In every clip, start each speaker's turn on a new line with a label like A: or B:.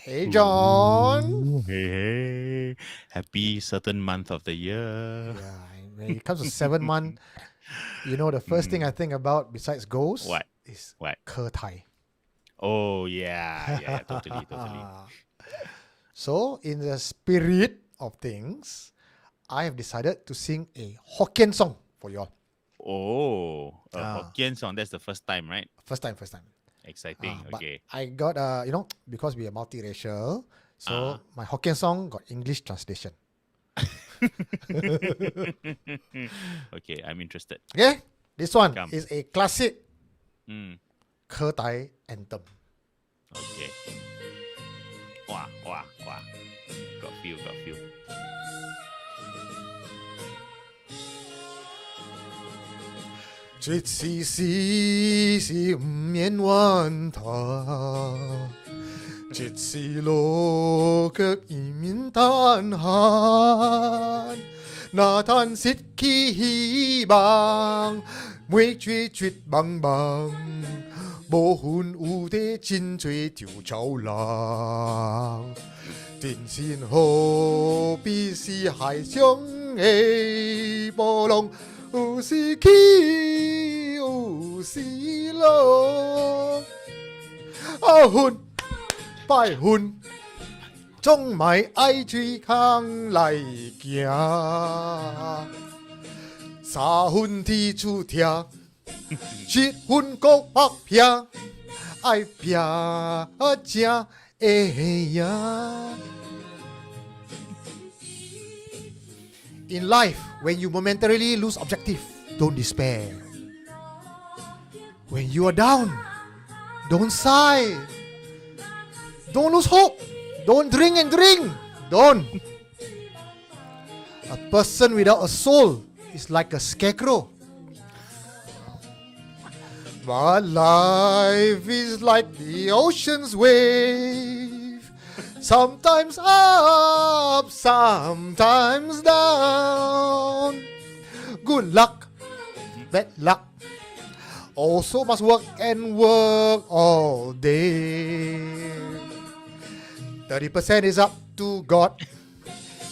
A: Hey, John.
B: Ooh, hey, happy certain month of the year.
A: Yeah, when it comes to 7 month, the first thing I think about besides ghosts
B: What?
A: is
B: What?
A: Ke Tai.
B: Oh yeah, totally.
A: So, in the spirit of things, I have decided to sing a Hokkien song for y'all.
B: Oh, a
A: Ah,
B: Hokkien song. That's the first time, right?
A: first time, first time.
B: Exciting.
A: But
B: Okay.
A: I got, because we are multiracial,
B: Ah.
A: so my Hokkien song got English translation.
B: Okay, I'm interested.
A: Okay, this one
B: Come.
A: is a classic
B: Mm,
A: Ke Tai anthem.
B: okay. Wow. Got feel.
A: 这次是唔免怨他，这次路卻已免嘆閒，那嘆失去希望，每絕絕望望，無魂有地真多條走廊，天線何必是海上的波浪。有時起，有時落，魂拜魂，總埋愛追空來行，三分天出聽，七分國北拼，愛拼才會贏。In life, when you momentarily lose objective, don't despair. When you are down, don't sigh. Don't lose hope. Don't drink and drink. Don't. A person without a soul is like a scarecrow. But life is like the ocean's wave. Sometimes up, sometimes down. Good luck, bad luck. Also must work and work all day. 30% is up to God.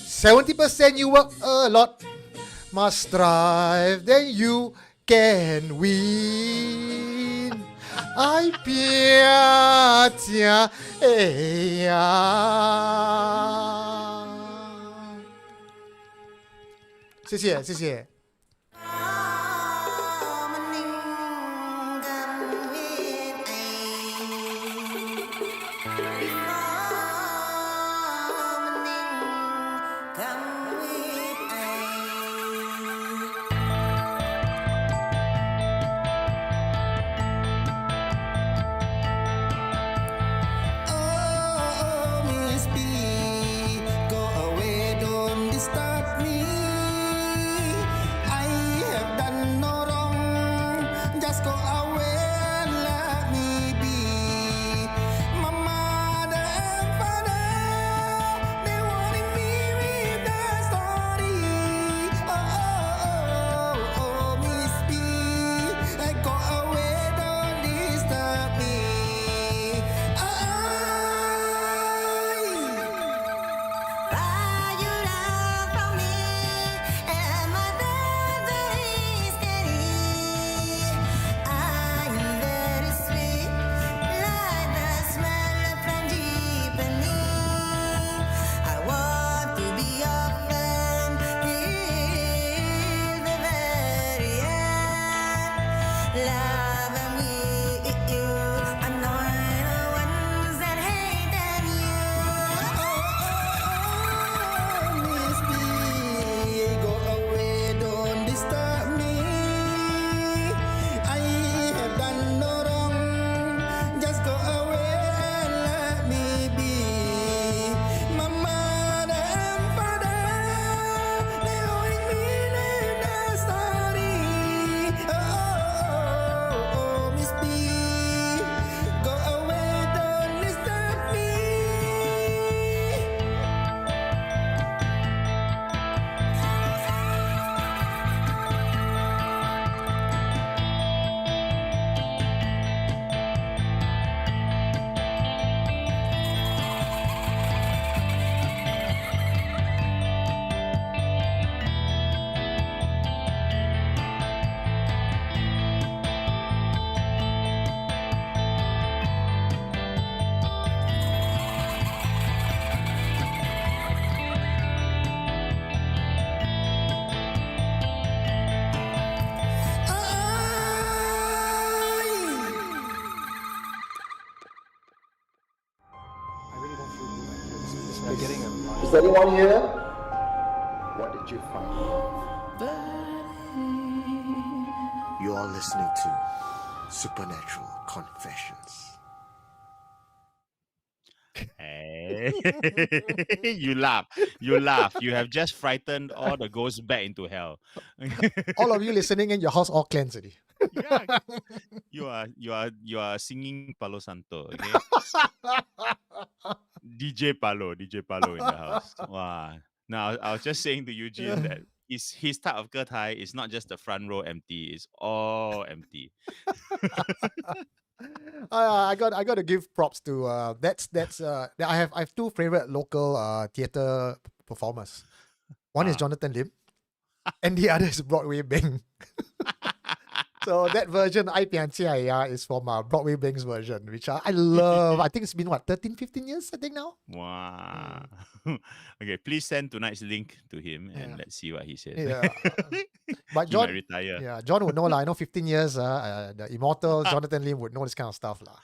A: 70% you work a lot. Must strive, then you can win. 爱拼才会赢。谢谢，谢谢。
C: anyone here? What did you find? You are listening to Supernatural Confessions.
B: Hey. You laugh. You laugh. You have just frightened all the ghosts back into hell.
A: All of you listening in, your house all cleansed already.
B: Yeah. You are singing Palo Santo, okay? DJ Palo in the house. Wow. Now I was just saying to Eugene that his type of Getai is not just the front row empty, it's all empty.
A: I got to give props to I have two favorite local theater performers. One is Jonathan Lim, and the other is Broadway Bing. So that version, I Pian Chia Ya, is from Broadway Bing's version, which I love. I think it's been, 13, 15 years, I think now?
B: Wow. Okay, please send tonight's link to him and let's see what he says.
A: Yeah. But
B: He might
A: John,
B: retire.
A: yeah, John would know lah. I know 15 years, the immortal Jonathan Lim would know this kind of stuff lah.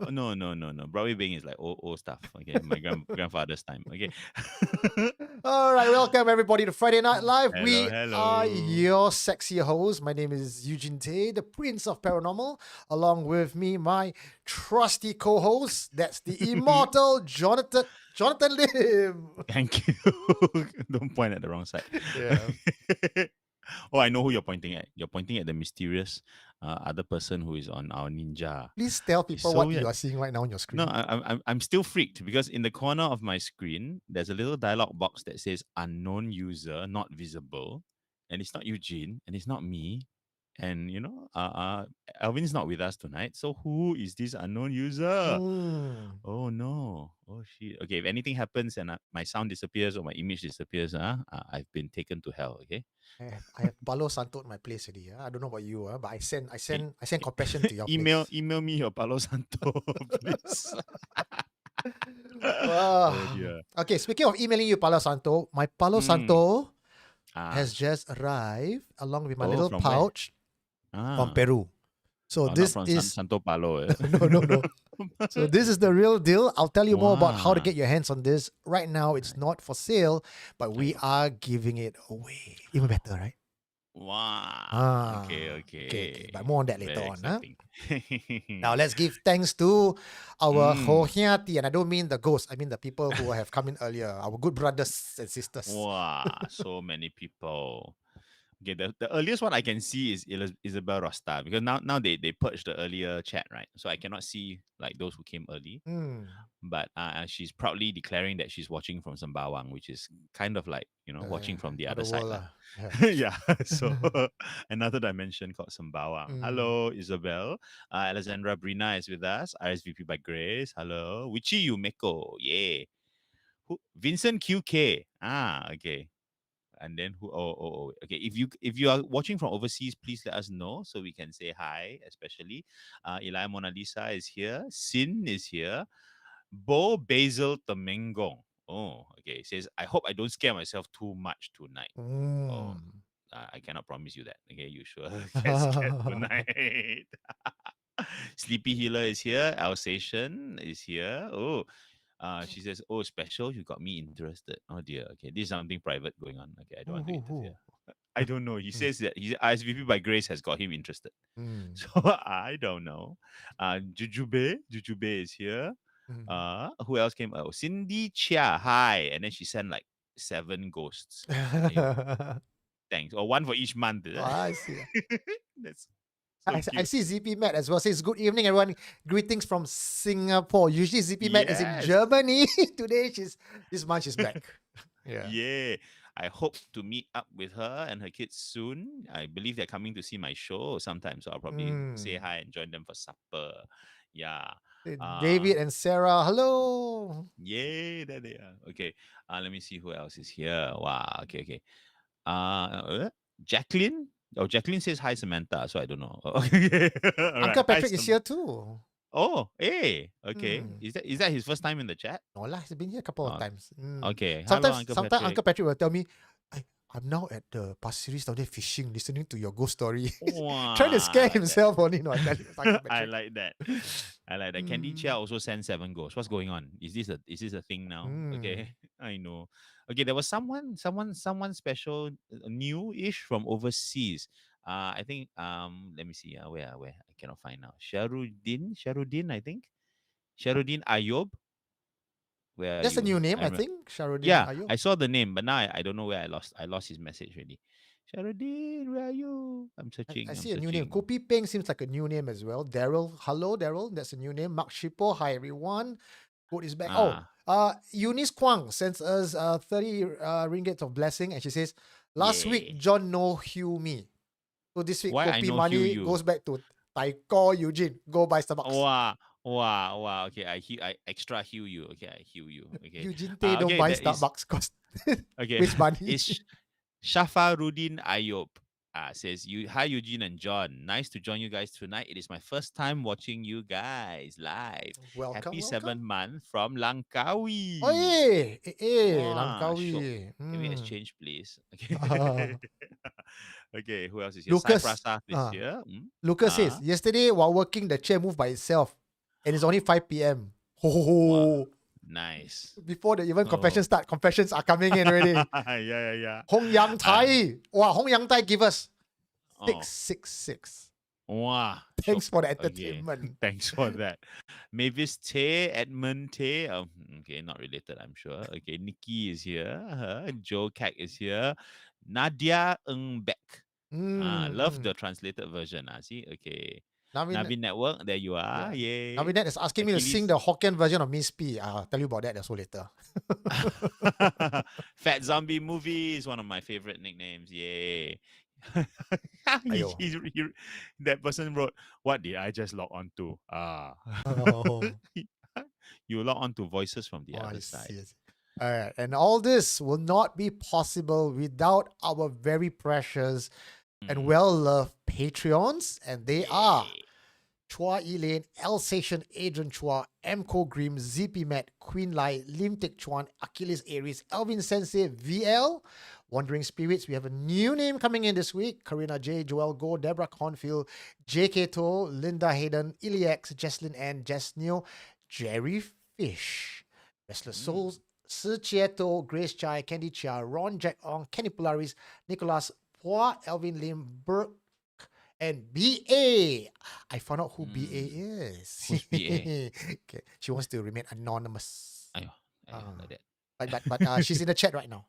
B: Oh, no. Broadway Bing is like old stuff. Okay, my grandfather's time. Okay.
A: All right, welcome everybody to Friday Night Live. We
B: Hello.
A: are your sexy hosts. My name is Eugene Tay, the Prince of Paranormal. Along with me, my trusty co-host, that's the immortal Jonathan Lim.
B: Thank you. Don't point at the wrong side.
A: Yeah.
B: Oh, I know who you're pointing at. You're pointing at the mysterious other person who is on our ninja.
A: Please tell people
B: So
A: what
B: weird.
A: you are seeing right now on your screen.
B: No, I'm still freaked because in the corner of my screen there's a little dialog box that says unknown user, not visible, and it's not Eugene and it's not me, and Alvin's not with us tonight. So who is this unknown user? Oh no! Oh shit! Okay, if anything happens and my sound disappears or my image disappears, I've been taken to hell. Okay.
A: I have Palo Santo at my place already. I don't know about you, but I send compassion to your
B: email
A: place.
B: email me your Palo Santo, please.
A: Oh
B: dear.
A: Okay, speaking of emailing you Palo Santo, my Palo Santo has just arrived along with my little
B: from
A: pouch from Peru. So this
B: not from
A: is
B: Santo Palo.
A: no. So this is the real deal. I'll tell you more about how to get your hands on this. Right now, it's not for sale, but we are giving it away. Even better, right?
B: Wow. Okay.
A: But more on that later
B: Very
A: on. Huh?
B: exciting.
A: Now let's give thanks to our Hohiati, and I don't mean the ghosts. I mean the people who have come in earlier, our good brothers and sisters.
B: Wow, so many people. Okay, the earliest one I can see is Isabel Rosta because now they purged the earlier chat, right? So I cannot see like those who came early. But she's proudly declaring that she's watching from Sembawang, which is kind of like watching from the other side. Yeah. So another dimension called Sembawang. Hello, Isabel. Alexandra Brina is with us. RSVP by Grace. Hello. Wichi Yumeko. Yeah. Vincent QK. Okay. And then who? Oh. Okay. If you are watching from overseas, please let us know so we can say hi. Especially, Eli Mona Lisa is here. Sin is here. Bo Basil Temengong. Oh, okay. It says, I hope I don't scare myself too much tonight. Oh, I cannot promise you that. Okay, you sure get scared tonight. Sleepy Healer is here. Alsatian is here. Oh. She says, "Oh, special! You got me interested." Oh dear. Okay, this is something private going on. Okay, I don't want to interfere. I don't know. He says that his RSVP by Grace has got him interested. So I don't know. Jujube is here. Who else came? Oh, Cindy Chia. Hi, and then she sent like 7 ghosts. Thanks. Or one for each month.
A: I see.
B: That's.
A: I see ZP Matt as well. Says, good evening, everyone. Greetings from Singapore. Usually ZP Matt is in Germany. Today, this month she's back.
B: Yeah. I hope to meet up with her and her kids soon. I believe they're coming to see my show sometime. So I'll probably say hi and join them for supper. Yeah.
A: David and Sarah, hello.
B: Yeah, there they are. Okay. Let me see who else is here. Wow. Okay. Jacqueline. Oh, Jacqueline says hi, Samantha. So I don't know.
A: Uncle Patrick is here too.
B: Oh, hey. Okay. Is that his first time in the chat?
A: No lah, he's been here a couple of times.
B: Okay.
A: Sometimes
B: Hello, Uncle Patrick.
A: Uncle Patrick will tell me, I'm now at the Pasir Ris down there fishing, listening to your ghost story.
B: Wow,
A: Trying to scare
B: I like that.
A: himself only. No, I tell you,
B: I
A: psychometric.
B: like that. I like that. Candy Chia also sent 7 ghosts. What's going on? Is this a thing now? Okay, I know. Okay, there was someone special, new-ish from overseas. I think let me see. Where I cannot find now. Sharuddin, I think. Sharuddin Ayob. Where are
A: That's a
B: you?
A: new name,
B: I
A: I
B: remember.
A: think. Sharuddin
B: Yeah,
A: Ayo.
B: I saw the name, but now I don't know where I lost his message already. Sharuddin, where are you? I'm
A: I
B: searching. I'm
A: see a new name.
B: searching.
A: Kopi Peng seems like a new name as well. Daryl. Hello, Daryl. That's a new name. Mark Shippo. Hi, everyone. Code is back. Oh,
B: Ah,
A: Eunice Kwang sends us 30 ringgit of blessing. And she says, last week,
B: yeah.
A: John no hew me. So this week,
B: Why I
A: Kopi
B: know Hugh
A: money
B: you?
A: goes back to Taiko Eugene. Go buy Starbucks.
B: Wow. Okay, I extra heal you. Okay, I heal you. Okay.
A: Eugene Tay don't
B: Okay,
A: buy
B: that is
A: Starbucks cost
B: okay.
A: waste money.
B: Is Shafaruddin Ayub says you hi Eugene and John. Nice to join you guys tonight. It is my first time watching you guys live.
A: Welcome,
B: Happy
A: welcome.
B: 7th month from
A: Oh,
B: Langkawi. Sure.
A: Langkawi.
B: Can we exchange, please? Okay.
A: Uh,
B: Okay, who else is here? Sai
A: Lucas.
B: Prasad is here.
A: Lucas says,
B: Ah,
A: yesterday while working, the chair moved by itself. And it's only 5 p.m.
B: wow.
A: Oh,
B: Nice.
A: before the even
B: Oh.
A: confessions start, confessions are coming in already.
B: Yeah.
A: Hong Yang Tai. Wow, Hong Yang Tai give us
B: Oh,
A: 666.
B: wow.
A: Thanks for the
B: Okay.
A: entertainment.
B: Thanks for that. Mavis Tay, Edmund Tay. Okay, not related, I'm sure. Okay, Nikki is here. Joe Kak is here. Nadia Ng Beck. Love the translated version. See, okay.
A: Navin,
B: Navi Network, there you are.
A: yeah.
B: Yay.
A: Navinet is asking me to sing the Hokkien version of Miss P. I'll tell you about that also later.
B: Fat Zombie Movie is one of my favorite nicknames. Yay.
A: Ayo.
B: That person wrote, what did I just log on to?
A: Oh.
B: You log on to voices from the
A: Oh,
B: other
A: I
B: side.
A: see. All right. And all this will not be possible without our very precious and well-loved Patreons. And they are
B: Yay.
A: Chua Elaine, Alsatian, Adrian Chua, Mco Grim, ZP Matt, Queen Lai, Lim Tik Chuan, Achilles Aries, Alvin Sensei, VL, Wandering Spirits. We have a new name coming in this week. Karina J, Joel Go, Deborah Confield, JK To, Linda Hayden, Iliex, Jesslyn Ann, Jess Neo, Jerry Fish, Restless Souls, Si Chieto, Grace Chai, Candy Chia, Ron Jack Ong, Kenny Polaris, Nicholas Pua, Elvin Lim, Burke, and BA. I found out who BA is.
B: Who's BA?
A: Okay. She wants to remain anonymous.
B: Ayo, like that.
A: But she's in the chat right now.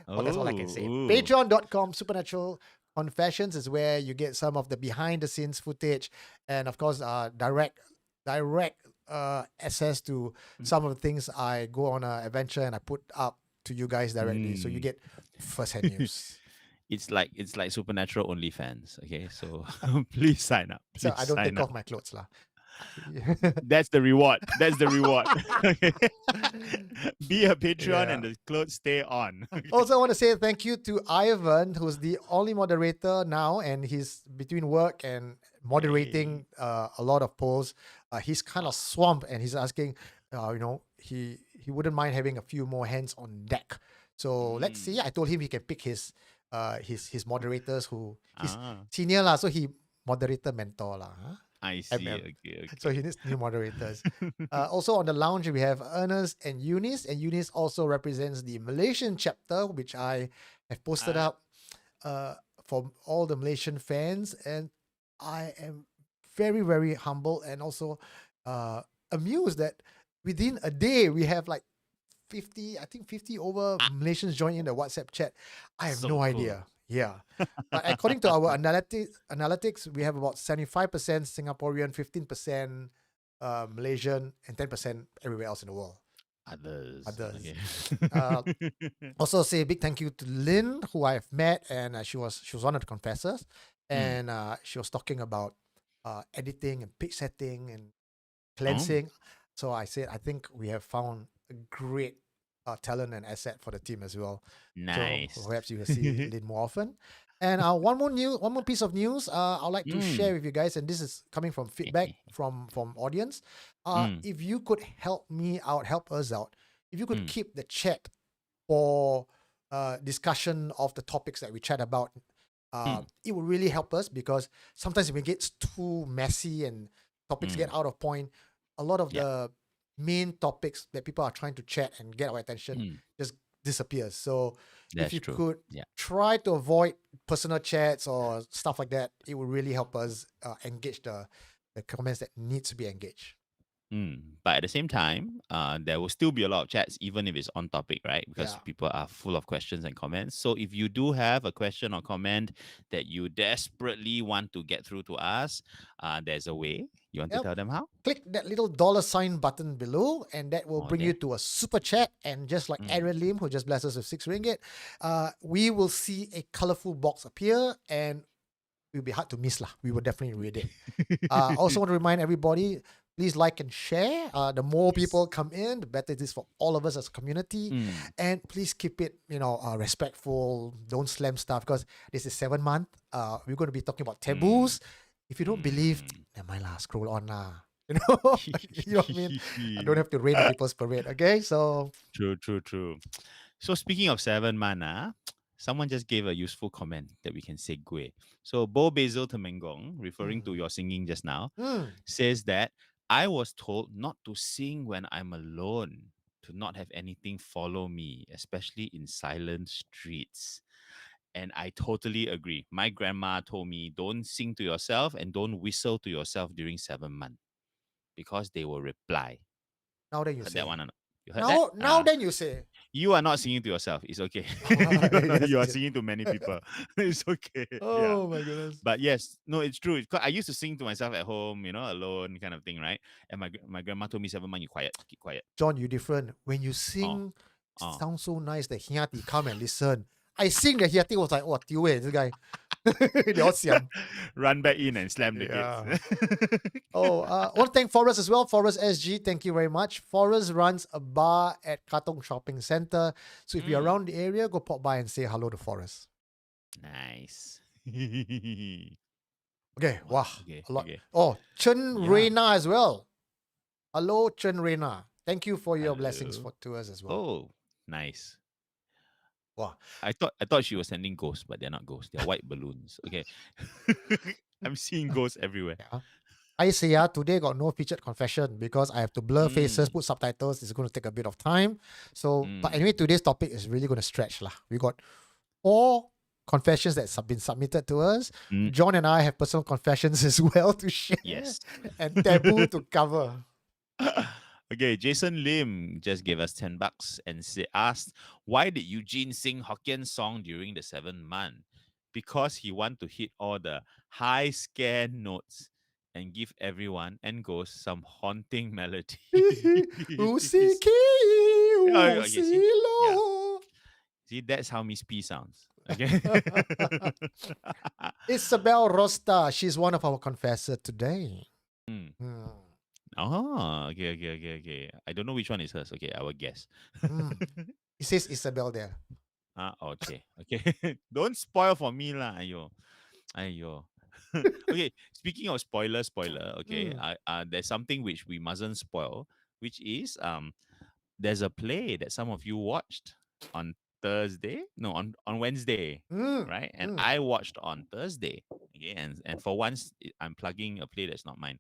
A: Well, that's all I can say.
B: Ooh.
A: Patreon.com Supernatural Confessions is where you get some of the behind the scenes footage and of course direct access to some of the things I go on an adventure and I put up to you guys directly. So you get first-hand news.
B: It's like Supernatural OnlyFans. Okay, so please sign up.
A: So
B: Please
A: I don't
B: sign
A: take
B: up.
A: off my clothes lah.
B: That's the reward. That's the reward. Okay. Be a Patreon
A: Yeah.
B: and the clothes stay on.
A: Also, I want to say thank you to Ivan, who's the only moderator now, and he's between work and moderating a lot of polls. He's kind of swamped, and he's asking, he wouldn't mind having a few more hands on deck. So let's see. I told him he can pick his moderators who he's senior lah, so he moderator mentor lah. Huh?
B: I see. Okay.
A: So he needs new moderators. Also on the lounge, we have Ernest and Eunice. And Eunice also represents the Malaysian chapter, which I have posted up for all the Malaysian fans. And I am very, very humble and also amused that within a day, we have like 50 over Malaysians join in the WhatsApp chat. I have
B: So
A: no
B: cool.
A: idea. Yeah. But according to our analytics, we have about 75% Singaporean, 15% Malaysian, and 10% everywhere else in the world.
B: Others.
A: Okay.
B: Okay.
A: Also, say a big thank you to Lynn, who I've met, and she was one of the confessors, and she was talking about editing and pitch setting and cleansing. So I said, I think we have found a great talent and asset for the team as well.
B: Nice.
A: So perhaps you will see Lynn more often. And one more piece of news I'd like to share with you guys, and this is coming from feedback from audience. If you could help us out, if you could keep the chat for discussion of the topics that we chat about, it will really help us, because sometimes if it gets too messy and topics get out of point, a lot of the main topics that people are trying to chat and get our attention just disappears. So if
B: That's
A: you
B: true.
A: could
B: Yeah.
A: try to avoid personal chats or stuff like that, it will really help us engage the comments that needs to be engaged.
B: But at the same time, there will still be a lot of chats, even if it's on topic, right? Because
A: Yeah.
B: people are full of questions and comments. So if you do have a question or comment that you desperately want to get through to us, there's a way. You want to
A: Yep.
B: tell them how?
A: Click that little $sign button below, and that will
B: Oh,
A: bring you
B: there.
A: to a super chat. And just like Aaron Lim, who just blessed us with 6 ringgit, we will see a colorful box appear, and it will be hard to miss lah. We will definitely read it. Also want to remind everybody, please like and share. The more people come in, the better it is for all of us as a community. And please keep it, respectful. Don't slam stuff, because this is 7 month. We're going to be talking about taboos. If you don't believe, never mind lah, scroll on lah. You know what I mean? I don't have to rain on people's parade, okay? So
B: True. So speaking of 7 mana, someone just gave a useful comment that we can segue. So Bo Basil Temengong, referring to your singing just now, says that I was told not to sing when I'm alone, to not have anything follow me, especially in silent streets. And I totally agree. My grandma told me don't sing to yourself and don't whistle to yourself during 7 months, because they will reply.
A: now then you
B: Heard
A: say.
B: that one or not? You heard that?
A: Now then you say.
B: You are not singing to yourself. It's okay.
A: Yes,
B: You are
A: yes.
B: singing to many people. It's okay.
A: Oh my goodness.
B: But yes, no, it's true. 'Cause I used to sing to myself at home, alone kind of thing, right? And my grandma told me 7 months, you quiet, keep quiet.
A: John, you different. When you sing,
B: Oh.
A: sounds so nice that Hiati come and listen. I sing that Hiati was like, what, this guy. They all siam.
B: Run back in and slam the
A: Yeah.
B: gates.
A: I want to thank Forrest as well. Forrest SG, thank you very much. Forrest runs a bar at Katong Shopping Center. So if you're around the area, go pop by and say hello to Forrest.
B: Nice.
A: Okay, wow.
B: Okay,
A: A lot.
B: okay.
A: Oh, Chen
B: Yeah.
A: Reina as well. Hello, Chen Reina. Thank you for your blessings
B: Hello.
A: to us as well.
B: Oh, nice.
A: Wow.
B: I thought she was sending ghosts, but they're not ghosts. They're white balloons. Okay. I'm seeing ghosts everywhere.
A: Yeah. I say today got no featured confession because I have to blur faces, put subtitles. It's going to take a bit of time. So, but anyway, today's topic is really going to stretch lah. We got 4 confessions that have been submitted to us. John and I have personal confessions as well to share.
B: Yes.
A: And taboo to cover.
B: Okay, Jason Lim just gave us $10 and asked, why did Eugene sing Hokkien song during the 7th month? Because he want to hit all the high scare notes and give everyone and ghosts some haunting melody.
A: Usiki,
B: yeah, see?
A: Usilo.
B: See, that's how Miss P sounds. Okay.
A: Isabel Rosta, she's one of our confessors today.
B: Oh, okay. I don't know which one is hers. Okay, I will guess.
A: It says Isabel there.
B: Okay. Don't spoil for me lah. Ayo. Okay, speaking of spoiler. Okay, there's something which we mustn't spoil, which is there's a play that some of you watched on Thursday. No, on Wednesday, right? And I watched on Thursday. Okay, and for once I'm plugging a play that's not mine.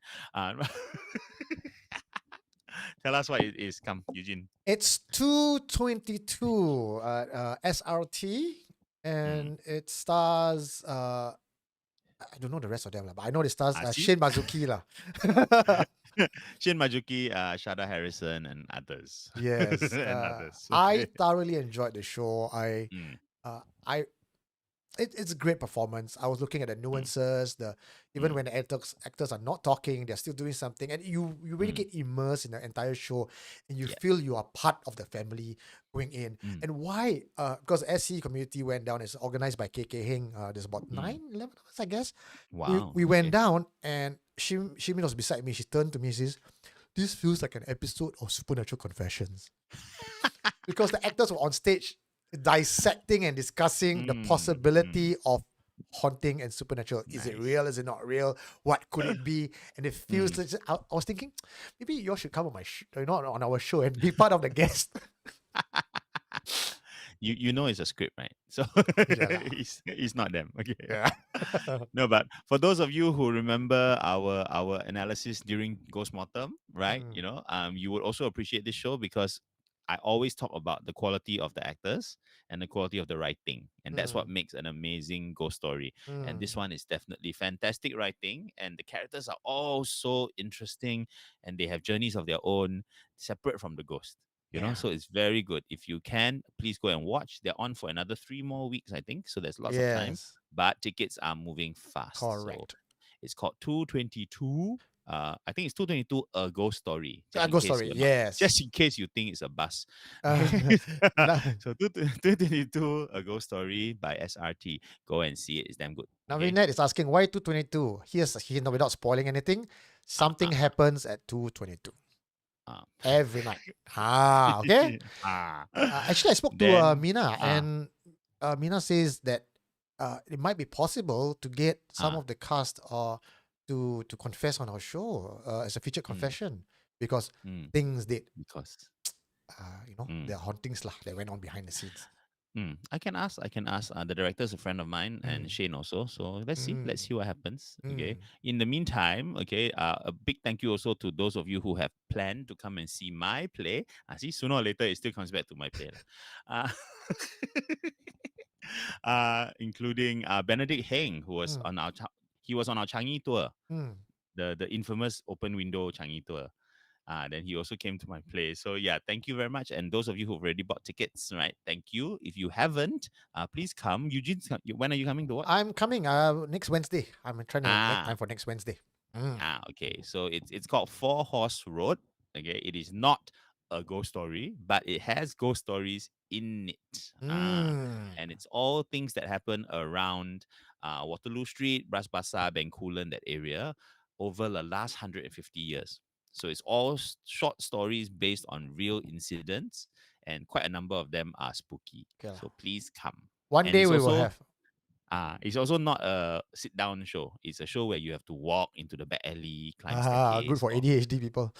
B: Tell us what it is. Come, Eugene.
A: It's 222 SRT, and it stars I don't know the rest of them, but I know it stars Shin Mazuki lah.
B: Shin Majuki, Shada Harrison, and others.
A: Yes,
B: and others.
A: I thoroughly enjoyed the show. It's a great performance. I was looking at the nuances, even when the actors are not talking, they're still doing something, and you really get immersed in the entire show, and you feel you are part of the family going in. And why? Because SC community went down. It's organized by KK Heng. There's about 11 of us, I guess.
B: Wow.
A: We went down, and Shimin was beside me. She turned to me and says, "This feels like an episode of Supernatural Confessions," because the actors were on stage dissecting and discussing the possibility of haunting and supernatural. Is it real? Is it not real? What could it be? And it feels like, I was thinking, maybe you all should come on my on our show and be part of the guest.
B: you know it's a script, right? So
A: Yeah lah.
B: it's not them. Okay.
A: Yeah.
B: No, but for those of you who remember our analysis during Ghost Mortem, right?
A: Mm,
B: You would also appreciate this show because I always talk about the quality of the actors and the quality of the writing, and that's what
A: mm,
B: makes an amazing ghost story. And this
A: mm.
B: one is definitely fantastic writing, and the characters are all so interesting, and they have journeys of their own, separate from the ghost.
A: Yeah.
B: So it's very good. If you can, please go and watch. They're on for another 3 more weeks, I think. So there's lots of time,
A: Yes.
B: but tickets are moving fast. So
A: Correct.
B: it's called 222. I think it's 222 a ghost story. Just in
A: Ghost
B: case
A: story.
B: you're not,
A: Yes.
B: just in case you think it's a bus.
A: Uh, now,
B: So 222 a ghost story by SRT. Go and see it. It's damn good.
A: now
B: Okay.
A: Vinette is asking why 222. Here's a hint without spoiling anything. Something happens at 222
B: uh.
A: every night. Okay.
B: Ah.
A: Actually, I spoke to
B: Then
A: Mina,
B: ah
A: and Mina says that it might be possible to get some
B: ah
A: of the cast to confess on our show as a featured
B: mm,
A: confession because
B: mm,
A: things did,
B: because
A: the
B: mm.
A: hauntings lah that went on behind the scenes.
B: I can ask. The director is a friend of mine, and
A: Mm,
B: Shane also. So let's see. Let's
A: mm,
B: see what happens. Okay.
A: mm.
B: In the meantime, okay. A big thank you also to those of you who have planned to come and see my play. See, sooner or later, it still comes back to my play, lah. Uh, including Benedict Heng, who was
A: Mm,
B: on our he was on our Changi tour,
A: mm.
B: the infamous open window Changi tour. Then he also came to my place. So yeah, thank you very much. And those of you who've already bought tickets, right? Thank you. If you haven't, please come. Eugene, when are you coming to watch?
A: I'm coming next Wednesday. I'm trying to make time
B: Ah,
A: for next Wednesday. Mm.
B: okay. So it's called Four Horse Road. Okay, it is not a ghost story, but it has ghost stories in it.
A: Mm.
B: And it's all things that happen around Waterloo Street, Bras Basah, Bencoolen, that area over the last 150 years. So it's all short stories based on real incidents, and quite a number of them are spooky.
A: Okay lah.
B: So please come.
A: One
B: And
A: day we will have.
B: it's also not a sit down show. It's a show where you have to walk into the back alley, climb staircase.
A: Good for ADHD people.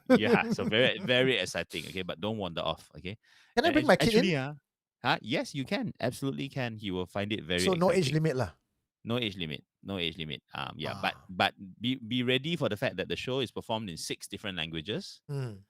B: Yeah, so very very exciting. Okay, but don't wander off. Okay,
A: Can I
B: and
A: bring my kid in?
B: actually, yes, you can absolutely can. He will find it very
A: So no age
B: exciting.
A: limit lah.
B: No age limit. No age limit. Yeah,
A: Ah.
B: but be ready for the fact that the show is performed in 6 different languages,
A: Mm.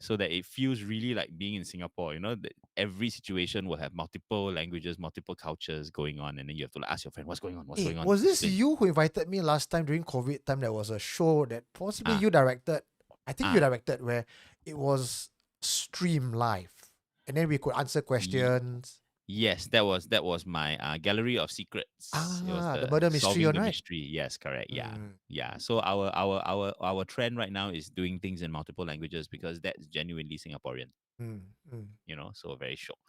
B: so that it feels really like being in Singapore. That every situation will have multiple languages, multiple cultures going on, and then you have to like, ask your friend, "What's going on? What's going on?"
A: Was this
B: Then,
A: you who invited me last time during COVID time? There was a show that possibly
B: Ah.
A: you directed. I think you
B: Ah.
A: directed where it was stream live, and then we could answer questions.
B: Yes, that was my gallery of secrets. It was
A: The murder mystery
B: solving
A: one,
B: the
A: right?
B: mystery. Yes, correct. Yeah,
A: Mm,
B: yeah. So our trend right now is doing things in multiple languages because that's genuinely Singaporean.
A: mm, mm.
B: So very short.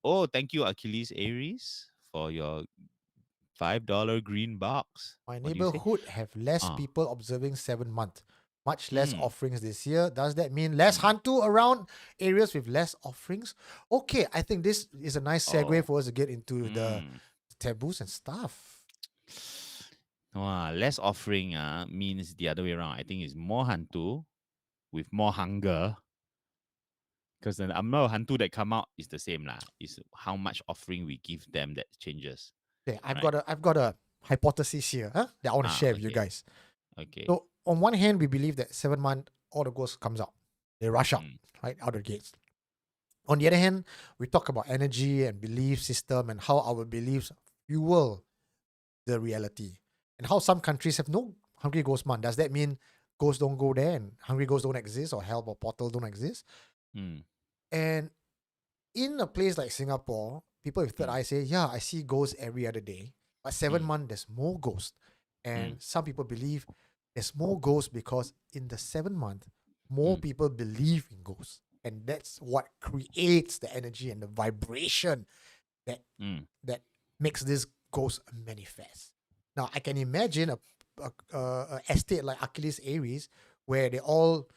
B: Oh, thank you, Achilles Aries, for your $5 green box.
A: My
B: What do you say?
A: neighborhood have less
B: Ah,
A: people observing 7 month, much less
B: mm.
A: offerings this year. Does that mean less hantu around areas with less offerings? Okay, I think this is a nice segue
B: Oh,
A: for us to get into the
B: mm.
A: taboos and stuff.
B: Less offering means the other way around. I think it's more hantu with more hunger. Because the number of hantu that come out is the same lah. It's how much offering we give them that changes.
A: Okay, I've
B: Right.
A: got a hypothesis here that I want to share with you
B: Okay.
A: guys.
B: Okay.
A: So on one hand, we believe that 7 month all the ghosts comes out, they rush out
B: Mm.
A: right out of the gates. On the other hand, we talk about energy and belief system and how our beliefs fuel the reality, and how some countries have no hungry ghost month. Does that mean ghosts don't go there and hungry ghosts don't exist, or hell or portal don't exist?
B: Mm.
A: And in a place like Singapore, people with third
B: Mm.
A: eye say, yeah, I see ghosts every other day. But 7 month,
B: Mm.
A: there's more ghosts. And
B: Mm.
A: some people believe there's more ghosts because in the 7 month, more
B: Mm.
A: people believe in ghosts. And that's what creates the energy and the vibration
B: Mm.
A: that makes this ghost manifest. Now, I can imagine a estate like Achilles Aries where they're all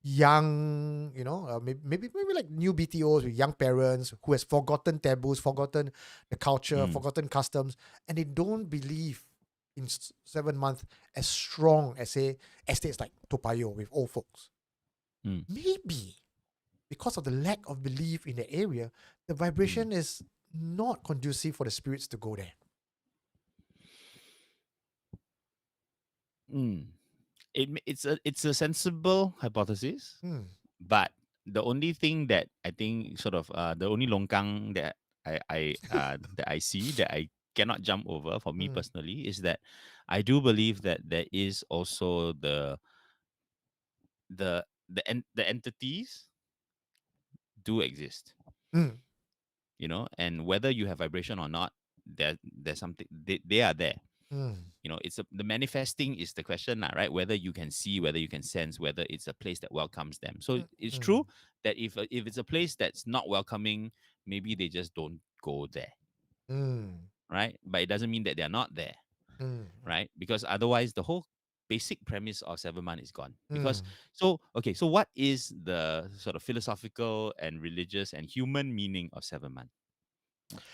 A: young, maybe like new BTOs with young parents who has forgotten taboos, forgotten the culture,
B: Mm.
A: forgotten customs, and they don't believe in 7 month as strong as say estates like Toa Payoh with old folks.
B: Mm.
A: Maybe because of the lack of belief in the area, the vibration is not conducive for the spirits to go there.
B: It's a sensible hypothesis, but the only thing that I think sort of the only longkang that I see that I cannot jump over for me personally is that I do believe that there is also the entities do exist, and whether you have vibration or not, there's something, they are there. It's the manifesting is the question now, right? Whether you can see, whether you can sense, whether it's a place that welcomes them. So it's true that if it's a place that's not welcoming, maybe they just don't go there, right? But it doesn't mean that they're not there, right? Because otherwise the whole basic premise of 7 month is gone. Because so what is the sort of philosophical and religious and human meaning of 7 month?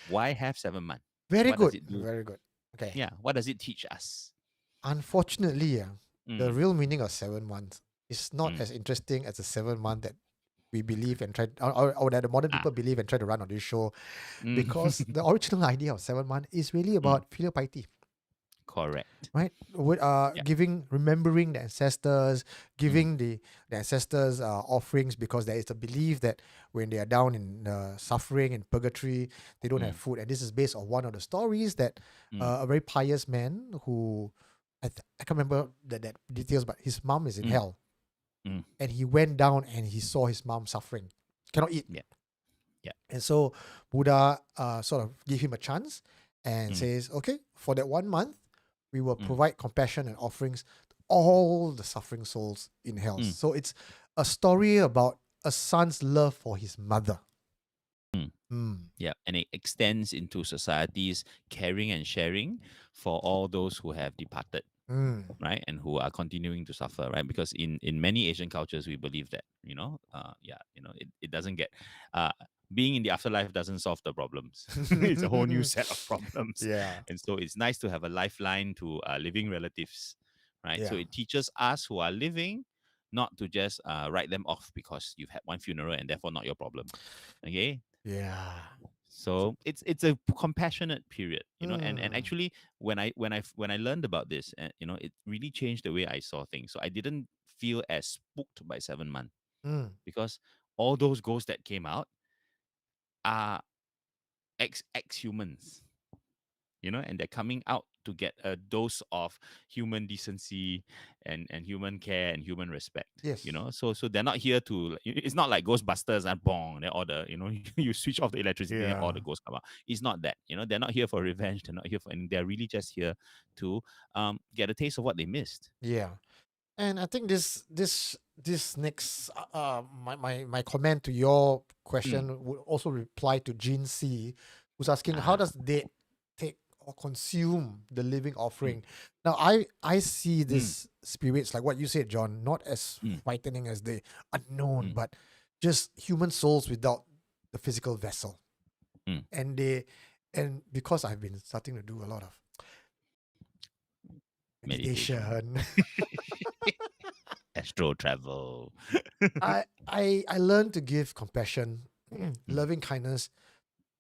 B: Why have 7 month?
A: Very
B: What does
A: good.
B: it do?
A: Very good. Okay.
B: Yeah, what does it teach us?
A: Unfortunately, the real meaning of 7 months is not as interesting as the 7 month that we believe and try, or that the modern people believe and try to run on this show, because the original idea of 7 month is really about filial piety.
B: Correct.
A: Right? With giving, remembering the ancestors, giving the ancestors offerings, because there is a belief that when they are down in suffering in purgatory, they don't have food. And this is based on one of the stories that a very pious man who, I can't remember that details, but his mom is in hell. And he went down and he saw his mom suffering, cannot eat.
B: Yeah.
A: And so Buddha sort of gave him a chance and says, okay, for that 1 month, we will provide compassion and offerings to all the suffering souls in hell. So it's a story about a son's love for his mother.
B: Yeah, and it extends into society's caring and sharing for all those who have departed, right, and who are continuing to suffer, right? Because in many Asian cultures, we believe that it doesn't get being in the afterlife doesn't solve the problems. It's a whole new set of problems.
A: Yeah.
B: And so it's nice to have a lifeline to living relatives, right? So
A: Yeah.
B: it teaches us who are living not to just write them off because you've had one funeral and therefore not your problem. Okay.
A: Yeah.
B: So it's a compassionate period, and actually when I learned about this, it really changed the way I saw things. So I didn't feel as spooked by 7 month because all those ghosts that came out are ex humans, and they're coming out to get a dose of human decency and human care and human respect.
A: Yes.
B: So they're not here to. It's not like Ghostbusters and bong. Then all the you switch off the electricity and all the ghosts come out. It's not that. They're not here for revenge. They're not here for. And they're really just here to get a taste of what they missed.
A: Yeah. And I think this next my comment to your question would also reply to Jean C, who's asking how does they take or consume the living offering. Now I see these spirits, like what you said, John, not as frightening as the unknown, but just human souls without the physical vessel. And because I've been starting to do a lot of meditation.
B: Astral travel.
A: I learned to give compassion, loving kindness,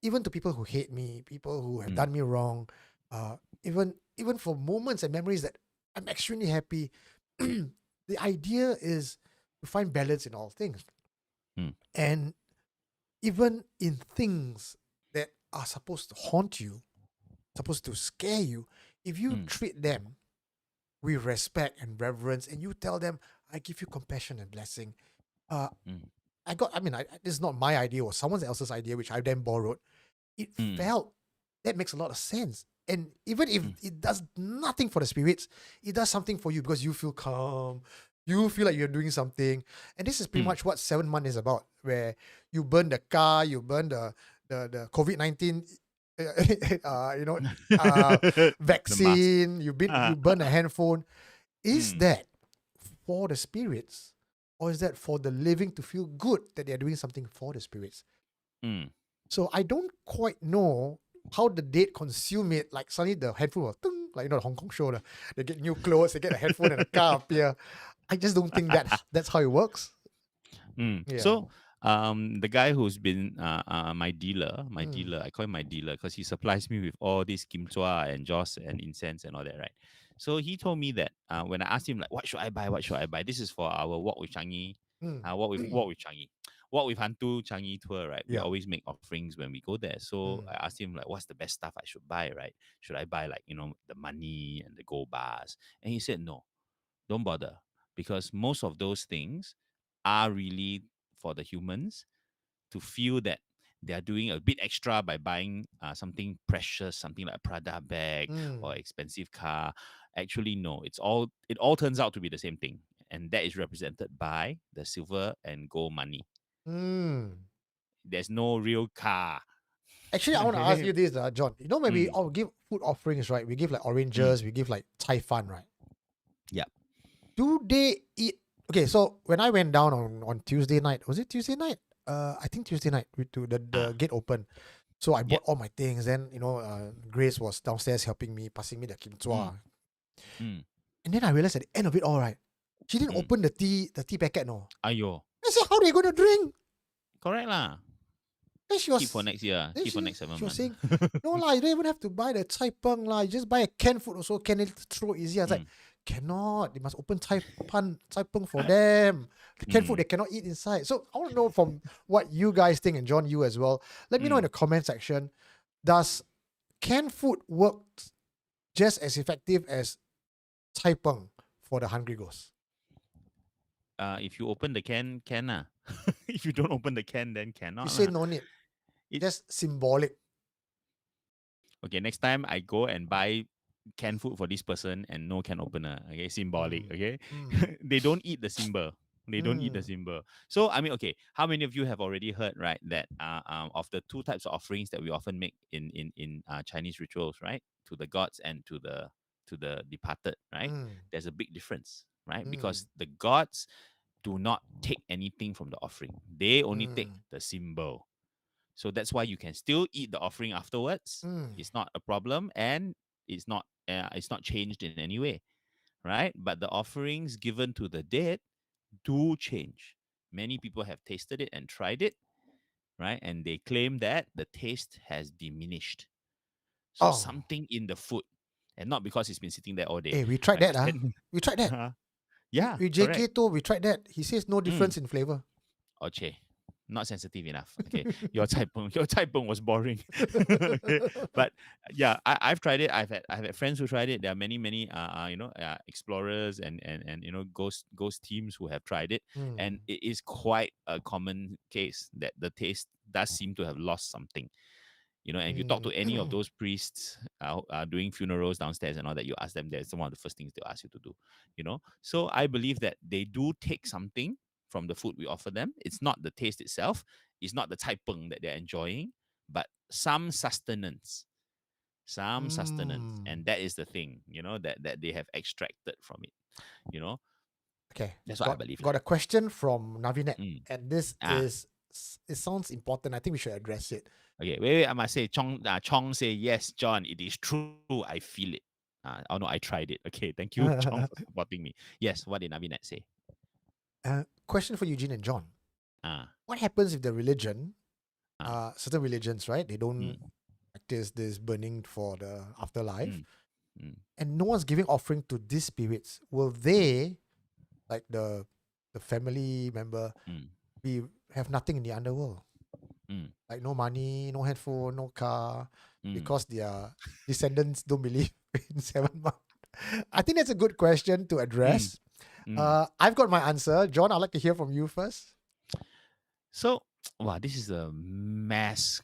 A: even to people who hate me, people who have done me wrong, even for moments and memories that I'm extremely happy. The idea is to find balance in all things. And even in things that are supposed to haunt you, supposed to scare you, if you treat them with respect and reverence, and you tell them, I give you compassion and blessing. This is not my idea or someone else's idea, which I then borrowed. It felt, that makes a lot of sense. And even if it does nothing for the spirits, it does something for you because you feel calm. You feel like you're doing something. And this is pretty much what 7 month is about, where you burn the car, you burn the COVID-19 vaccine, you burn a handphone. Is that for the spirits, or is that for the living to feel good that they're doing something for the spirits? So I don't quite know how the dead consume it. Like suddenly the handphone will ting, like the Hong Kong show, they get new clothes, they get a headphone and a car appear. I just don't think that's how it works.
B: So The guy who's been my
A: Mm,
B: dealer, I call him my dealer because he supplies me with all this kim chua and joss and incense and all that, right? So he told me that when I asked him like, what should I buy? What should I buy? This is for our walk with Changi,
A: mm.
B: walk with Changi, walk with Hantu Changi tour, right? We
A: Yeah.
B: always make offerings when we go there. So
A: Mm,
B: I asked him like, what's the best stuff I should buy, right? Should I buy like the money and the gold bars? And he said no, don't bother because most of those things are really for the humans to feel that they are doing a bit extra by buying something precious, something like a Prada bag or
A: mm,
B: expensive car. Actually, no, it all turns out to be the same thing, and that is represented by the silver and gold money.
A: mm.
B: There's no real car.
A: Actually, I want to ask
B: Okay.
A: you this, John. When we
B: Mm,
A: all give food offerings, right? We give like
B: mm,
A: oranges, we give like Thai fun, right?
B: yeah.
A: Do they eat? Okay, so when I went down on Tuesday night, was it Tuesday night? I think Tuesday night to the
B: Ah,
A: gate open. So I
B: yeah.
A: bought all my things. Then Grace was downstairs helping me, passing me the kim
B: Mm,
A: chua.
B: mm,
A: And then I realized at the end of it all, right, she didn't
B: mm.
A: open the tea packet. No,
B: Ayo.
A: I said, how are they gonna drink?
B: Correct lah.
A: Then she
B: Keep for
A: was
B: next year.
A: then
B: Keep for
A: she,
B: next seven
A: she was
B: months.
A: saying, no lah, you don't even have to buy the chai peng lah. You just buy a canned food also. Can it throw easy? I was like,
B: Mm,
A: cannot. They must open chai peng for them. The canned food
B: mm.
A: they cannot eat inside. So I want to know from what you guys think, and John, you as well. Let me know in
B: Mm.
A: the comment section. Does canned food work just as effective as chai peng for the hungry ghost?
B: If you open the can ah. If you don't open the can, then
A: You
B: cannot
A: say
B: lah.
A: no need.
B: It
A: Just symbolic.
B: Okay, next time I go and buy canned food for this person and no can opener. Okay, symbolic.
A: Mm,
B: Okay,
A: mm,
B: they don't eat the symbol. They don't eat the
A: mm,
B: symbol. So I mean, okay, how many of you have already heard right that of the two types of offerings that we often make in Chinese rituals, right, to the gods and to the departed, right?
A: mm,
B: There's a big difference, right?
A: mm,
B: Because the gods do not take anything from the offering. They only take
A: mm,
B: the symbol. So that's why you can still eat the offering afterwards.
A: mm,
B: It's not a problem, and it's not changed in any way, right? But the offerings given to the dead do change. Many people have tasted it and tried it, right? And they claim that the taste has diminished. So
A: oh.
B: something in the food, and not because it's been sitting there all day,
A: Hey, we tried
B: right?
A: that, We tried that.
B: Uh, yeah,
A: With
B: correct.
A: JK too, we tried that. He says no
B: Mm.
A: difference in flavor.
B: Oche, not sensitive enough. Okay, your typing was boring. Okay, but yeah, I've tried it. I've had friends who tried it. There are many explorers and ghost teams who have tried it,
A: Mm,
B: and it is quite a common case that the taste does seem to have lost something. And if you talk to any of
A: mm.
B: those priests doing funerals downstairs and all that, you ask them, that's one of the first things they'll ask you to do. So I believe that they do take something from the food we offer them. It's not the taste itself, it's not the cai peng that they're enjoying, but some sustenance,
A: Mm.
B: and that is the thing, that they have extracted from it. you know
A: Okay,
B: that's what I
A: got
B: believe lah.
A: got a question from Navinet,
B: Mm.
A: and this
B: Ah,
A: is it sounds important. I think we should address it.
B: okay, wait, I must say, Chong say, yes, John, it is true, I feel it. Oh no, I tried it. Okay, thank you, Chong, for supporting me. Yes, what did Navinet say?
A: Question for Eugene and John.
B: Ah,
A: What happens if the religion,
B: ah,
A: certain religions, right? They don't
B: mm,
A: practice this burning for the afterlife,
B: mm, mm,
A: and no one's giving offering to these spirits. Will
B: mm,
A: they, like the family member,
B: mm,
A: be have nothing in the underworld?
B: mm,
A: Like no money, no headphone, no car,
B: mm,
A: because their descendants don't believe in 7 months. I think that's a good question to
B: mm,
A: address.
B: mm.
A: I've got my answer. John, I'd like to hear from you first.
B: So, wow, this is a mass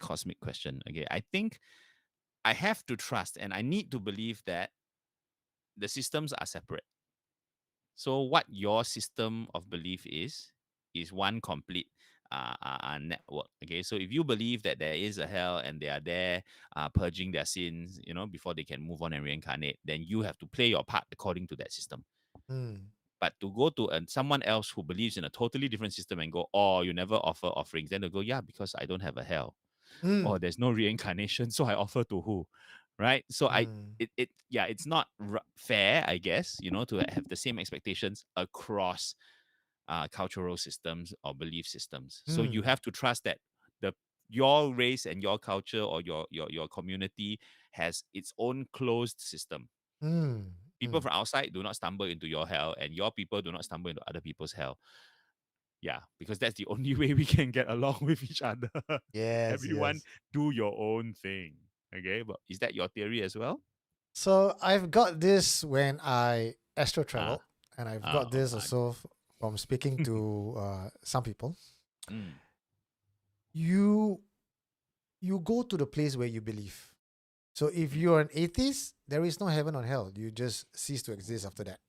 B: cosmic question. Okay, I think I have to trust and I need to believe that the systems are separate. So what your system of belief is one complete network. Okay, so if you believe that there is a hell and they are there purging their sins, before they can move on and reincarnate, then you have to play your part according to that system.
A: Mm.
B: But to go to someone else who believes in a totally different system and go, oh, you never offer offerings, then they'll go, yeah, because I don't have a hell, or
A: Mm.
B: there's no reincarnation, so I offer to who, right? So
A: Mm.
B: it's not fair, I guess, to have the same expectations across cultural systems or belief systems. So you have to trust that the your race and your culture or your community has its own closed system. People from outside do not stumble into your hell, and your people do not stumble into other people's hell. Yeah, because that's the only way we can get along with each other.
A: Yes,
B: Everyone
A: yes.
B: do your own thing. Okay, but is that your theory as well?
A: So I've got this when I astro
B: Ah,
A: travel, and I've got this
B: ah,
A: also from speaking to some people.
B: mm,
A: You you go to the place where you believe. So if
B: mm.
A: you're an atheist, there is no heaven or hell. You just cease to exist after that.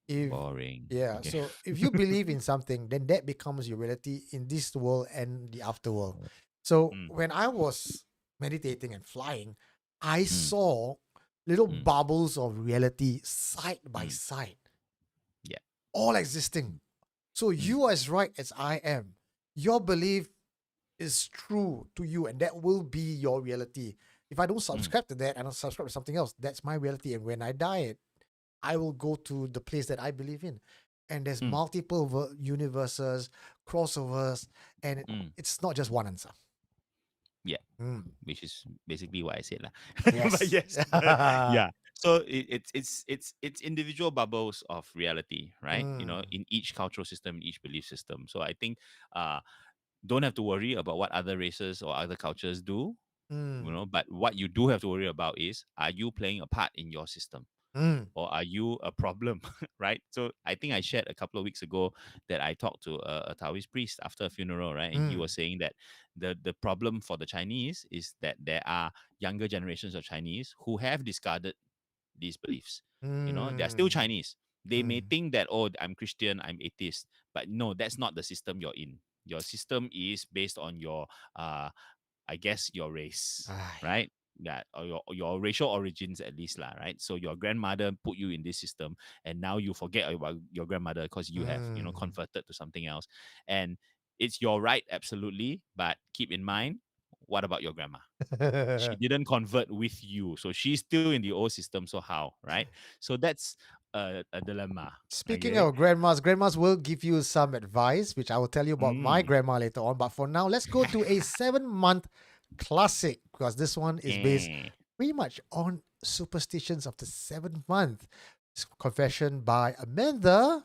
A: If
B: Boring.
A: Yeah,
B: Okay.
A: so if you believe in something, then that becomes your reality in this world and the afterworld. So
B: Mm,
A: when I was meditating and flying, I
B: mm,
A: saw little
B: mm,
A: bubbles of reality side by
B: mm.
A: side,
B: Yeah.
A: all existing. So
B: Mm,
A: you are as right as I am. Your belief is true to you, and that will be your reality. If I don't
B: mm,
A: subscribe to that, I don't subscribe to something else, that's my reality. And when I die, I will go to the place that I believe in. And there's
B: mm,
A: multiple universes, crossovers, and
B: mm.
A: it's not just one answer.
B: Yeah.
A: Mm.
B: Which is basically what I said lah. But
A: Yes.
B: yes, yeah. So it's individual bubbles of reality, right? You know,
A: Mm.
B: in each cultural system, in each belief system. So I think uh don't have to worry about what other races or other cultures do, you
A: Mm.
B: know, but what you do have to worry about is, are you playing a part in your system?
A: Mm.
B: Or are you a problem? Right? So I think I shared a couple of weeks ago that I talked to a Taoist priest after a funeral, right? And he
A: Mm.
B: was saying that the problem for the Chinese is that there are younger generations of Chinese who have discarded these beliefs. You know, they're still
A: Mm.
B: Chinese. They may
A: Mm.
B: think that, oh, I'm Christian, I'm atheist, but no, that's not the system you're in. Your system is based on your I guess your race,
A: Ay.
B: right? Yeah, or your racial origins at least, lah, right? So your grandmother put you in this system, and now you forget about your grandmother because you have, you know,
A: Mm.
B: converted to something else. And it's your right, absolutely. But keep in mind, what about your grandma? She didn't convert with you, so she's still in the old system. So how, right? So that's a dilemma.
A: Speaking
B: Okay.
A: of grandmas, grandmas will give you some advice, which I will tell you about my
B: Mm.
A: grandma later on. But for now, let's go to a 7 month classic because this one is based
B: Eh.
A: pretty much on superstitions of the 7th month. Confession by Amanda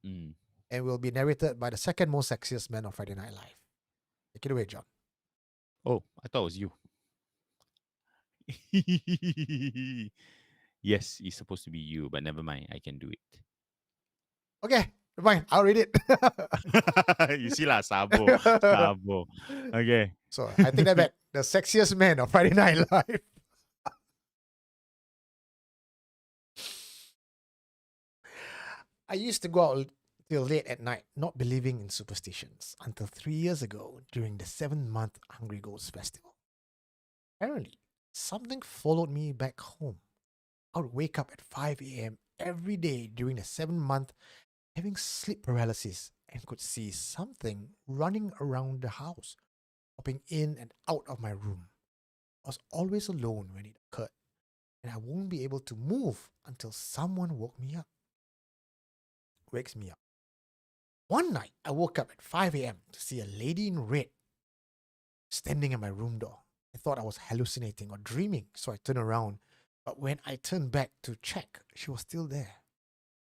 B: Mm.
A: and will be narrated by the second most sexiest man of Friday Night Live. Take it away, John.
B: Oh, I thought it was you. Yes, it's supposed to be you, but never mind. I can do it.
A: Okay, fine. I'll read it.
B: You see lah, sabo, sabo. Okay.
A: So I take that back. The sexiest man of Friday Night Live. I used to go out till late at night, not believing in superstitions, until 3 years ago during the 7th month Hungry Ghost Festival. Apparently, something followed me back home. I would wake up at 5 a.m. every day during the 7th month, having sleep paralysis, and could see something running around the house, hopping in and out of my room. I was always alone when it occurred, and I won't be able to move until someone wakes me up. One night, I woke up at 5 a.m. to see a lady in red standing at my room door. I thought I was hallucinating or dreaming, so I turned around. But when I turned back to check, she was still there.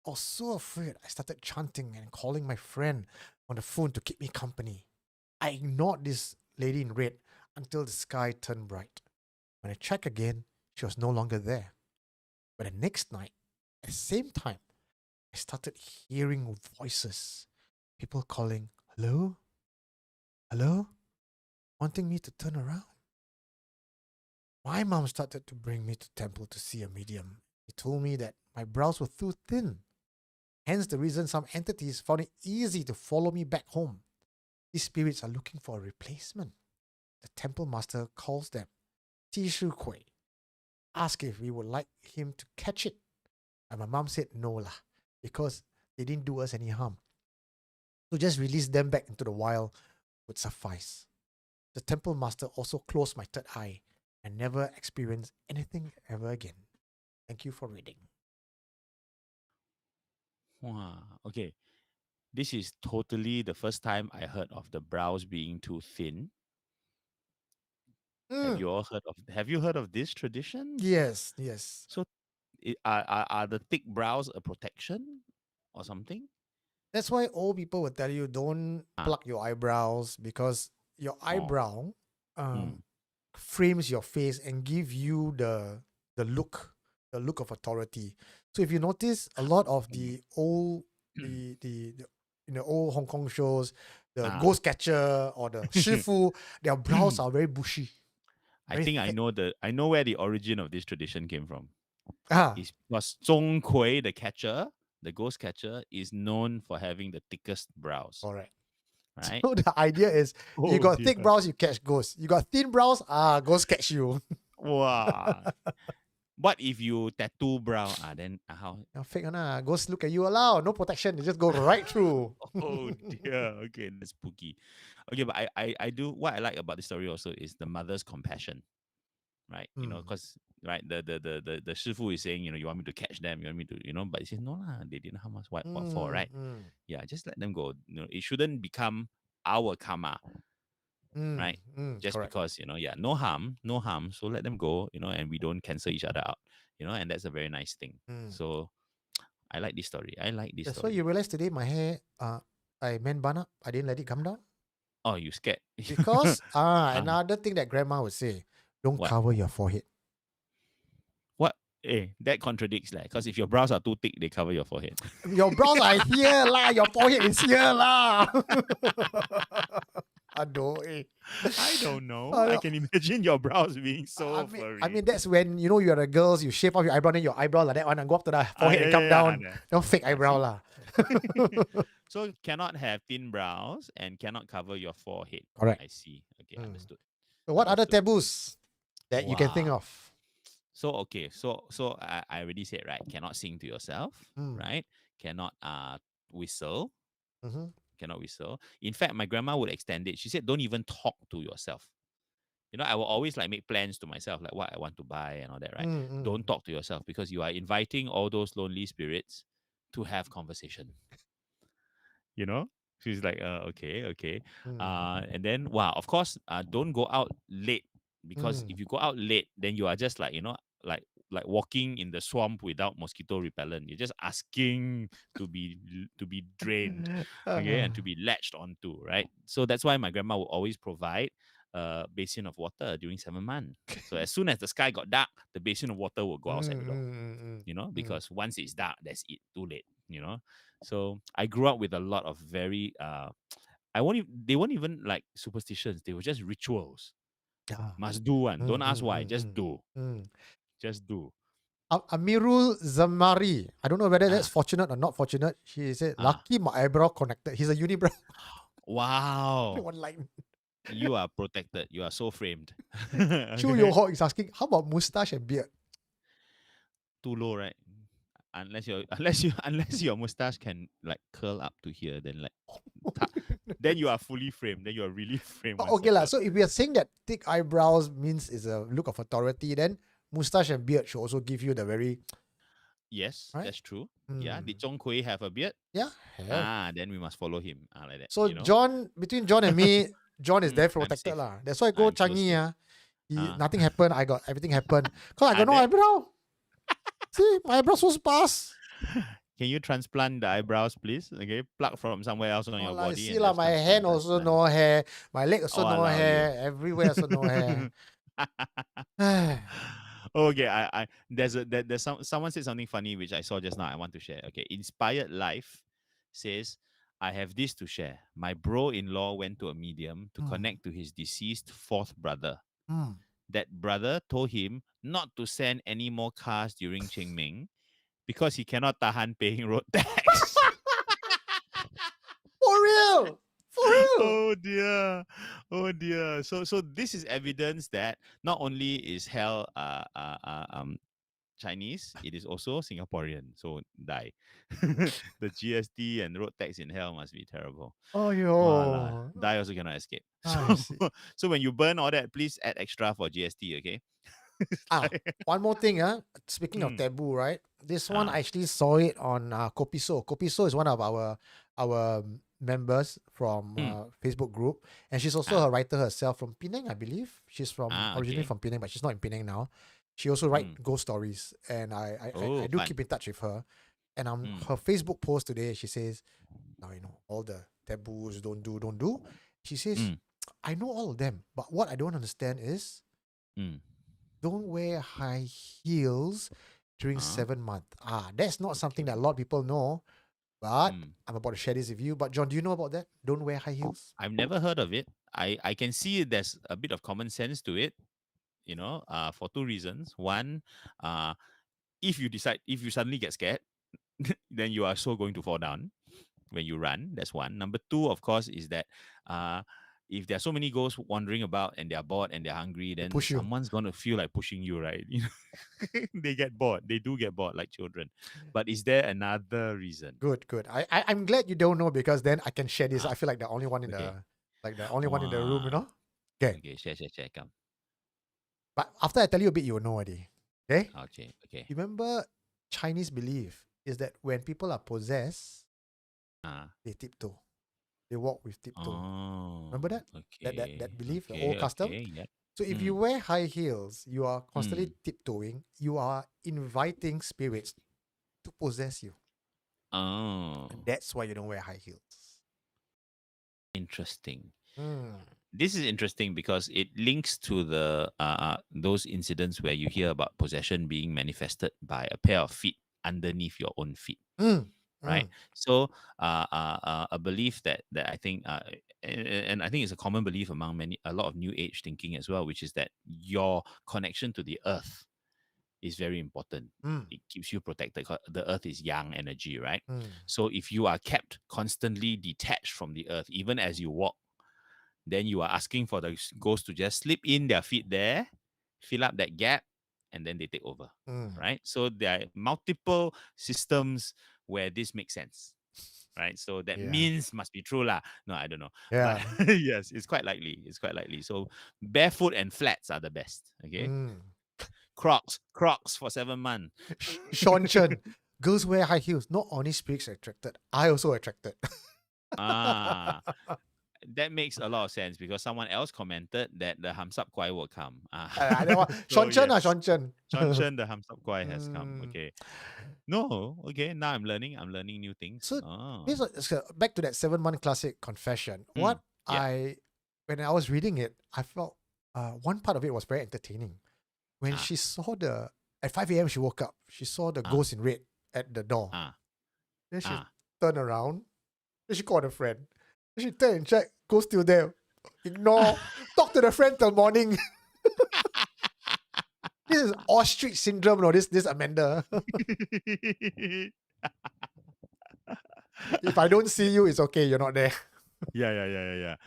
A: I was so afraid, I started chanting and calling my friend on the phone to keep me company. I ignored this lady in red until the sky turned bright. When I checked again, she was no longer there. But the next night, at the same time, I started hearing voices. People calling, hello? Hello? Wanting me to turn around. My mom started to bring me to temple to see a medium. He told me that my brows were too thin. Hence the reason some entities found it easy to follow me back home. These spirits are looking for a replacement. The temple master calls them Tishu Kui. Asked if we would like him to catch it. And my mom said no lah, because they didn't do us any harm. So just release them back into the wild would suffice. The temple master also closed my third eye and never experienced anything ever again. Thank you for reading.
B: Wow. Okay. This is totally the first time I heard of the brows being too thin. Have
A: Mm.
B: you all heard of? Have you heard of this tradition?
A: Yes, yes.
B: So, are the thick brows a protection or something?
A: That's why old people will tell you don't
B: Ah,
A: pluck your eyebrows because your
B: oh,
A: eyebrow
B: mm,
A: frames your face and give you the look, the look of authority. So if you notice, a lot of
B: mm.
A: the old the in the old Hong Kong shows, the
B: ah.
A: ghost catcher or the shifu, their brows are very bushy,
B: I
A: very
B: think
A: thick.
B: I know where the origin of this tradition came from.
A: Ah,
B: It's because Zhong Kui, the catcher, the ghost catcher, is known for having the thickest brows.
A: correct.
B: Right?
A: So the idea is, you
B: Oh
A: got
B: dear.
A: thick brows, you catch ghosts. You got thin brows, ghosts catch you.
B: Wow. What if you tattoo brow? Then how?
A: Now fake ghosts look at you allow, no protection, they just go right through.
B: Oh dear. Okay, that's spooky. Okay, but I do what I like about this story also is the mother's compassion, right?
A: Mm,
B: Because right, the shifu is saying, you want me to catch them, you want me to, but he says no lah, they didn't harm us. What for,
A: mm,
B: right?
A: mm,
B: Yeah, just let them go. It shouldn't become our karma, right? Just
A: correct.
B: because yeah, no harm, no harm. So let them go, and we don't cancel each other out, and that's a very nice thing.
A: Mm.
B: So I like this story. I like this
A: That's why you
B: story.
A: realize today my hair, I man bun up. I didn't let it come down
B: Oh, you scared?
A: because
B: Ah,
A: another thing that grandma would say, don't
B: what?
A: cover your forehead.
B: What? That contradicts like. Because if your brows are too thick, they cover your forehead.
A: Your brows are here lah. Your forehead is here lah. Aduh, eh.
B: I don't know. I
A: Aduh.
B: can imagine your brows being
A: I
B: so
A: mean,
B: furry.
A: I mean that's when you're the girls, you shave off your eyebrow, then your eyebrow like that one and go up to the forehead
B: Yeah,
A: and
B: yeah,
A: come
B: yeah.
A: down. No fake eyebrow
B: See?
A: lah.
B: So cannot have thin brows and cannot cover your forehead.
A: Correct.
B: I see. Okay,
A: Mm.
B: understood.
A: So what other
B: Understood.
A: taboos that you can think
B: Wow.
A: of?
B: So okay, so I already said right, cannot sing to yourself,
A: Mm.
B: right? Cannot whistle,
A: Mm-hmm.
B: cannot whistle. In fact, my grandma would extend it. She said, don't even talk to yourself. I will always like make plans to myself, like what I want to buy and all that, right?
A: Mm-mm.
B: Don't talk to yourself because you are inviting all those lonely spirits to have conversation. you know she's like okay, okay.
A: Mm.
B: And then wow, of course, don't go out late, because
A: Mm.
B: if you go out late, then you are just like like walking in the swamp without mosquito repellent. You're just asking to be drained, okay, and to be latched onto, right? So that's why my grandma will always provide a basin of water during 7 months. So as soon as the sky got dark, the basin of water will go outside the door, because once it's dark, that's it, too late. So I grew up with a lot of very they weren't even like superstitions, they were just rituals.
A: Ah.
B: Must do one,
A: Mm,
B: don't ask
A: mm,
B: why,
A: mm,
B: just
A: mm,
B: do.
A: mm.
B: Just do.
A: Amirul Zamari. I don't know whether that's
B: Ah,
A: fortunate or not fortunate. She said,
B: ah.
A: lucky my eyebrow connected. He's a unibrow.
B: Wow.
A: One line.
B: You are protected, you are so framed.
A: Chu Yo
B: Okay.
A: Ho is asking, how about mustache and beard?
B: Too low, right? Unless your mustache can like curl up to here, then like then you are fully framed, then you are really framed one
A: Okay lah.
B: circle.
A: So if we are saying that thick eyebrows means is a look of authority, then mustache and beard should also give you the very
B: Yes,
A: right.
B: that's true. Yeah, did
A: Mm.
B: Zhong Kui have a beard?
A: Yeah, have.
B: Then we must follow him. Like that,
A: So between John and me, John is there
B: I'm
A: protected
B: safe.
A: lah. That's why I go
B: I'm so
A: Changi
B: safe.
A: nothing happened. I got everything happened. Cause I got no
B: Then
A: eyebrow. See, my eyebrows so sparse.
B: can you transplant the eyebrows, please? Okay, pluck from somewhere else on your
A: Wallah,
B: body
A: see
B: and
A: lah,
B: just
A: my hand also
B: transplant.
A: no hair, my leg also no
B: Walao you.
A: hair, everywhere also no hair.
B: Okay, there's someone said something funny which I saw just now. I want to share. Okay, Inspired Life says, I have this to share. My bro-in-law went to a medium to
A: Mm,
B: connect to his deceased fourth brother.
A: mm.
B: That brother told him not to send any more cars during Qingming because he cannot tahan paying road tax.
A: For real, for real.
B: Oh dear, oh dear. So this is evidence that not only is hell Chinese, it is also Singaporean. So die. The GST and road tax in hell must be terrible.
A: Oh
B: Voila.
A: yo,
B: Die also cannot escape.
A: I
B: So
A: see.
B: so when you burn all that, please add extra for GST, okay?
A: One more thing, speaking of taboo, right? This one I actually saw it on Kopiso. Kopiso is one of our members from Facebook group, and she's also a writer herself from Penang, I believe. She's from originally
B: Okay.
A: from Penang, but she's not in Penang now. She also write ghost stories, and I
B: Oh,
A: do
B: fun.
A: keep in touch with her. And her Facebook post today, she says, now all the taboos, don't do. She says, I know all of them, but what I don't understand is don't wear high heels during 7 months. That's not something that a lot of people know, but I'm about to share this with you. But John, do you know about that? Don't wear high heels?
B: I've never heard of it. I can see there's a bit of common sense to it, for two reasons. One, if you suddenly get scared, then you are so going to fall down when you run. That's one. Number two, of course, is that if there are so many ghosts wandering about and they're bored and they're hungry, then
A: push you.
B: someone's gonna feel like pushing you, right? They get bored. They do get bored like children. But is there another reason?
A: Good. I'm glad you don't know, because then I can share this. I feel like the only one in
B: Okay.
A: the only one in the room, Okay.
B: Okay, share, come.
A: But after I tell you a bit, you will know already. Okay?
B: Okay.
A: You remember Chinese belief is that when people are possessed, they tiptoe. They walk with tiptoe.
B: Oh,
A: Remember that?
B: okay.
A: That belief, the
B: Okay,
A: old custom?
B: okay, yeah.
A: So if you wear high heels, you are constantly tiptoeing. You are inviting spirits to possess you.
B: Oh,
A: And that's why you don't wear high heels.
B: interesting. This is interesting because it links to the those incidents where you hear about possession being manifested by a pair of feet underneath your own feet, right? So a belief that I think and I think it's a common belief among a lot of new age thinking as well, which is that your connection to the earth is very important. It keeps you protected. The earth is yang energy, right? So if you are kept constantly detached from the earth, even as you walk, then you are asking for the ghost to just slip in their feet there, fill up that gap, and then they take over, right? So there are multiple systems where this makes sense, right? So that means must be true lah. No, I don't know.
A: Yeah.
B: But yes, it's quite likely. So barefoot and flats are the best. Okay. Crocs for 7 months.
A: Sean Chen, girls wear high heels. Not only spirits attracted, I also attracted.
B: That makes a lot of sense because someone else commented that the Hamsap Kwai will come.
A: Sean Chen,
B: yes.
A: Sean Chen.
B: Sean Chen, the Hamsap Kwai has come. Okay. No, okay. Now I'm learning new things.
A: So back to that 7-month classic confession. When I was reading it, I felt one part of it was very entertaining. When she saw at 5 a.m. she woke up, she saw the ghost in red at the door. Then she turned around, then she called a friend. Then she turned and checked, ghost still there. Ignore, talk to the friend till morning. This is ostrich syndrome, no? This Amanda. If I don't see you, it's okay, you're not there.
B: Yeah.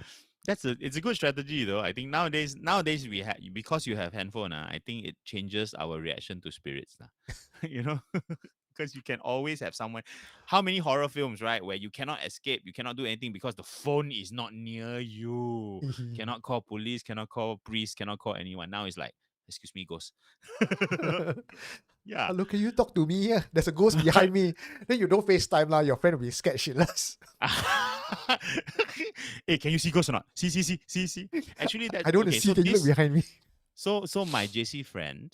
B: It's a good strategy though. I think nowadays we have, because you have handphone, I think it changes our reaction to spirits. Because you can always have someone. How many horror films, right, where you cannot escape, you cannot do anything because the phone is not near you. Cannot call police, cannot call priest, cannot call anyone. Now it's like, excuse me, ghost. Yeah.
A: Look, can you talk to me? There's a ghost behind me. Then you don't FaceTime lah. Your friend will be scared shitless.
B: Hey, can you see ghost or not? See. Actually, that's
A: I don't see. Can you look behind me?
B: So my JC friend,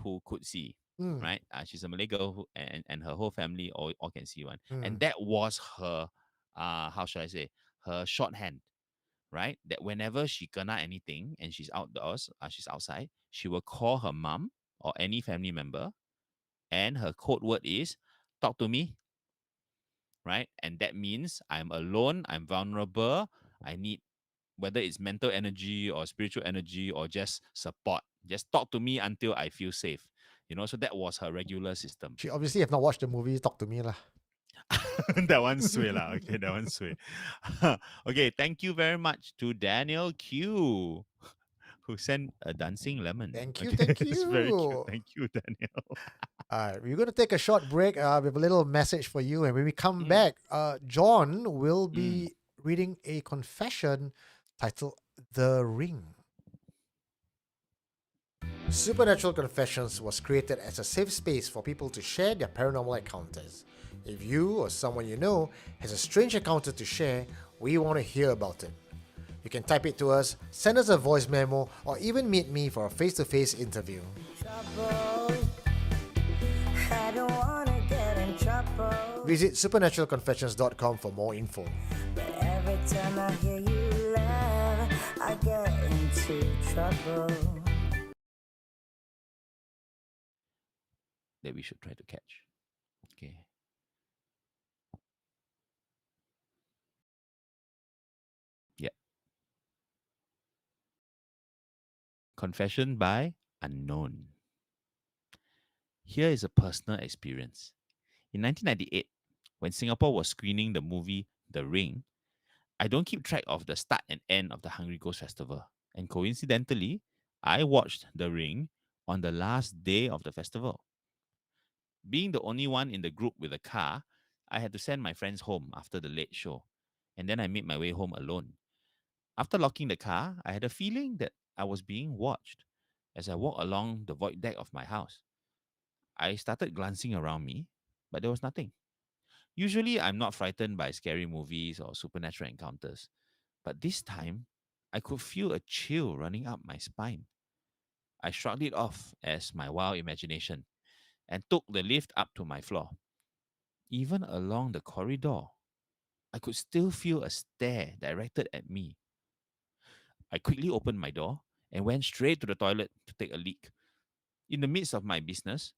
B: who could see, right? She's a Malay girl and her whole family all can see one. And that was her, how should I say, her shorthand, right? That whenever she kena anything and she's outdoors, she's outside, she will call her mom or any family member, and her code word is "talk to me." Right? And that means I'm alone, I'm vulnerable, I need, whether it's mental energy or spiritual energy or just support. Just talk to me until I feel safe. So that was her regular system.
A: She obviously have not watched the movie Talk to Me lah.
B: That one's sway lah. Okay, that one's sway. Okay, thank you very much to Daniel Q, who sent a dancing lemon.
A: Thank you.
B: It's very cute. Thank you, Daniel.
A: All right, we're going to take a short break. We have a little message for you. And when we come back, John will be reading a confession titled The Ring. Supernatural Confessions was created as a safe space for people to share their paranormal encounters. If you or someone you know has a strange encounter to share, we want to hear about it. You can type it to us, send us a voice memo, or even meet me for a face-to-face interview. Visit supernaturalconfessions.com for more info.
D: But every time I hear you laugh, I get into trouble.
B: That we should try to catch. Okay. Yeah. Confession by Unknown. Here is a personal experience. In 1998, when Singapore was screening the movie The Ring, I don't keep track of the start and end of the Hungry Ghost Festival. And coincidentally, I watched The Ring on the last day of the festival. Being the only one in the group with a car, I had to send my friends home after the late show. And then I made my way home alone. After locking the car, I had a feeling that I was being watched as I walked along the void deck of my house. I started glancing around me, but there was nothing. Usually, I'm not frightened by scary movies or supernatural encounters, but this time, I could feel a chill running up my spine. I shrugged it off as my wild imagination and took the lift up to my floor. Even along the corridor, I could still feel a stare directed at me. I quickly opened my door and went straight to the toilet to take a leak. In the midst of my business,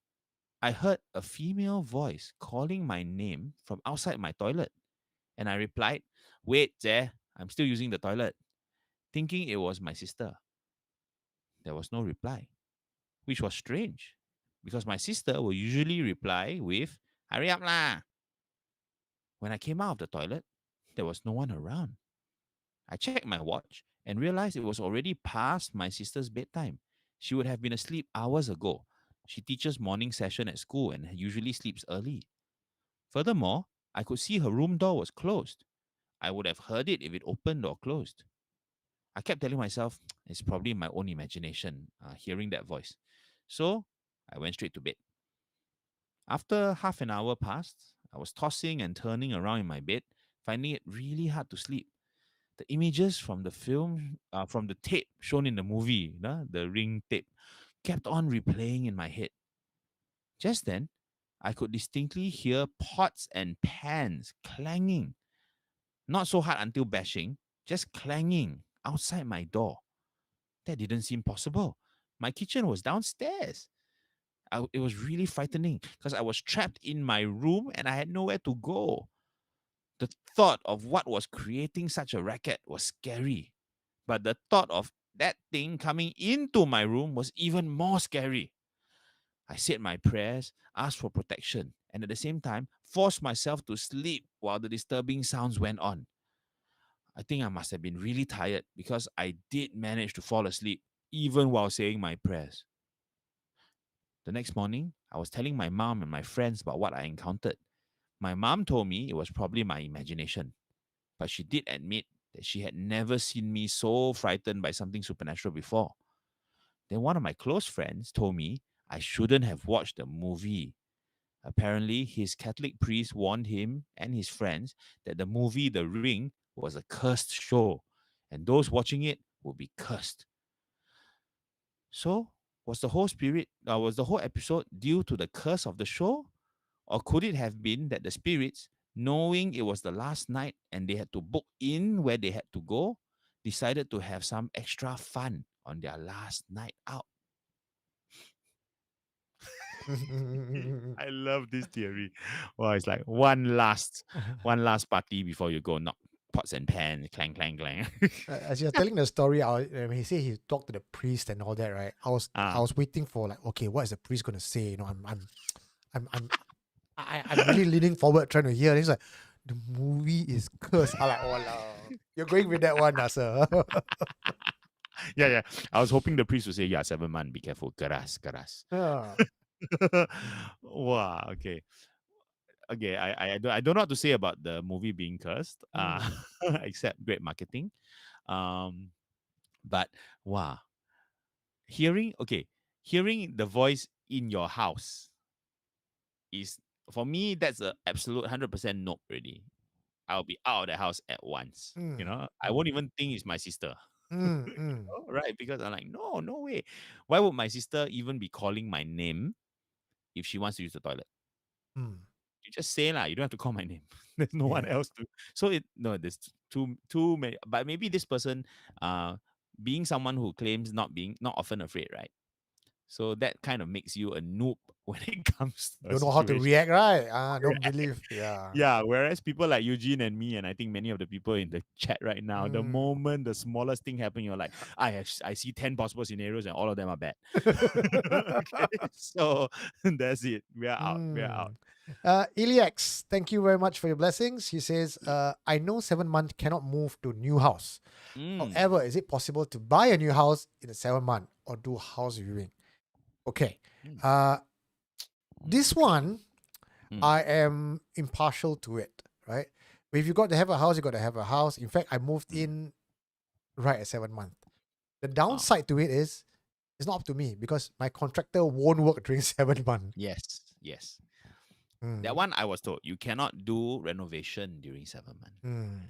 B: I heard a female voice calling my name from outside my toilet, and I replied, "Wait, there, I'm still using the toilet," thinking it was my sister. There was no reply, which was strange because my sister will usually reply with, "Hurry up lah." When I came out of the toilet, there was no one around. I checked my watch and realized it was already past my sister's bedtime. She would have been asleep hours ago. She teaches morning session at school and usually sleeps early. Furthermore, I could see her room door was closed. I would have heard it if it opened or closed. I kept telling myself it's probably my own imagination hearing that voice. So I went straight to bed. After half an hour passed, I was tossing and turning around in my bed, finding it really hard to sleep. The images from the film, from the tape shown in the movie, the ring tape, kept on replaying in my head. Just then, I could distinctly hear pots and pans clanging. Not so hard until bashing, just clanging outside my door. That didn't seem possible. My kitchen was downstairs. It was really frightening because I was trapped in my room and I had nowhere to go. The thought of what was creating such a racket was scary. But the thought of that thing coming into my room was even more scary. I said my prayers, asked for protection, and at the same time, forced myself to sleep while the disturbing sounds went on. I think I must have been really tired because I did manage to fall asleep even while saying my prayers. The next morning, I was telling my mom and my friends about what I encountered. My mom told me it was probably my imagination, but she did admit that she had never seen me so frightened by something supernatural before. Then one of my close friends told me I shouldn't have watched the movie. Apparently, his Catholic priest warned him and his friends that the movie The Ring was a cursed show, and those watching it would be cursed. So, was the whole episode due to the curse of the show? Or could it have been that the spirits, knowing it was the last night and they had to book in where they had to go, decided to have some extra fun on their last night out? I love this theory. Well, it's like one last party before you go knock pots and pans, clang, clang, clang.
A: As you're telling the story, when he said he talked to the priest and all that, right? I was waiting for like, okay, what is the priest gonna say? You know, I'm really leaning forward trying to hear. And he's like, the movie is cursed. I'm like, oh no, you're going with that one, sir.
B: Yeah. I was hoping the priest would say, yeah, 7 months, be careful. Keras, keras.
A: Yeah.
B: Wow, okay. Okay, I don't know what to say about the movie being cursed, except great marketing. Um, but wow, hearing okay, hearing the voice in your house is, for me, that's a absolute 100% nope already. I'll be out of the house at once. You
A: Mm,
B: know, I
A: mm,
B: won't even think it's my sister.
A: mm, mm,
B: Oh, right? Because I'm like, no, no way. Why would my sister even be calling my name if she wants to use the toilet?
A: mm.
B: You just say lah. You don't have to call my name. There's no one
A: Yeah.
B: else to. So it no, there's too many. But maybe this person, being someone who claims not often afraid, right? So that kind of makes you a noob when it comes to a
A: Don't know how to
B: situation.
A: react, right? Don't
B: Right.
A: believe. Yeah.
B: Yeah, whereas people like Eugene and me, and I think many of the people in the chat right now, the
A: Mm.
B: moment the smallest thing happens, you're like, I see 10 possible scenarios and all of them are bad. Okay, so that's it. We are out. We are out.
A: Mm. Eliax, thank you very much for your blessings. He says, I know 7 months cannot move to new house.
B: Mm,
A: However, is it possible to buy a new house in a 7 month or do house viewing? Okay.
B: mm,
A: Uh, this one,
B: mm,
A: I am impartial to it, right? If you got to have a house, you got to have a house. In fact, I moved
B: mm.
A: in right at 7 months. The
B: Oh,
A: downside to it is it's not up to me because my contractor won't work during 7 months.
B: yes, yes. That
A: Mm,
B: one I was told you cannot do renovation during 7 months,
A: mm.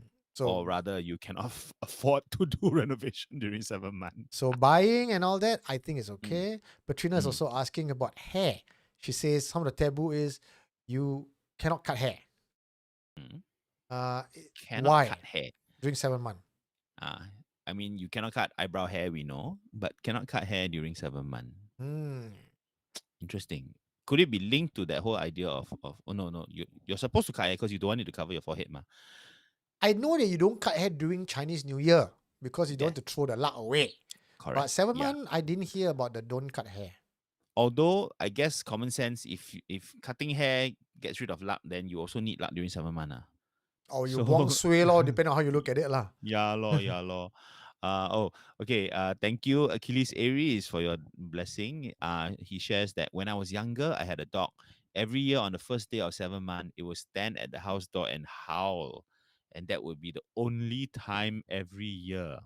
B: or
A: So
B: rather, you cannot afford to do renovation during 7 months.
A: So buying and all that, I think is
B: Mm,
A: okay. Patrina is
B: mm,
A: also asking about hair. She says some of the taboo is you cannot cut hair.
B: mm. Cannot
A: Why?
B: cut hair.
A: During 7 months.
B: Uh, I mean, you cannot cut eyebrow hair, we know, but cannot cut hair during 7 months.
A: Hmm.
B: Interesting. Could it be linked to that whole idea of oh no, you're supposed to cut hair because you don't want it to cover your forehead, ma?
A: I know that you don't cut hair during Chinese New Year because you don't
B: Yeah,
A: want to throw the luck away. But
B: correct.
A: seven
B: Yeah.
A: month, I didn't hear about the don't cut hair.
B: Although I guess common sense, if cutting hair gets rid of luck, then you also need luck during 7 months.
A: Or you buang
B: So
A: sui lor, depending on how you look at it lah.
B: yeah, law, yeah, law. Oh, okay. Thank you, Achilles Aries, for your blessing. He shares that when I was younger, I had a dog. Every year on the first day of 7 months, it would stand at the house door and howl, and that would be the only time every year.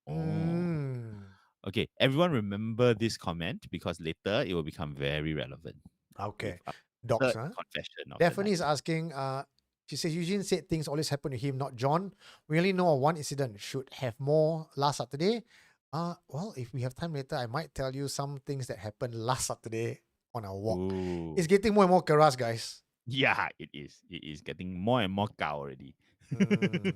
B: Oh,
A: Mm.
B: okay. Everyone remember this comment because later it will become very relevant with
A: Okay.
B: our
A: Dogs,
B: third
A: huh?
B: confession of the
A: Daphne
B: night.
A: is asking, she says Eugene said things always happen to him, not John. We only know of one incident. Should have more last Saturday. Well, if we have time later, I might tell you some things that happened last Saturday on our walk.
B: Ooh.
A: It's getting more and more keras, guys.
B: Yeah, it is. It is getting more and more cow already.
A: Mm.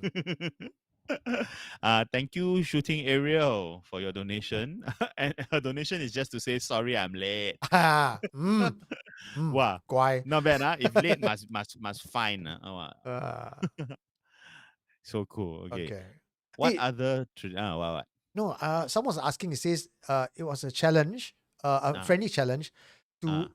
B: Thank you, Shooting Ariel, for your donation. And her donation is just to say sorry, I'm late.
A: mm.
B: Wow,
A: Guai.
B: not bad, huh? If late, must fine. So cool. Okay,
A: Okay.
B: what other? What?
A: No, someone's asking, it says it was a challenge, a
B: Uh,
A: friendly challenge
B: uh,
A: to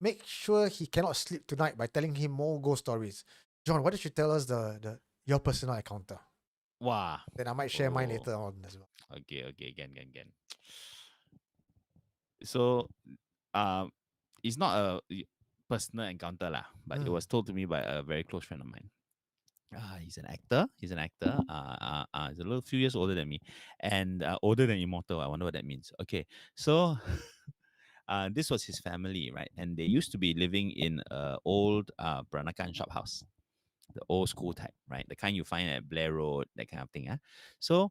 A: make sure he cannot sleep tonight by telling him more ghost stories. John, why don't you tell us the your personal encounter?
B: wow.
A: Then I might share mine
B: Oh,
A: later on as well.
B: okay, okay, again. So, um, it's not a personal encounter lah, but it
A: Mm.
B: was told to me by a very close friend of mine. He's an actor. He's an actor. He's a little few years older than me, and older than immortal. I wonder what that means. Okay, so this was his family, right? And they used to be living in a old Peranakan shop house, the old school type, right? The kind you find at Blair Road, that kind of thing. So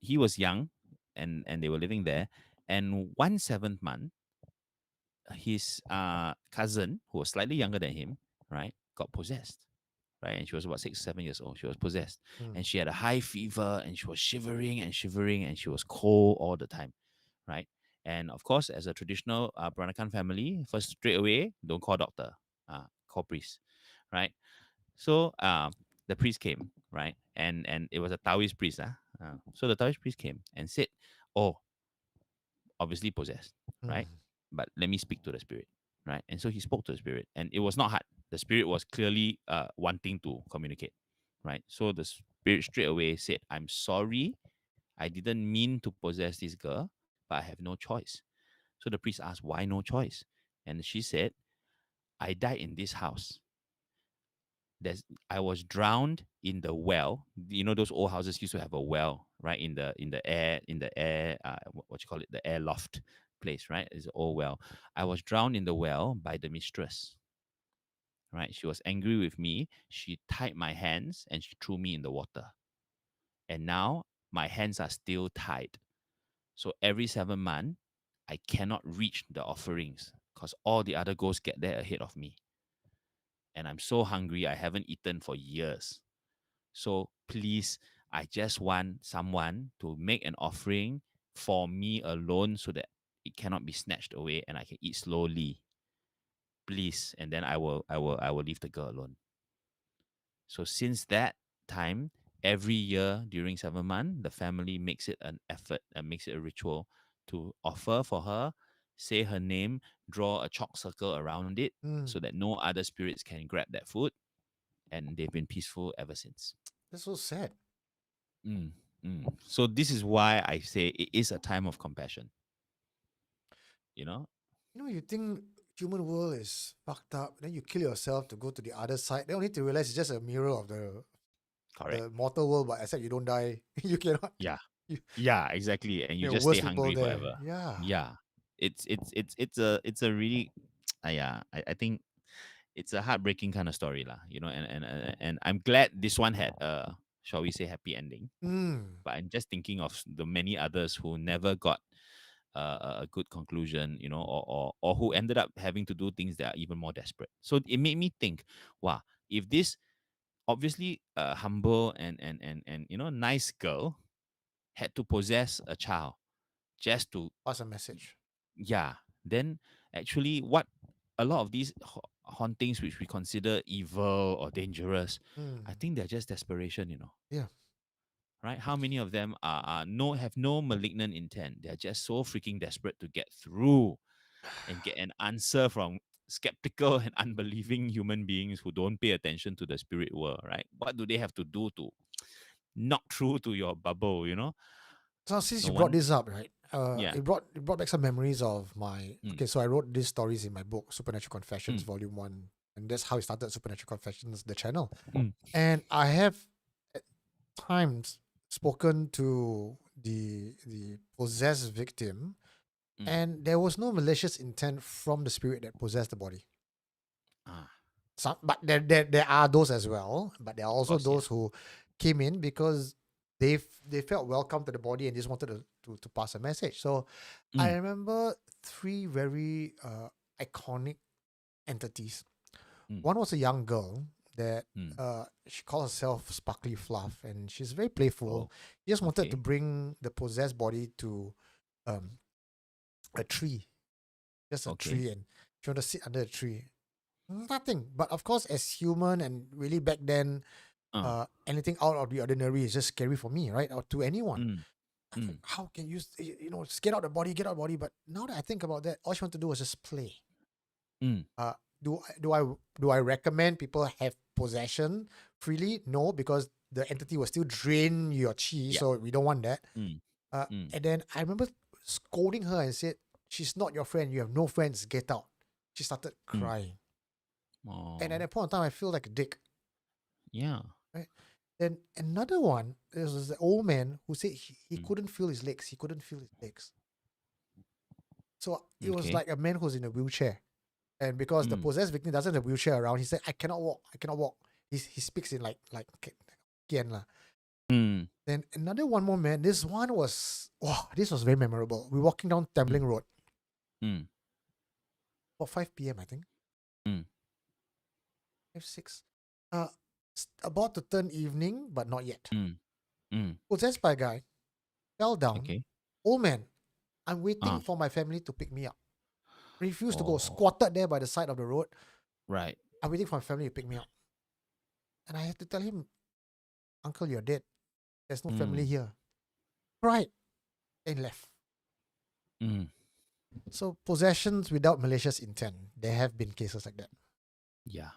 B: he was young, and they were living there. And 1/7 month, his cousin, who was slightly younger than him, right, got possessed. Right, and she was about 6, 7 years old. She was possessed,
A: Mm.
B: and she had a high fever, and she was shivering and shivering, and she was cold all the time, right? And of course, as a traditional Peranakan family, first straight away, don't call doctor, call priest, right? So the priest came, right, and it was a Taoist priest, so the Taoist priest came and said, "Oh, obviously possessed, right?
A: Mm.
B: But let me speak to the spirit, right?" And so he spoke to the spirit, and it was not hard. The spirit was clearly wanting to communicate, right? So the spirit straight away said, "I'm sorry, I didn't mean to possess this girl, but I have no choice." So the priest asked, "Why no choice?" And she said, "I died in this house. I was drowned in the well. You know those old houses used to have a well, right? In the air, what you call it, the air loft place, right? It's an old well. I was drowned in the well by the mistress, right? She was angry with me. She tied my hands and she threw me in the water. And now my hands are still tied. So every 7 months, I cannot reach the offerings because all the other ghosts get there ahead of me. And I'm so hungry, I haven't eaten for years. So please, I just want someone to make an offering for me alone so that it cannot be snatched away and I can eat slowly. Please. And then I will leave the girl alone. So since that time, every year during 7 months, the family makes it an effort and makes it a ritual to offer for her, say her name, draw a chalk circle around it so that no other spirits can grab that food. And they've been peaceful ever since.
A: That's so sad.
B: Mm, So this is why I say it is a time of compassion. You know,
A: You think human world is fucked up, then you kill yourself to go to the other side. Then only to realize it's just a mirror of
B: correct?
A: the mortal world, but except you don't die. You cannot.
B: Yeah,
A: You,
B: yeah, exactly. And you
A: there are
B: just
A: worse
B: stay
A: people
B: hungry
A: there.
B: forever.
A: Yeah.
B: Yeah, it's a really, yeah. I think it's a heartbreaking kind of story, lah. And I'm glad this one had a, shall we say, happy ending.
A: Mm.
B: But I'm just thinking of the many others who never got a good conclusion, or who ended up having to do things that are even more desperate. So it made me think, wow, if this obviously humble and nice girl had to possess a child just to,
A: Pass a message.
B: yeah, then actually what a lot of these hauntings which we consider evil or dangerous, I
A: Mm.
B: think they're just desperation.
A: Yeah.
B: Right? How many of them have no malignant intent? They're just so freaking desperate to get through and get an answer from skeptical and unbelieving human beings who don't pay attention to the spirit world, right? What do they have to do to knock through to your bubble?
A: So since
B: No
A: you brought
B: one.
A: this up, right?
B: Yeah.
A: It brought back some memories of my.
B: Mm,
A: Okay, so I wrote these stories in my book, Supernatural Confessions,
B: mm,
A: Volume One, and that's how I started Supernatural Confessions, the channel.
B: mm,
A: And I have at times spoken to the possessed victim,
B: mm.
A: and there was no malicious intent from the spirit that possessed the body.
B: Ah,
A: Some, but there are those as well. But there are
B: of
A: also
B: course, yeah.
A: those who came in because they felt welcome to the body and just wanted to pass a message. So I
B: Mm,
A: remember three very iconic entities.
B: mm,
A: One was a young girl that
B: mm.
A: she called herself Sparkly Fluff, and she's very playful.
B: Oh,
A: She just wanted to
B: okay.
A: bring the possessed body to um, a tree, just a
B: Okay.
A: tree, and she wanted to sit under a tree. Nothing, but of course, as human and really back then,
B: Uh,
A: anything out of the ordinary is just scary for me, right? Or to anyone.
B: mm,
A: I think,
B: mm,
A: how can you, just get out the body, get out the body? But now that I think about that, all she wanted to do was just play.
B: mm.
A: Uh, do I recommend people have possession freely? No, because the entity will still drain your chi,
B: Yeah.
A: so we don't want that.
B: Mm, mm.
A: And then I remember scolding her and said, "She's not your friend. You have no friends. Get out." She started
B: Mm.
A: crying, and at
B: Oh,
A: that point in time, I feel like a dick.
B: yeah.
A: Right? Then another one, there was the old man who said he
B: Mm.
A: couldn't feel his legs. He couldn't feel his legs. So it was
B: Okay.
A: like a man who's in a wheelchair. And because the
B: Mm.
A: possessed victim doesn't have a wheelchair around, he said, I cannot walk. I cannot walk. He speaks in like Kian lah.
B: Mm.
A: Then one more man. This one was, wow, this was very memorable. We're walking down Tambling Road
B: Mm.
A: about 5 p.m. I think.
B: Mm.
A: 5, 6. About to turn evening, but not yet.
B: Mm. Mm.
A: Possessed by a guy, fell down.
B: Okay.
A: Old man, I'm waiting
B: Ah.
A: for my family to pick me up. Refused to go,
B: Oh.
A: squatted there by the side of the road.
B: Right.
A: I'm waiting for my family to pick me up. And I had to tell him, Uncle, you're dead. There's no family
B: Mm.
A: here. Right. And left.
B: Mm.
A: So possessions without malicious intent. There have been cases like that.
B: Yeah.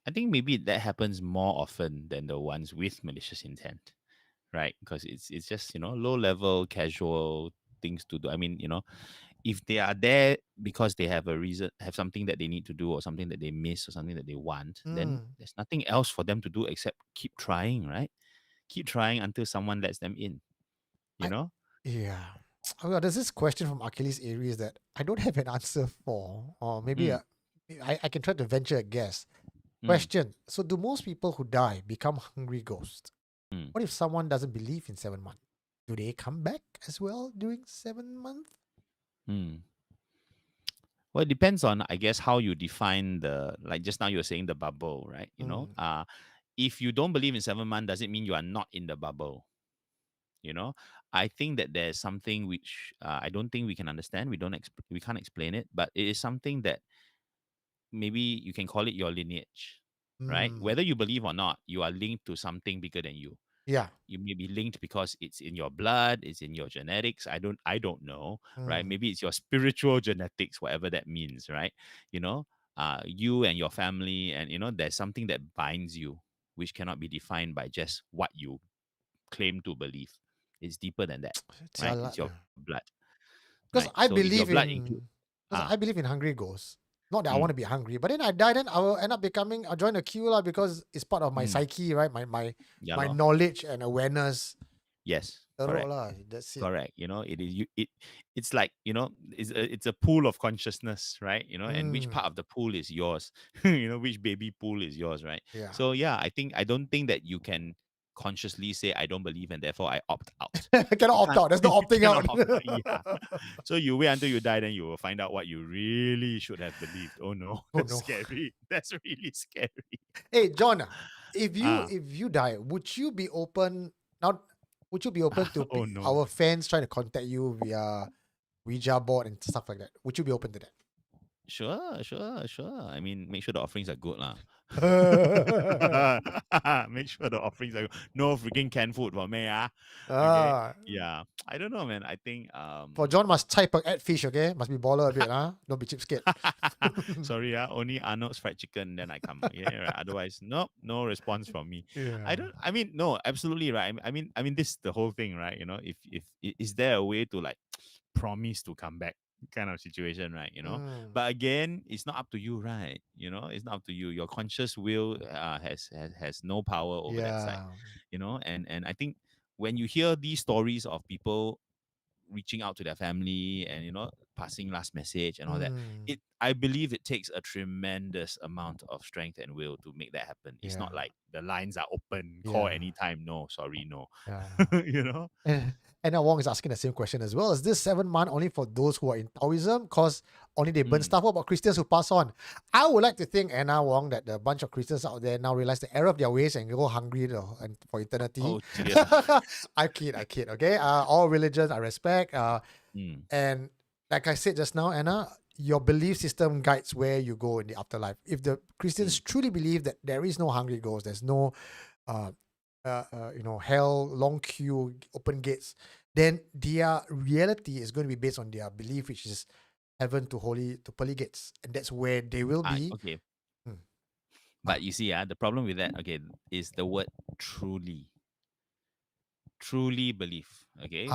B: I think maybe that happens more often than the ones with malicious intent, right? Because it's just low level, casual things to do. I mean, if they are there because they have a reason, have something that they need to do, or something that they miss, or something that they want, then there's nothing else for them to do except keep trying, right? Keep trying until someone lets them in. You
A: I-
B: know?
A: Yeah. there's this question from Achilles Aries that I don't have an answer for, or maybe
B: Mm.
A: I can try to venture a guess.
B: Mm.
A: Question: so, do most people who die become hungry ghosts?
B: Mm.
A: What if someone doesn't believe in 7 months? Do they come back as well during 7 months?
B: Mm. Well, it depends on, I guess, how you define like just now you were saying the bubble, right? If you don't believe in 7 months, does it mean you are not in the bubble? I think that there's something which I don't think we can understand. We can't explain it, but it is something that maybe you can call it your lineage, right?
A: Mm.
B: Whether you believe or not, you are linked to something bigger than you.
A: Yeah.
B: You may be linked because it's in your blood, it's in your genetics. I don't know, right?
A: Mm.
B: Maybe it's your spiritual genetics, whatever that means, right? you know you and your family, and there's something that binds you, which cannot be defined by just what you claim to believe. It's deeper than that, right? It's
A: Jialat.
B: your blood,
A: Because
B: right? So if your blood include ah
A: I believe in hungry ghosts. Not that I want
B: mm,
A: to be hungry, but then I die, then I will end up I'll join the queue lah, because it's part of my
B: mm,
A: psyche, right?
B: yeah
A: My
B: lor.
A: knowledge and awareness.
B: Yes,
A: Teruk
B: correct.
A: lah. That's it.
B: Correct. It is you. It's like it's a pool of consciousness, right? And which
A: Mm.
B: part of the pool is yours? Which baby pool is yours, right?
A: Yeah.
B: So yeah, I don't think that you can consciously say I don't believe and therefore I opt out.
A: I cannot
B: You
A: opt
B: can't.
A: out. There's no
B: You
A: opting
B: cannot
A: out.
B: opt out. Yeah. So you wait until you die, then you will find out what you really should have believed. Oh no,
A: Oh
B: that's
A: no.
B: scary. That's really scary.
A: Hey, John,
B: Ah.
A: if you die, would you be open now? Would you be open to
B: Oh no.
A: our fans trying to contact you via Ouija board and stuff like that? Would you be open to
B: Sure, sure, sure. I mean, make sure the offerings are good, lah.
A: that?
B: Make sure the offerings are no freaking canned food for me, Okay.
A: Ah,
B: Yeah. I don't know, man. I think
A: for John must type add fish, okay? Must be baller a bit, huh? Don't be cheapskate.
B: sorry, only Arnold's fried chicken, then I come. Yeah, right. Otherwise, no response from me.
A: Yeah.
B: I mean, no, absolutely right. I mean, this is the whole thing, right? Is there a way to like promise to come back kind of situation, right?
A: Mm,
B: But again, it's not up to you, right? It's not up to you. Your conscious will has no power over that side.
A: yeah.
B: And I think when you hear these stories of people reaching out to their family and passing last message and all that,
A: Mm,
B: I believe it takes a tremendous amount of strength and will to make that happen. It's
A: yeah.
B: not like the lines are open, call
A: Yeah.
B: anytime. No, sorry, no.
A: Yeah.
B: you know
A: And Anna Wong is asking the same question as well. Is this 7 month only for those who are in Taoism? Because only they burn
B: Mm.
A: stuff. What about Christians who pass on? I would like to think, Anna Wong, that the bunch of Christians out there now realize the error of their ways and go hungry and for eternity.
B: Oh, serious.
A: I kid, okay? All religions I respect.
B: Mm.
A: And like I said just now, Anna, your belief system guides where you go in the afterlife. If the Christians truly believe that there is no hungry ghosts, there's no hell, long queue, open gates, then their reality is going to be based on their belief, which is heaven to pearly gates, and that's where they will be.
B: Okay.
A: Hmm.
B: But you see, the problem with that, okay, is the word truly. Truly believe, okay?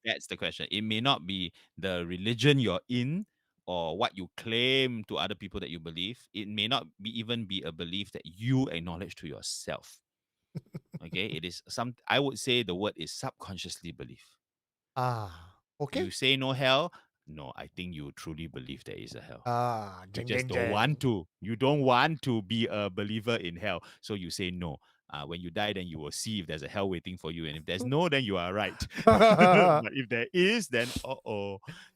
B: That's the question. It may not be the religion you're in or what you claim to other people that you believe. It may not even be a belief that you acknowledge to yourself. Okay, it is I would say the word is subconsciously belief.
A: Okay.
B: You say no hell. No, I think you truly believe there is a hell. You
A: Jeng,
B: just
A: jeng,
B: don't
A: jeng.
B: want to. You don't want to be a believer in hell. So you say no. When you die, then you will see if there's a hell waiting for you. And if there's no, then you are right. But if there is, then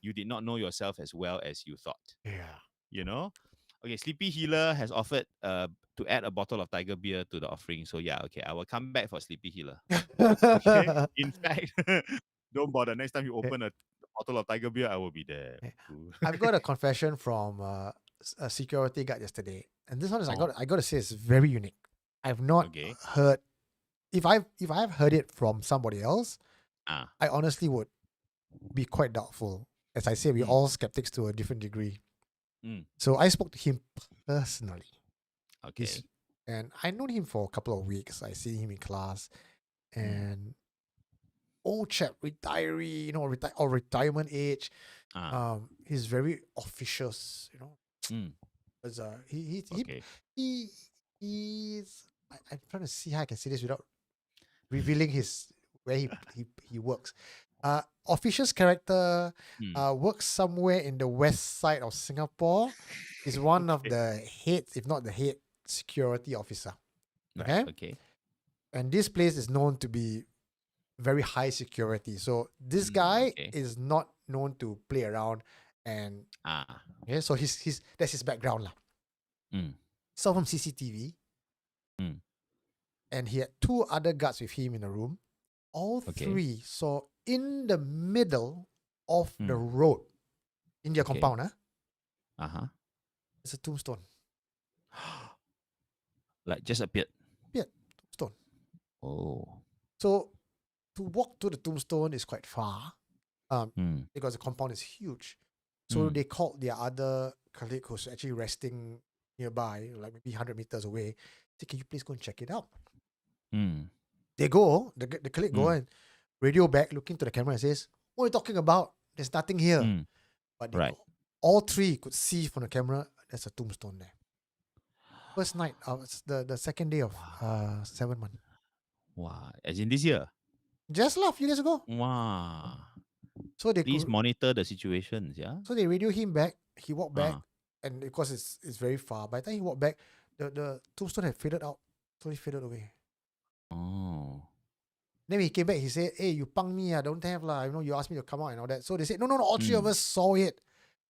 B: you did not know yourself as well as you thought.
A: Yeah.
B: Okay, Sleepy Healer has offered to add a bottle of tiger beer to the offering. So yeah, okay, I will come back for Sleepy Healer. Okay. In fact, don't bother. Next time you open a bottle of tiger beer, I will be there.
A: I've got a confession from a security guard yesterday, and this one is
B: Oh.
A: I got to say it's very unique. I've not
B: Okay.
A: heard if I've heard it from somebody else,
B: Ah.
A: I honestly would be quite doubtful. As I say, we're all skeptics to a different degree.
B: Mm.
A: So I spoke to him personally.
B: Okay.
A: And I known him for a couple of weeks. I see him in class, and old chap, retiree, or retirement age. He's very officious, Because
B: Okay.
A: he's I'm trying to see how I can say this without revealing where he works. Official's character
B: Hmm.
A: works somewhere in the west side of Singapore. Is one of
B: Okay.
A: the heads, if not the head, security officer.
B: Right.
A: Okay,
B: Okay.
A: and this place is known to be very high security. So this guy
B: Okay.
A: is not known to play around, and
B: Ah.
A: okay, so his that's his background lah.
B: Mm.
A: Saw from CCTV,
B: Mm.
A: and he had two other guards with him in the room. All
B: Okay.
A: three saw in the middle of the
B: Mm.
A: road in their
B: Okay.
A: compound.
B: Uh-huh.
A: It's a tombstone.
B: Like just appeared.
A: Yeah, tombstone.
B: Oh.
A: So to walk to the tombstone is quite far.
B: Mm.
A: Because the compound is huge. So
B: Mm.
A: they called their other colleague who's actually resting nearby, like maybe 100 meters away. Say, can you please go and check it out?
B: Mm.
A: They go, the colleague go
B: Mm.
A: and radio back, look into the camera and says, what are you talking about? There's nothing here.
B: Mm.
A: But
B: Right.
A: all three could see from the camera, there's a tombstone there. First night, it's the second day of 7 months.
B: Wow. As in this year.
A: Just a few days ago.
B: Wow.
A: So they
B: Please
A: could,
B: monitor the situations, yeah?
A: so they radio him back. He walked back,
B: Ah.
A: and because it's very far. By the time he walked back, the tombstone had faded out, totally faded away.
B: Oh.
A: Then when he came back, he said, "Hey, you punk me, I don't have lah. You know, you asked me to come out and all that." So they said, "No, no, no. All three of
B: Mm.
A: us saw it."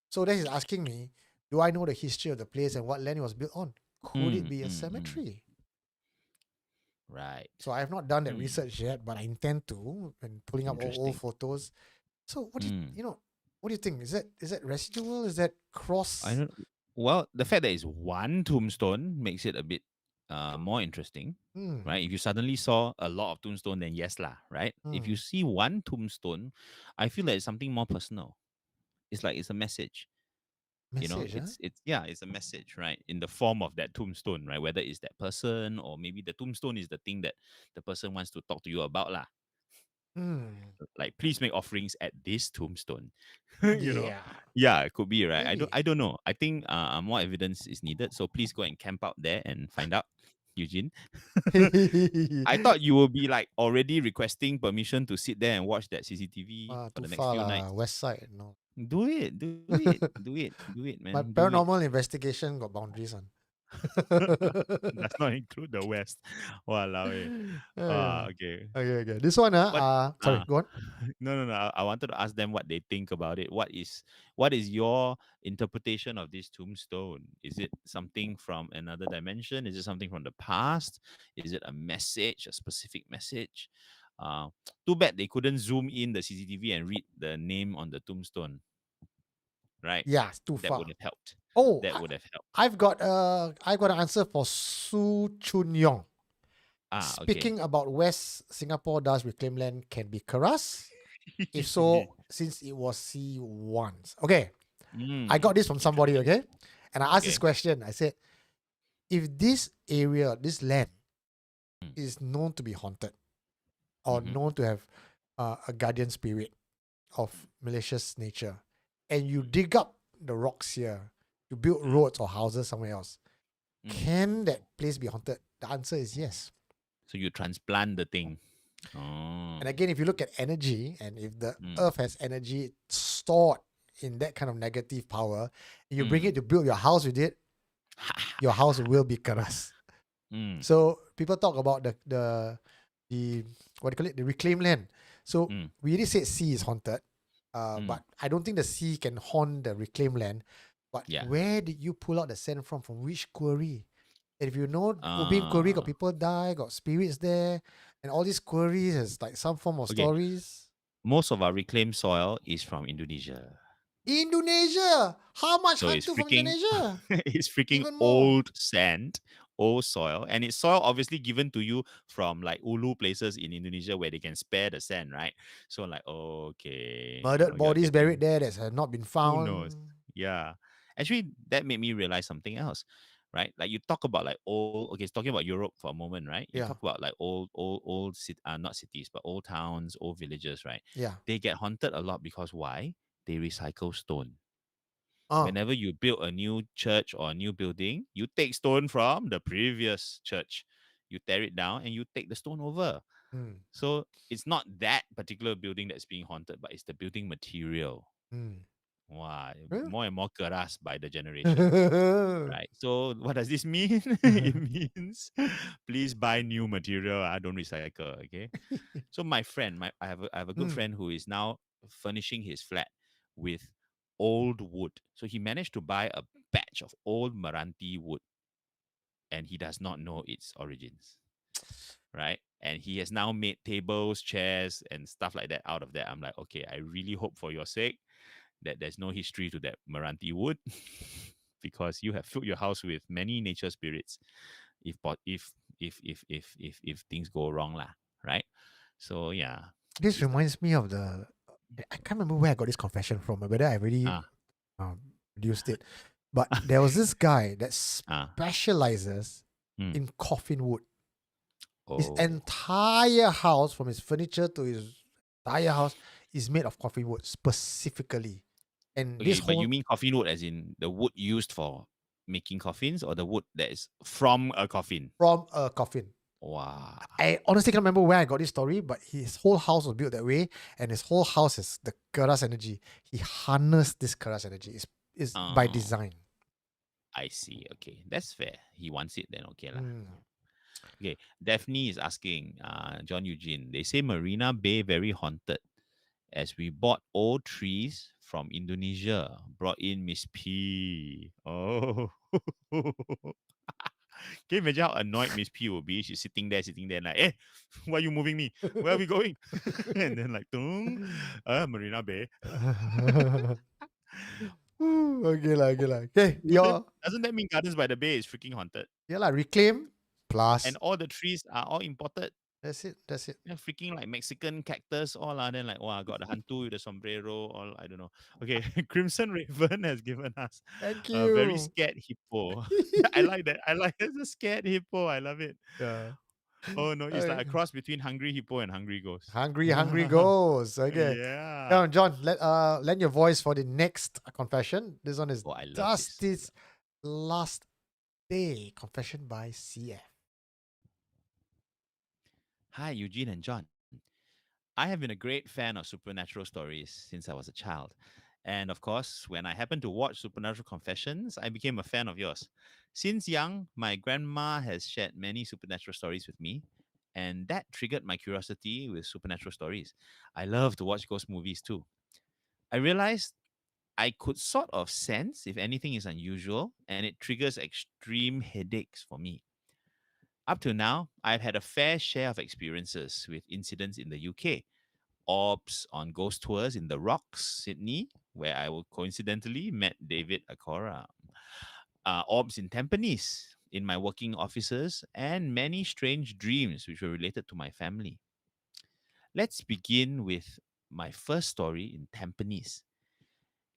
A: So then he's asking me, "Do I know the history of the place and what land it was built on? Could it
B: Mm.
A: be a
B: Mm. Mm.
A: cemetery?"
B: Right.
A: So I have not done that
B: Mm.
A: research yet, but I intend to. And pulling up all old
B: Interesting.
A: photos. So what do
B: Mm.
A: you know? What do you think? Is that residual? Is that cross?
B: I don't. Well, the fact that it's one tombstone makes it a bit more interesting,
A: Hmm.
B: right? If you suddenly saw a lot of tombstone, then yes lah, right? If you
A: Hmm.
B: see one tombstone, I feel like it's something more personal. It's like it's a message. You know,
A: Message, huh?
B: it's a message, right? In the form of that tombstone, right? Whether it's that person or maybe the tombstone is the thing that the person wants to talk to you about lah.
A: Hmm.
B: Like, please make offerings at this tombstone. you know,
A: Yeah.
B: yeah, it could be right.
A: Maybe.
B: I don't know. I think more evidence is needed. So please go and camp out there and find out, Eugene. I thought you will be like already requesting permission to sit there and watch that CCTV for
A: Too
B: the next
A: far
B: few
A: lah.
B: nights.
A: West side, no.
B: Do it, do it, do it, do it,
A: My
B: man. Do it.
A: paranormal investigation got boundaries on.
B: Does not include the West. Walao eh.
A: Yeah.
B: Okay.
A: Okay. This one,
B: But
A: sorry, go on.
B: no. I wanted to ask them what they think about it. What is your interpretation of this tombstone? Is it something from another dimension? Is it something from the past? Is it a message, a specific message? Uh, Too bad they couldn't zoom in the CCTV and read the name on the tombstone. Right?
A: Yeah, it's too
B: That would
A: far.
B: have helped.
A: Oh,
B: That would have helped.
A: I've got an answer for Su Chun Yong.
B: Okay.
A: Speaking about West Singapore, does reclaim land can be Keras? If so, since it was C once. Okay, I got this from somebody, okay? And I asked this
B: Okay.
A: question. I said, if this area, this land,
B: Mm.
A: is known to be haunted or
B: Mhm.
A: known to have a guardian spirit of malicious nature, and you dig up the rocks here to build roads or houses somewhere else,
B: Mm.
A: can that place be haunted? The answer is yes.
B: So you transplant the thing. Oh.
A: And again, if you look at energy, and if the
B: Mm.
A: earth has energy stored in that kind of negative power, and you bring
B: Mm.
A: it to build your house with it, your house will be karas.
B: Mm.
A: So people talk about the what do you call it? The reclaimed land. So
B: Mm.
A: we already said sea is haunted,
B: Mm.
A: but I don't think the sea can haunt the reclaimed land. But
B: Yeah.
A: where did you pull out the sand from? From which quarry? And if you know Ubin Quarry got people die, got spirits there, and all these quarries has like some form of
B: Okay.
A: stories.
B: Most of our reclaimed soil is from Indonesia.
A: Indonesia, how much
B: So it's
A: hantu from
B: freaking
A: Indonesia?
B: it's freaking
A: Even more.
B: old sand, old soil. And it's soil obviously given to you from like ulu places in Indonesia where they can spare the sand, right? So like, okay.
A: Murdered
B: you're
A: bodies
B: getting-
A: buried there that have not been
B: Who
A: found.
B: knows? Yeah. Actually, that made me realize something else, right? Like you talk about like old, okay, talking about Europe for a moment, right? You
A: Yeah.
B: talk about like not cities, but old towns, old villages, right?
A: Yeah.
B: They get haunted a lot because why? They recycle stone.
A: Oh,
B: Whenever you build a new church or a new building, you take stone from the previous church. You tear it down and you take the stone over.
A: Mm.
B: So it's not that particular building that's being haunted, but it's the building material.
A: Mm.
B: Wow,
A: Huh?
B: more and more keras by the generation. Right. So what does this mean? It means please buy new material. I don't recycle. Okay. So my friend, I have a good
A: Mm.
B: friend who is now furnishing his flat with old wood. So he managed to buy a batch of old Meranti wood, and he does not know its origins. Right. And he has now made tables, chairs, and stuff like that out of that. I'm like, okay, I really hope for your sake that there's no history to that Meranti wood because you have filled your house with many nature spirits if po- if things go wrong lah, right? So yeah,
A: This
B: it's like
A: reminds me of the. I can't remember where I got this confession from, whether I really
B: ah
A: produced it. But there was this guy that
B: ah
A: specializes
B: mm,
A: in coffin wood. His
B: oh
A: entire house, from his furniture to his entire house, is made of coffin wood specifically. And this
B: okay, but you
A: whole
B: mean coffin wood as in the wood used for making coffins or the wood that is from a coffin?
A: from a coffin.
B: Wow.
A: I honestly can't remember where I got this story, but his whole house was built that way, and his whole house is the Keras energy. He harnessed this Keras energy. Is by
B: Oh,
A: design.
B: I see. Okay, that's fair. He wants it then. Okay lah.
A: Mm.
B: Okay, Daphne is asking, John Eugene, they say Marina Bay very haunted as we bought old trees from Indonesia, brought in Miss P. Oh. Can you imagine how annoyed Miss P will be? She's sitting there, like, eh, why are you moving me? Where are we going? And then like, Marina Bay.
A: Okay lah, okay lah. Okay,
B: Doesn't that mean Gardens by the Bay is freaking haunted?
A: yeah lah, reclaim
B: And
A: plus.
B: all the trees are all imported.
A: That's it. That's it.
B: Yeah, freaking like Mexican cactus, all then like wow, got the hantu with the sombrero, all I don't know. Okay, Crimson Raven has given us
A: Thank
B: a very
A: you.
B: scared hippo. I like that. I like it's a scared hippo. I love it.
A: Yeah.
B: Oh no, it's like a
A: Okay.
B: cross between hungry hippo and hungry ghost.
A: Hungry, hungry ghosts. Okay.
B: Yeah.
A: John, lend your voice for the next confession. This one is
B: Oh, I love this.
A: Dusty's last day confession by CF.
B: Hi, Eugene and John. I have been a great fan of supernatural stories since I was a child. And of course, when I happened to watch Supernatural Confessions, I became a fan of yours. Since young, my grandma has shared many supernatural stories with me, and that triggered my curiosity with supernatural stories. I love to watch ghost movies too. I realized I could sort of sense if anything is unusual, and it triggers extreme headaches for me. Up to now, I've had a fair share of experiences with incidents in the UK, orbs on ghost tours in the Rocks, Sydney, where I will coincidentally met David Akora. Orbs in Tampines, in my working offices, and many strange dreams which were related to my family. Let's begin with my first story in Tampines.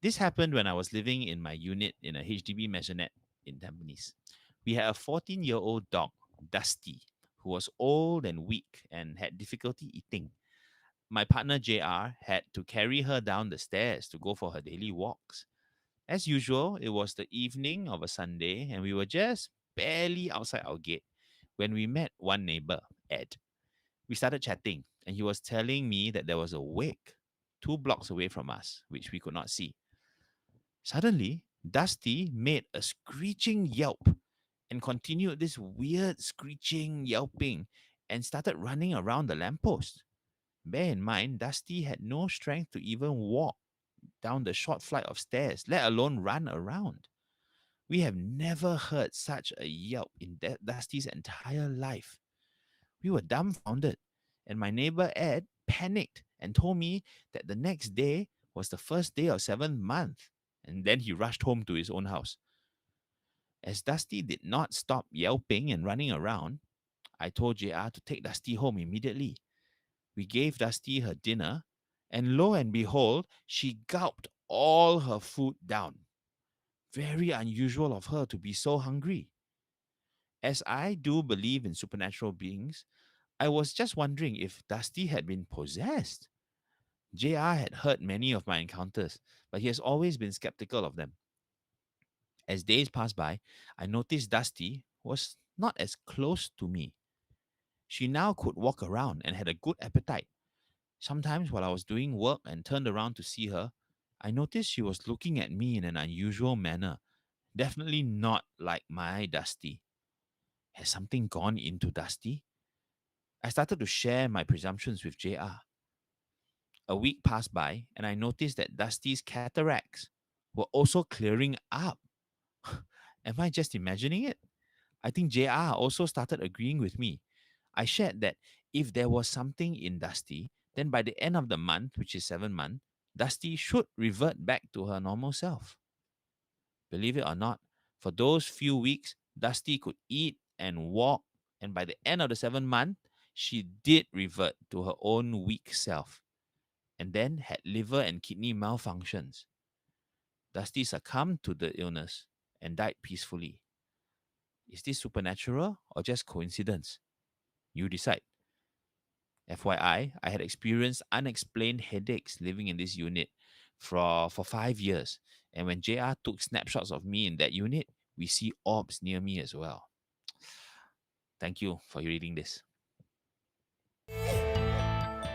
B: This happened when I was living in my unit in a HDB maisonette in Tampines. We had a 14-year-old dog, Dusty, who was old and weak and had difficulty eating. My partner JR had to carry her down the stairs to go for her daily walks. As usual, it was the evening of a Sunday, and we were just barely outside our gate when we met one neighbor, Ed. We started chatting, and he was telling me that there was a wake 2 blocks away from us, which we could not see. Suddenly, Dusty made a screeching yelp and continued this weird screeching, yelping, and started running around the lamppost. Bear in mind, Dusty had no strength to even walk down the short flight of stairs, let alone run around. We have never heard such a yelp in Dusty's entire life. We were dumbfounded, and my neighbor Ed panicked and told me that the next day was the first day of 7th month, and then he rushed home to his own house. As Dusty did not stop yelping and running around, I told JR to take Dusty home immediately. We gave Dusty her dinner, and lo and behold, she gulped all her food down. Very unusual of her to be so hungry. As I do believe in supernatural beings, I was just wondering if Dusty had been possessed. JR had heard many of my encounters, but he has always been skeptical of them. As days passed by, I noticed Dusty was not as close to me. She now could walk around and had a good appetite. Sometimes while I was doing work and turned around to see her, I noticed she was looking at me in an unusual manner. Definitely not like my Dusty. Has something gone into Dusty? I started to share my presumptions with JR. A week passed by, and I noticed that Dusty's cataracts were also clearing up. Am I just imagining it? I think JR also started agreeing with me. I shared that if there was something in Dusty, then by the end of the month, which is 7 months, Dusty should revert back to her normal self. Believe it or not, for those few weeks, Dusty could eat and walk, and by the end of the 7 month, she did revert to her own weak self, and then had liver and kidney malfunctions. Dusty succumbed to the illness and died peacefully. Is this supernatural or just coincidence? You decide. FYI, I had experienced unexplained headaches living in this unit for 5 years. And when JR took snapshots of me in that unit, we see orbs near me as well. Thank you for reading this.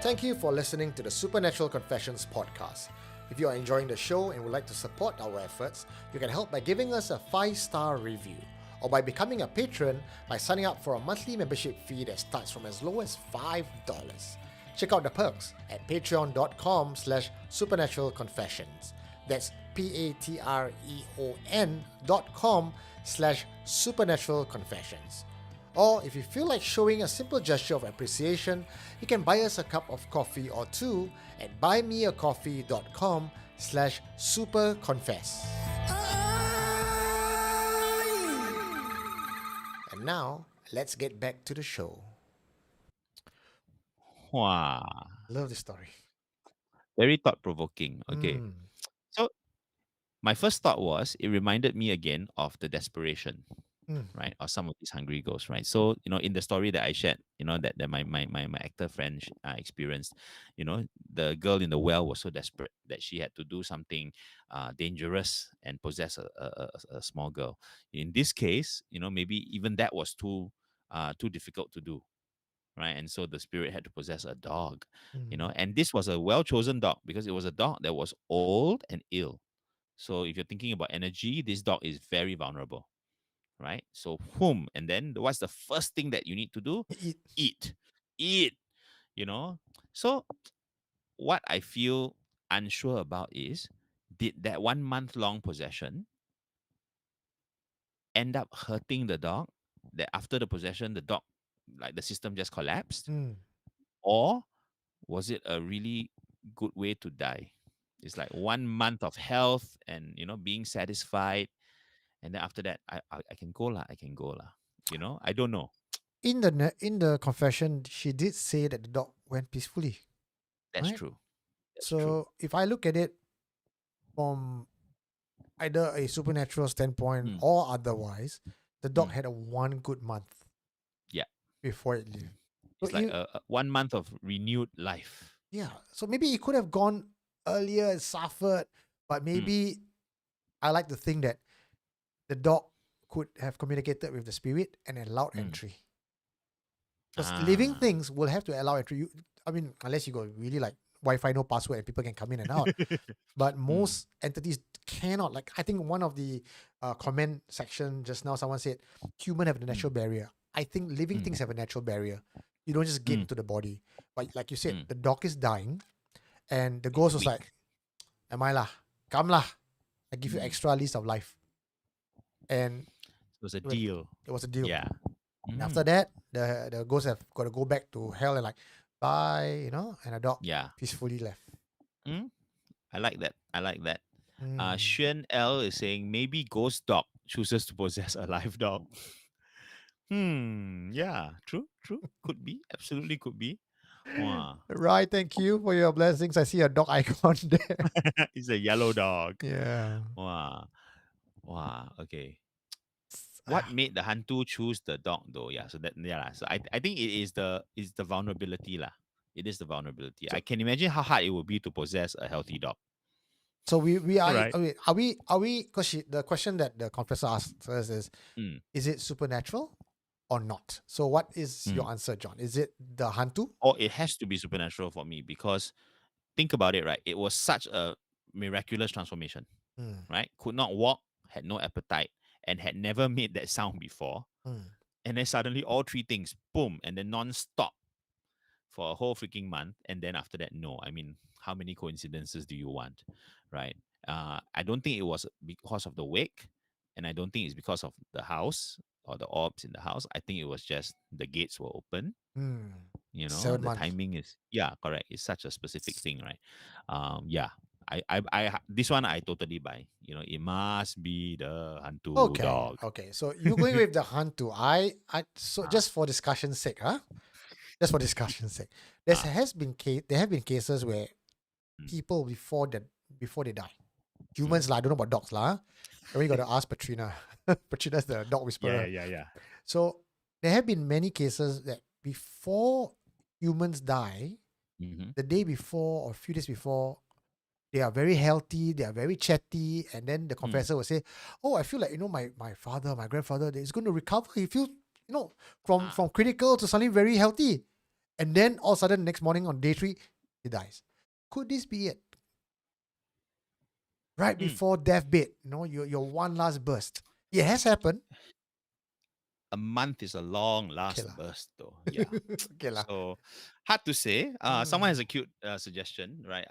A: Thank you for listening to the Supernatural Confessions podcast. If you are enjoying the show and would like to support our efforts, you can help by giving us a 5-star review or by becoming a patron by signing up for a monthly membership fee that starts from as low as $5. Check out the perks at patreon.com/supernaturalconfessions. That's patreon.com/supernaturalconfessions. Or if you feel like showing a simple gesture of appreciation, you can buy us a cup of coffee or two at buymeacoffee.com/superconfess. And now, let's get back to the show.
B: Wow.
A: Love this story.
B: Very thought provoking. Okay. So my first thought was it reminded me again of the desperation, right? Or some of these hungry ghosts, right? So, in the story that I shared, that my actor friend experienced, the girl in the well was so desperate that she had to do something dangerous and possess a small girl. In this case, maybe even that was too difficult to do. Right. And so the spirit had to possess a dog, and this was a well chosen dog because it was a dog that was old and ill. So if you're thinking about energy, this dog is very vulnerable, right? So whom, and then what's the first thing that you need to do? Eat, eat. So what I feel unsure about is, did that 1 month long possession end up hurting the dog? That after the possession, the dog, like the system just collapsed, or was it a really good way to die? It's like 1 month of health and being satisfied, and then after that, I can go lah. I can go lah. I don't know.
A: In the confession, she did say that the dog went peacefully.
B: That's
A: right?
B: true. That's
A: So
B: true.
A: if I look at it from either a supernatural standpoint or otherwise, the dog had a 1 good month.
B: Yeah.
A: Before it lived.
B: It's like a 1 month of renewed life.
A: Yeah. So maybe it could have gone earlier and suffered, but maybe I like to think that the dog could have communicated with the spirit and allowed entry. Because living things will have to allow entry. Unless you go really like Wi-Fi, no password, and people can come in and out. But most entities cannot. Like, I think one of the comment section just now, someone said, human have a natural barrier. I think living things have a natural barrier. You don't just get into the body. But like you said, the dog is dying, and the ghost was like, am I lah? Come lah. I give you extra lease of life. And
B: it was a deal.
A: It was a deal.
B: Yeah.
A: And after that, the ghosts have got to go back to hell and like, bye, and the dog peacefully left.
B: I like that. Xuan L is saying maybe ghost dog chooses to possess a live dog. Yeah, true. Could be. Absolutely could be. Wow.
A: Right, thank you for your blessings. I see a dog icon there.
B: It's a yellow dog.
A: Yeah.
B: Wow. Okay. What made the hantu choose the dog though? Yeah. So So I think it is the vulnerability lah. It is the vulnerability. I can imagine how hard it would be to possess a healthy dog.
A: So we are
B: right.
A: Are we because the question that the confessor asked us is it supernatural or not? So what is
B: Mm.
A: your answer, John? Is it the hantu?
B: Or it has to be supernatural for me because think about it, right? It was such a miraculous transformation,
A: Mm,
B: right? Could not walk, had no appetite, and had never made that sound before.
A: mm,
B: And then suddenly all three things, boom, and then non-stop for a whole freaking month. And then after that, no. I mean, how many coincidences do you want? Right. I don't think it was because of the wake, and I don't think it's because of the house or the orbs in the house. I think it was just the gates were open.
A: mm.
B: The
A: 7 months.
B: timing is, yeah, correct. It's such a specific thing, right? Yeah. This one I totally buy. It must be the hantu
A: Okay,
B: dog.
A: okay. So you're going with the hantu. So
B: Ah,
A: just for discussion's sake, huh? Just for discussion's sake,
B: ah,
A: there have been cases where
B: mm.
A: people before they die,
B: Mm.
A: humans lah. I don't know about dogs lah. And we got to ask Patrina. Patrina's the dog
B: Yeah,
A: whisperer.
B: yeah, yeah.
A: So there have been many cases that before humans die,
B: Mm-hmm.
A: the day before or a few days before, they are very healthy, they are very chatty, and then the
B: Mm.
A: confessor will say, "Oh, I feel like my father, my grandfather, is going to recover. He feels from
B: Ah.
A: critical to suddenly very healthy, and then all of a sudden next morning on day 3, he dies. Could this be it? Right
B: Mm.
A: before deathbed, your one last burst. It has happened.
B: A month is a long
A: Okay
B: last
A: lah.
B: burst, though. Yeah.
A: Okay lah.
B: So hard to say. Someone
A: Mm.
B: has a cute suggestion, right?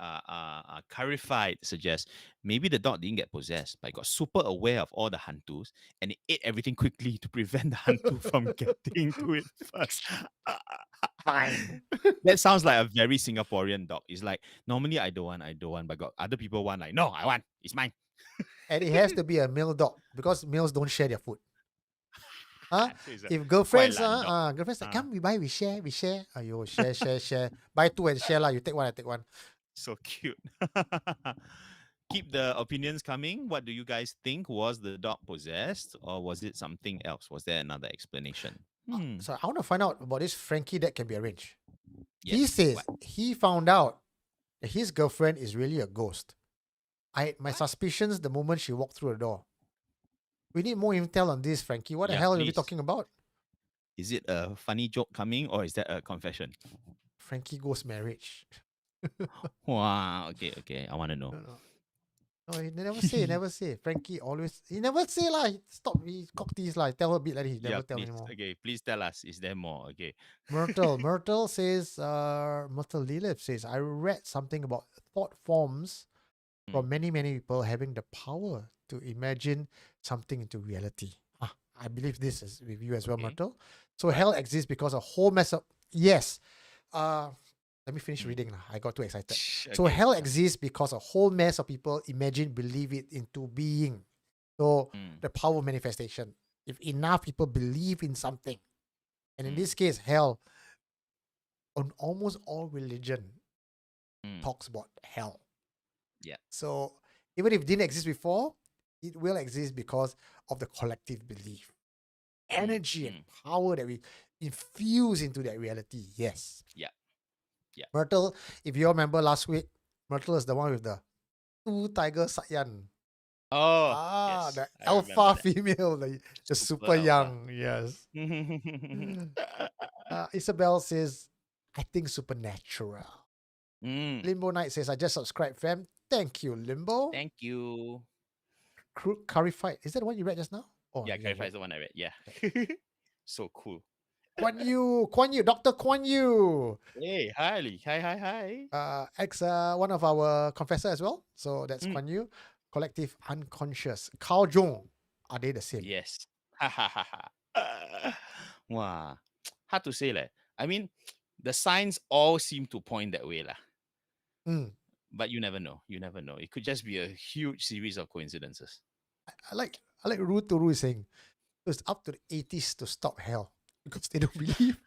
B: Clarified suggests maybe the dog didn't get possessed, but it got super aware of all the hantus and it ate everything quickly to prevent the hantu from getting to it first.
A: Fine.
B: That sounds like a very Singaporean dog. It's like normally I don't want, but got other people want. Like, no, I want. It's mine.
A: And it has to be a male dog because males don't share their food. Huh?
B: So it's a
A: If girlfriends,
B: Huailan dog.
A: girlfriends like,
B: Ah.
A: come, we buy, we share. Ayo, share. Buy 2 and share lah. You take one, I take one.
B: So cute. Keep the opinions coming. What do you guys think? Was the dog possessed or was it something else? Was there another explanation?
A: So I want to find out about this Frankie that can be arranged. He
B: Yes.
A: says
B: What?
A: he found out that his girlfriend is really a ghost. I had my suspicions the moment she walked through the door. We need more intel on this, Frankie. What the
B: Yeah,
A: hell are we
B: please.
A: talking about?
B: Is it a funny joke coming or is that a confession?
A: Frankie ghost marriage.
B: Wow. Okay. I want to know.
A: No, he never say. Frankie always, he never say lah. He cock tease lah. Tell her a bit like he never tell
B: please.
A: anymore.
B: Okay, please tell us. Is there more? Okay.
A: Myrtle says, Myrtle Lilith says, I read something about thought forms from many people having the power to imagine something into reality. I believe this is with you as well,
B: Okay.
A: Myrtle. So hell exists because a whole mess of, yes. Let me finish reading. I got too excited. So
B: Okay.
A: hell exists because a whole mess of people believe it into being. So the power of manifestation. If enough people believe in something, and in this case, hell, on almost all religion talks about hell.
B: Yeah.
A: So even if it didn't exist before, it will exist because of the collective belief. Energy and power that we infuse into that reality. Yes.
B: Yeah.
A: Myrtle, if you remember last week, Myrtle is the one with the 2 tiger Satyan.
B: Oh, yes,
A: The
B: I remember
A: alpha
B: that.
A: female, the super
B: alpha.
A: young. Yes. Isabel says, I think supernatural. Limbo Knight says, I just subscribed, fam. Thank you, Limbo.
B: Thank you.
A: Clarified. Is that the one you read just now? Oh,
B: Yeah, Clarify is the one I read. Yeah. So cool.
A: Kwan Yu, Dr. Kwan Yu.
B: Hey, hi.
A: One of our confessor as well. So that's Kwan Yu. Collective unconscious. Carl Jung. Are they the same?
B: Yes. Wow. Hard to say, I mean, the signs all seem to point that way, but you never know. It could just be a huge series of coincidences.
A: I like Ru Turu saying it's up to the atheists to stop hell because they don't believe.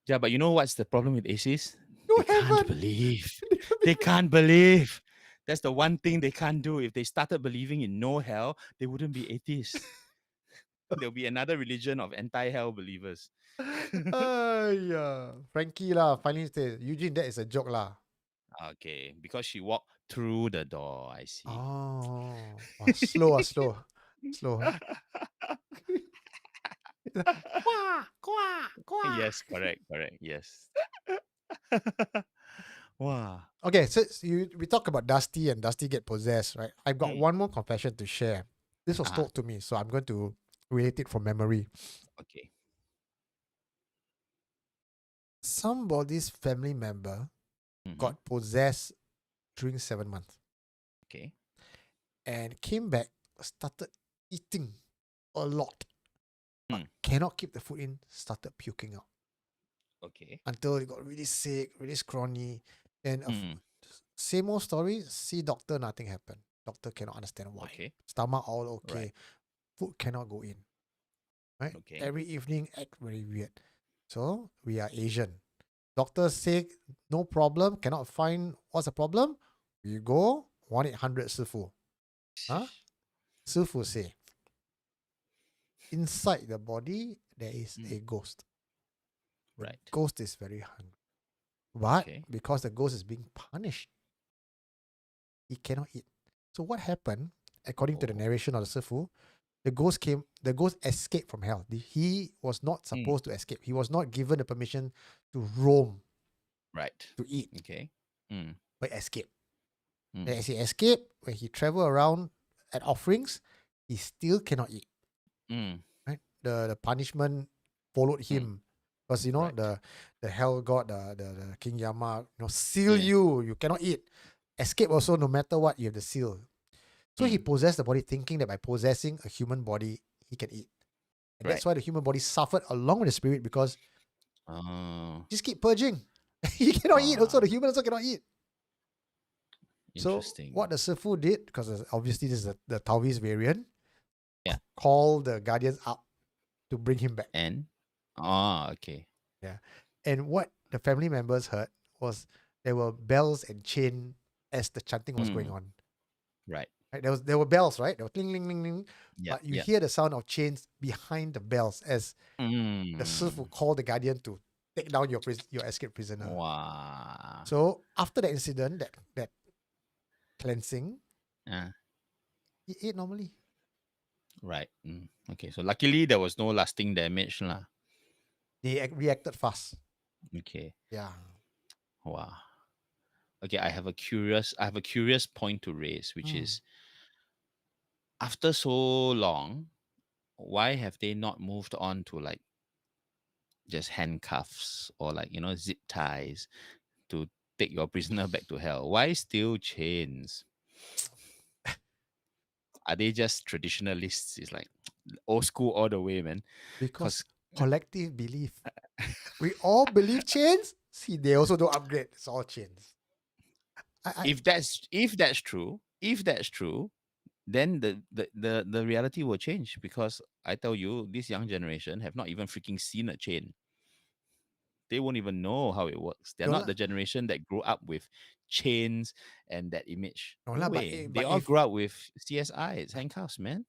B: Yeah, but you know what's the problem with atheists?
A: No
B: They can't believe. They can't believe. That's the one thing they can't do. If they started believing in no hell, they wouldn't be atheists. There'll be another religion of anti-hell believers.
A: Yeah. Frankie lah, finally says, Eugene, that is a joke lah.
B: Okay, because she walked through the door. I see.
A: Oh, slow. Quack, quack, quack.
B: Yes, correct, yes. Wow.
A: Okay, so we talk about Dusty and Dusty get possessed, right? I've got
B: Mm.
A: one more confession to share. This was told to me, so I'm going to relate it from memory.
B: Okay.
A: Somebody's family member got possessed during 7 months
B: Okay.
A: and came back, started eating a lot, but
B: Mm.
A: cannot keep the food in, started puking out
B: Okay.
A: until he got really sick, really scrawny. And
B: Mm.
A: same old story, see doctor, nothing happened. Doctor cannot understand why.
B: Okay.
A: Stomach all okay,
B: Right.
A: food cannot go in. Right?
B: Okay.
A: Every evening act very weird. So we are Asian. Doctors say no problem, cannot find what's the problem. We go 1-800 Sifu. Huh? Sifu say inside the body there is a ghost. The
B: Right.
A: ghost is very hungry. But
B: Okay.
A: because the ghost is being punished, he cannot eat. So what happened, according to the narration of the Sifu, the ghost escaped from hell. He was not supposed to escape. He was not given the permission to roam,
B: Right.
A: to eat,
B: Okay. Mm.
A: but escape.
B: Mm.
A: And as he escaped, when he travel around at offerings, he still cannot eat.
B: Mm.
A: Right? The punishment followed him. Because
B: Right.
A: the hell god, the King Yama, seal you. You cannot eat. Escape also, no matter what, you have the seal. So he possessed the body, thinking that by possessing a human body, he can eat. And that's why the human body suffered along with the spirit, because just keep purging. He cannot eat. Also, the human also cannot eat. So
B: Interesting.
A: what the Sifu did, because obviously this is the Taoist variant,
B: Yeah.
A: call the guardians up to bring him back.
B: And okay.
A: Yeah. And what the family members heard was there were bells and chain as the chanting was going on.
B: Right.
A: Right? There were bells, right? There was cling, ling, ling, ling.
B: Yeah.
A: But you hear the sound of chains behind the bells as
B: Mm.
A: the Sifu called the guardian to take down your escaped prisoner.
B: Wow.
A: So after that incident, that cleansing, he ate normally.
B: Right. Okay. So luckily there was no lasting damage lah.
A: They reacted fast.
B: Okay.
A: Yeah.
B: Wow. Okay, I have a curious point to raise, which is after so long, why have they not moved on to like just handcuffs or like zip ties to take your prisoner back to hell? Why still chains? Are they just traditionalists? It's like old school all the way, man.
A: Because collective belief. We all believe chains. See, they also don't upgrade. It's all chains.
B: If that's true, then the reality will change, because I tell you, this young generation have not even freaking seen a chain. They won't even know how it works. They're not the generation that grew up with chains and that image. No way. They all grew up with CSI. It's handcuffs, man.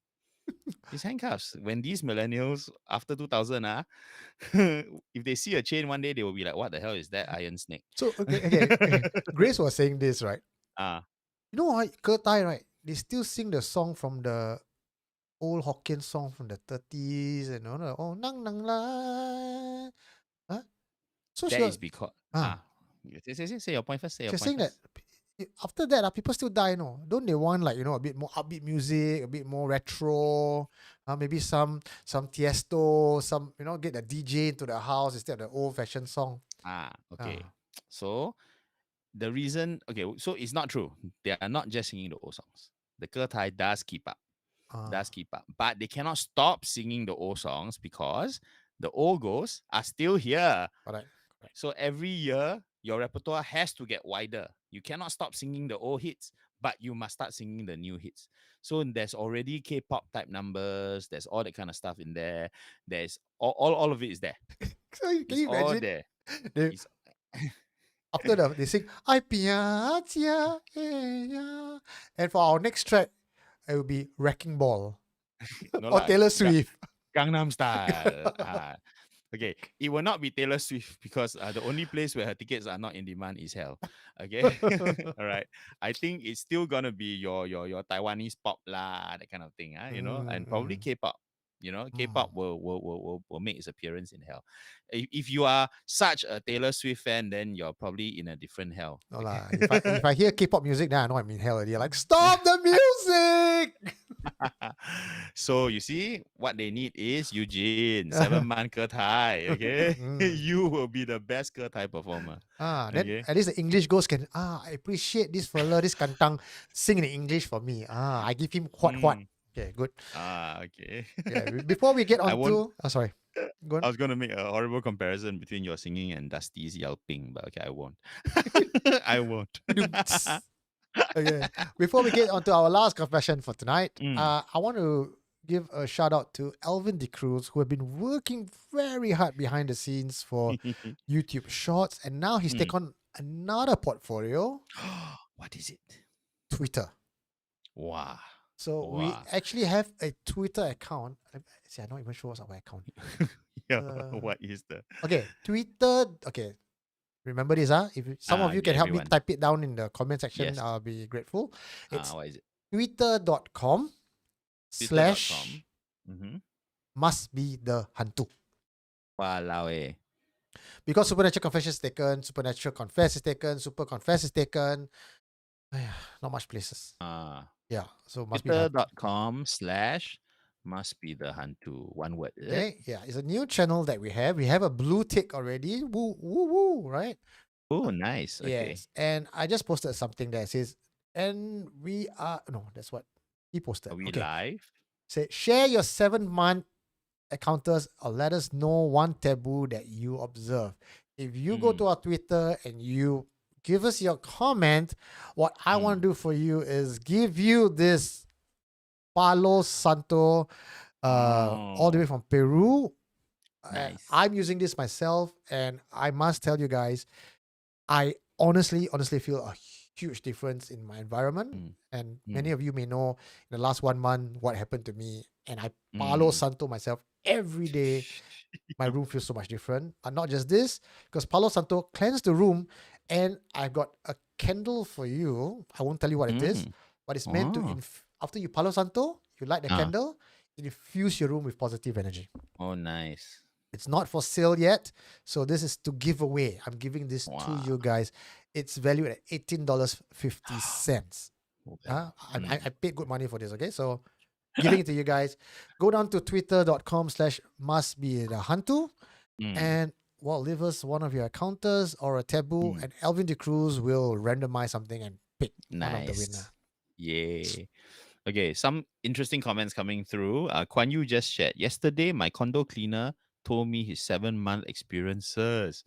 B: It's handcuffs. When these millennials after 2000 if they see a chain one day, they will be like, what the hell is that iron snake?
A: So okay. Grace was saying this, right? You know what, Kertai, right? They still sing the song from the old Hokkien song from the 30s and all. Oh, nang nang la. Huh? So
B: that is because say your point first.
A: She's saying that after that, people still die, no? Don't they want like a bit more upbeat music, a bit more retro, maybe some Tiesto, some get the DJ into the house instead of the old fashioned song.
B: Okay. So the reason, so it's not true. They are not just singing the old songs. The Kertai does keep up. But they cannot stop singing the old songs because the old ghosts are still here.
A: Correct.
B: So every year, your repertoire has to get wider. You cannot stop singing the old hits, but you must start singing the new hits. So there's already K-pop type numbers. There's all that kind of stuff in there. There's all of it is there.
A: So can you
B: all
A: imagine?
B: There.
A: After they sing "I Piatia," and for our next track, it will be "Wrecking Ball" or Taylor Swift.
B: Gangnam Style. Okay, it will not be Taylor Swift because the only place where her tickets are not in demand is hell. Okay, all right. I think it's still gonna be your Taiwanese pop lah, that kind of thing. And probably K-pop. K-pop will make its appearance in hell. If you are such a Taylor Swift fan, then you're probably in a different hell.
A: No lah. If I hear K-pop music, then I know I'm in hell already. Like, stop the music.
B: So you see, what they need is Eugene, 7-man Ketai. Okay, you will be the best Ketai performer.
A: Then at least the English ghost can I appreciate this fella, this kantang sing in English for me. I give him what. Okay, good.
B: Okay.
A: Yeah, before we get
B: I
A: on
B: won't-
A: to sorry. Go on.
B: I was gonna make a horrible comparison between your singing and Dusty's yelping, but okay, I won't. I won't.
A: Okay. Before we get on to our last confession for tonight,
B: Mm.
A: I want to give a shout out to Alvin De Cruz, who have been working very hard behind the scenes for YouTube Shorts, and now he's taken on another portfolio,
B: What is it?
A: Twitter.
B: Wow.
A: So we
B: Wow.
A: actually have a Twitter account. See, I'm not even sure what's our account.
B: Yeah.
A: Uh,
B: What is the?
A: Okay, Twitter. Okay, remember this, If some of you can help me
B: everyone.
A: type it down in the comment section,
B: Yes.
A: I'll be grateful. It's
B: What is it?
A: twitter.com/.
B: Twitter.com. Mm-hmm.
A: Must be the hantu.
B: Walao eh.
A: Because Supernatural Confession is taken, Supernatural Confess is taken, Super Confess is taken. Not much places. Yeah, so must be the hantu.
B: Twitter.com/must be the hantu. One word. Is it?
A: Okay, yeah, it's a new channel that we have. We have a blue tick already. Woo, woo, woo, right?
B: Oh, nice. Okay.
A: Yes, and I just posted something that says, and we are, no, that's what he posted.
B: Are we
A: Okay.
B: live?
A: Say, share your 7-month encounters or let us know one taboo that you observe. If you go to our Twitter and you give us your comment, what I want to do for you is give you this Palo Santo all the way from Peru.
B: Nice.
A: I'm using this myself, and I must tell you guys, I honestly feel a huge difference in my environment. And many of you may know in the last 1 month what happened to me, and I Palo Santo myself every day. My room feels so much different. And not just this, because Palo Santo cleansed the room, and I've got a candle for you. I won't tell you what it is, but it's meant to after you Palo Santo, you light the candle, it infuse your room with positive energy.
B: Oh, nice.
A: It's not for sale yet, so this is to give away. I'm giving this to you guys. It's valued at $18.50. I paid good money for this, okay? So giving it to you guys. Go down to twitter.com/mustbethehantu and leave us one of your encounters or a taboo, and Alvin De Cruz will randomize something and pick one of the winner.
B: Yay. Okay, some interesting comments coming through. Kwan Yu just shared. Yesterday, my condo cleaner told me his 7-month experiences.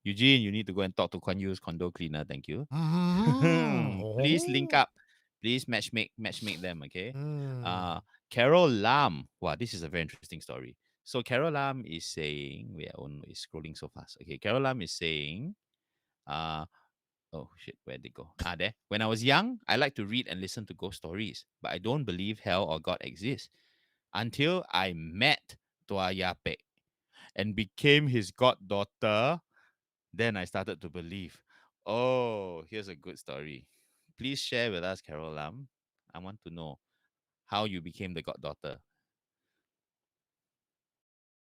B: Eugene, you need to go and talk to Kwan Yu's condo cleaner. Thank you. Please link up. Please matchmake them, okay? Carol Lam. Wow, this is a very interesting story. So Carol Lam is saying, it's scrolling so fast. Okay, Carol Lam is saying, oh shit, where'd they go? There. When I was young, I liked to read and listen to ghost stories, but I don't believe hell or God exists until I met Tua Yape and became his goddaughter. Then I started to believe. Oh, here's a good story. Please share with us, Carol Lam. I want to know how you became the goddaughter.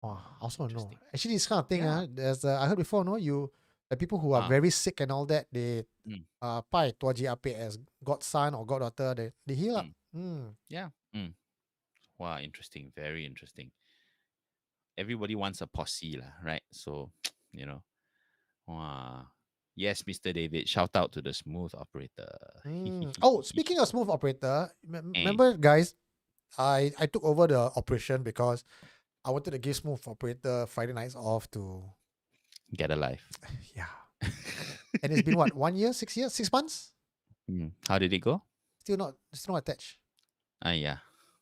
A: I also know. Actually, this kind of thing, there's I heard before, the people who are very sick and all that, they pai Tuaji Ape as godson or goddaughter, they heal up.
B: Yeah. Wow, interesting. Very interesting. Everybody wants a posse, right? So, wow. Yes, Mr. David. Shout out to the smooth operator.
A: Oh, speaking of smooth operator, remember, guys, I took over the operation because I wanted to give smooth operator Friday nights off to
B: get a life.
A: Yeah. And it's been what, 1 year, 6 years, 6 months?
B: How did it go?
A: Still not attached.
B: Yeah.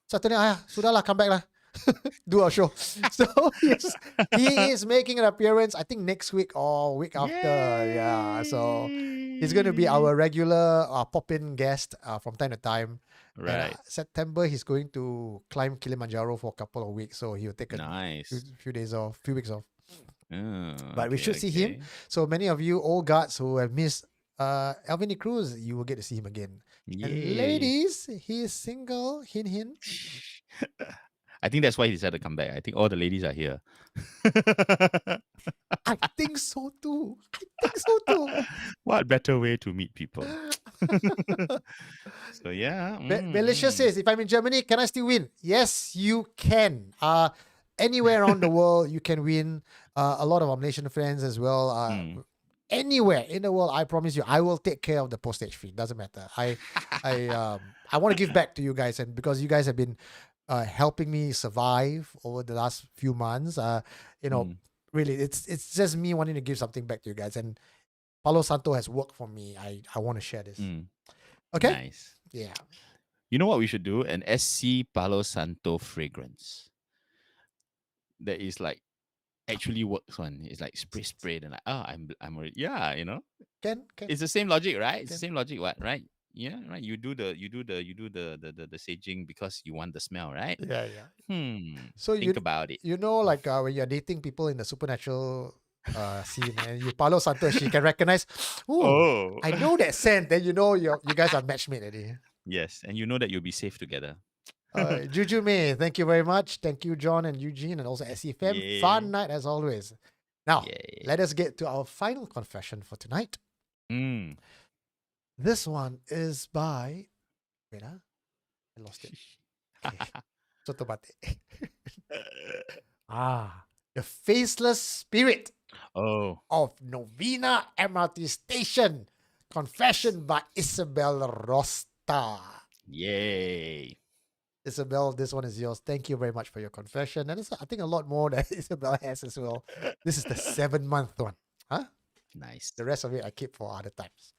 A: Saturday, sudahlah, come back lah. Do our show. So he is making an appearance, I think next week or week after. Yeah. So he's going to be our regular pop-in guest from time to time.
B: Right.
A: And, September, he's going to climb Kilimanjaro for a couple of weeks. So he'll take a few weeks off. But we should see him. So many of you old guards who have missed Alvin De Cruz, you will get to see him again. Yay. And ladies, he is single. Hint, hint.
B: I think that's why he decided to come back. I think all the ladies are here.
A: I think so too. I think so too.
B: What better way to meet people? So yeah.
A: Malaysia says, if I'm in Germany, can I still win? Yes, you can. Anywhere around the world, you can win. A lot of our Malaysian friends as well. Anywhere in the world, I promise you, I will take care of the postage fee. Doesn't matter. I want to give back to you guys, and because you guys have been helping me survive over the last few months, really, it's just me wanting to give something back to you guys. And Palo Santo has worked for me. I want to share this. Okay.
B: Nice.
A: Yeah.
B: You know what we should do? An SC Palo Santo fragrance that is like actually works one. It's like spray and like, I'm already, yeah,
A: Can
B: it's the same logic, right? It's the
A: Can.
B: same logic, what, right? Yeah, right. You do the saging because you want the smell, right?
A: Yeah. So
B: Think about it.
A: like when you're dating people in the supernatural scene and you Palo Santo, she can recognize,
B: Oh.
A: I know that scent. Then you guys are matchmade already.
B: Yes, and you know that you'll be safe together.
A: Juju May, thank you very much. Thank you, John and Eugene, and also SEFM.
B: Yay.
A: Fun night as always. Now,
B: Yay.
A: let us get to our final confession for tonight. This one is by. Wait, I lost it. Okay. Soto bate. The faceless spirit
B: Oh,
A: of Novena MRT Station. Confession by Isabel Rosta.
B: yay.
A: Isabel, this one is yours. Thank you very much for your confession. And I think a lot more that Isabel has as well. This is the 7-month one. Huh?
B: Nice.
A: The rest of it I keep for other times.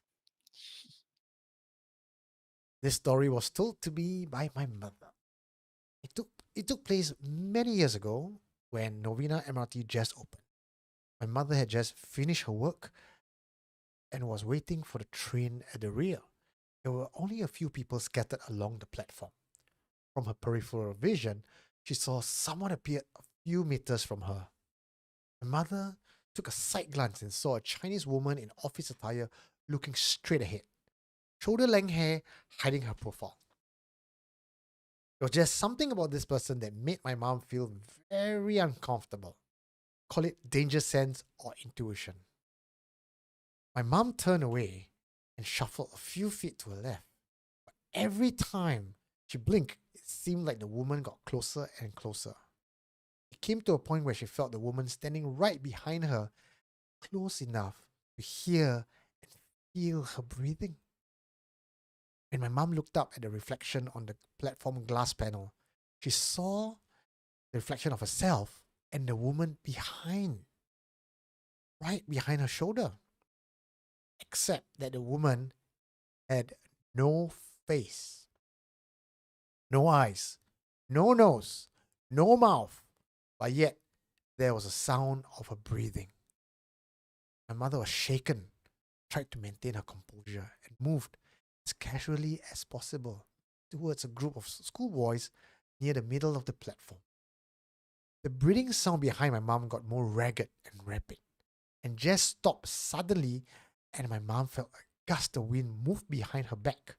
A: This story was told to me by my mother. It took place many years ago when Novena MRT just opened. My mother had just finished her work and was waiting for the train at the rear. There were only a few people scattered along the platform. From her peripheral vision, she saw someone appear a few meters from her. My mother took a side glance and saw a Chinese woman in office attire looking straight ahead, shoulder-length hair hiding her profile. There was just something about this person that made my mom feel very uncomfortable. Call it danger sense or intuition. My mom turned away and shuffled a few feet to her left. But every time she blinked, it seemed like the woman got closer and closer. It came to a point where she felt the woman standing right behind her, close enough to hear and feel her breathing. When my mom looked up at the reflection on the platform glass panel, she saw the reflection of herself and the woman right behind her shoulder. Except that the woman had no face, no eyes, no nose, no mouth, but yet there was a sound of her breathing. My mother was shaken, tried to maintain her composure, and moved as casually as possible towards a group of schoolboys near the middle of the platform. The breathing sound behind my mom got more ragged and rapid, and just stopped suddenly, and my mom felt a gust of wind move behind her back.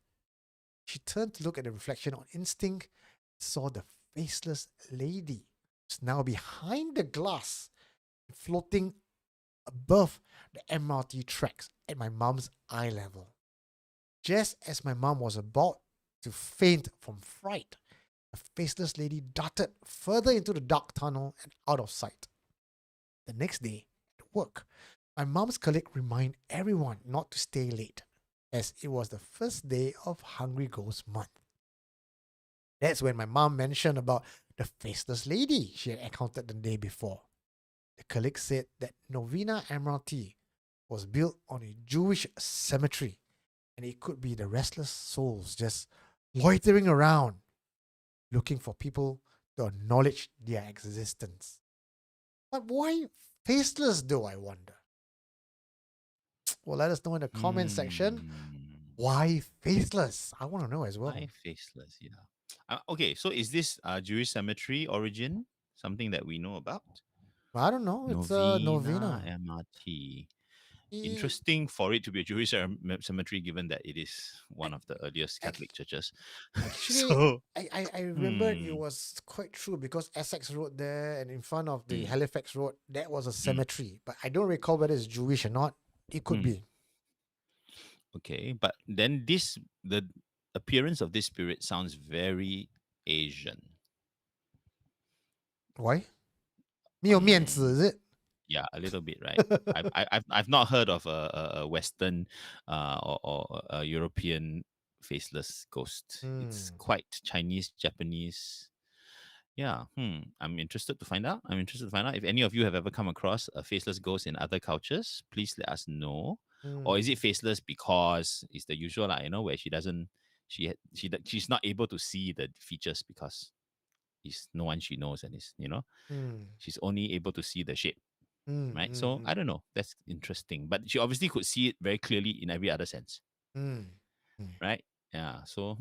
A: She turned to look at the reflection on instinct and saw the faceless lady who's now behind the glass, floating above the MRT tracks at my mom's eye level. Just as my mom was about to faint from fright, the faceless lady darted further into the dark tunnel and out of sight. The next day, at work, my mom's colleague reminded everyone not to stay late, as it was the first day of Hungry Ghost Month. That's when my mom mentioned about the faceless lady she had encountered the day before. The colleague said that Novena MRT was built on a Jewish cemetery, and it could be the restless souls just loitering around, looking for people to acknowledge their existence. But why faceless, though, I wonder? Well, let us know in the comment section. Why faceless? I want to know as well.
B: Why faceless? Yeah. Okay, so is this Jewish cemetery origin something that we know about?
A: I don't know. It's a Novena.
B: MRT.
A: Eh,
B: Interesting for it to be a Jewish cemetery, given that it is one of the earliest
A: ac-
B: Catholic churches.
A: Actually,
B: So,
A: I remember it
B: hmm,
A: was quite true because Essex Road there and in front of the
B: hmm,
A: Halifax Road, that was a
B: hmm,
A: cemetery. But I don't recall whether it's Jewish or not. It could
B: hmm.
A: be.
B: Okay, but then the appearance of this spirit sounds very Asian.
A: Why? 没有面子, is it?
B: Yeah, a little bit, right? I've not heard of a Western or a European faceless ghost. It's
A: Hmm.
B: quite Chinese, Japanese. Yeah, I'm interested to find out. I'm interested to find out if any of you have ever come across a faceless ghost in other cultures. Please let us know. Or is
A: Hmm.
B: it faceless because it's the usual, like, where she doesn't, she's not able to see the features because it's no one she knows and
A: Hmm.
B: she's only able to see the shape,
A: Hmm.
B: right?
A: Hmm.
B: So I don't know. That's interesting. But she obviously could see it very clearly in every other sense,
A: Hmm. Hmm.
B: right? Yeah. So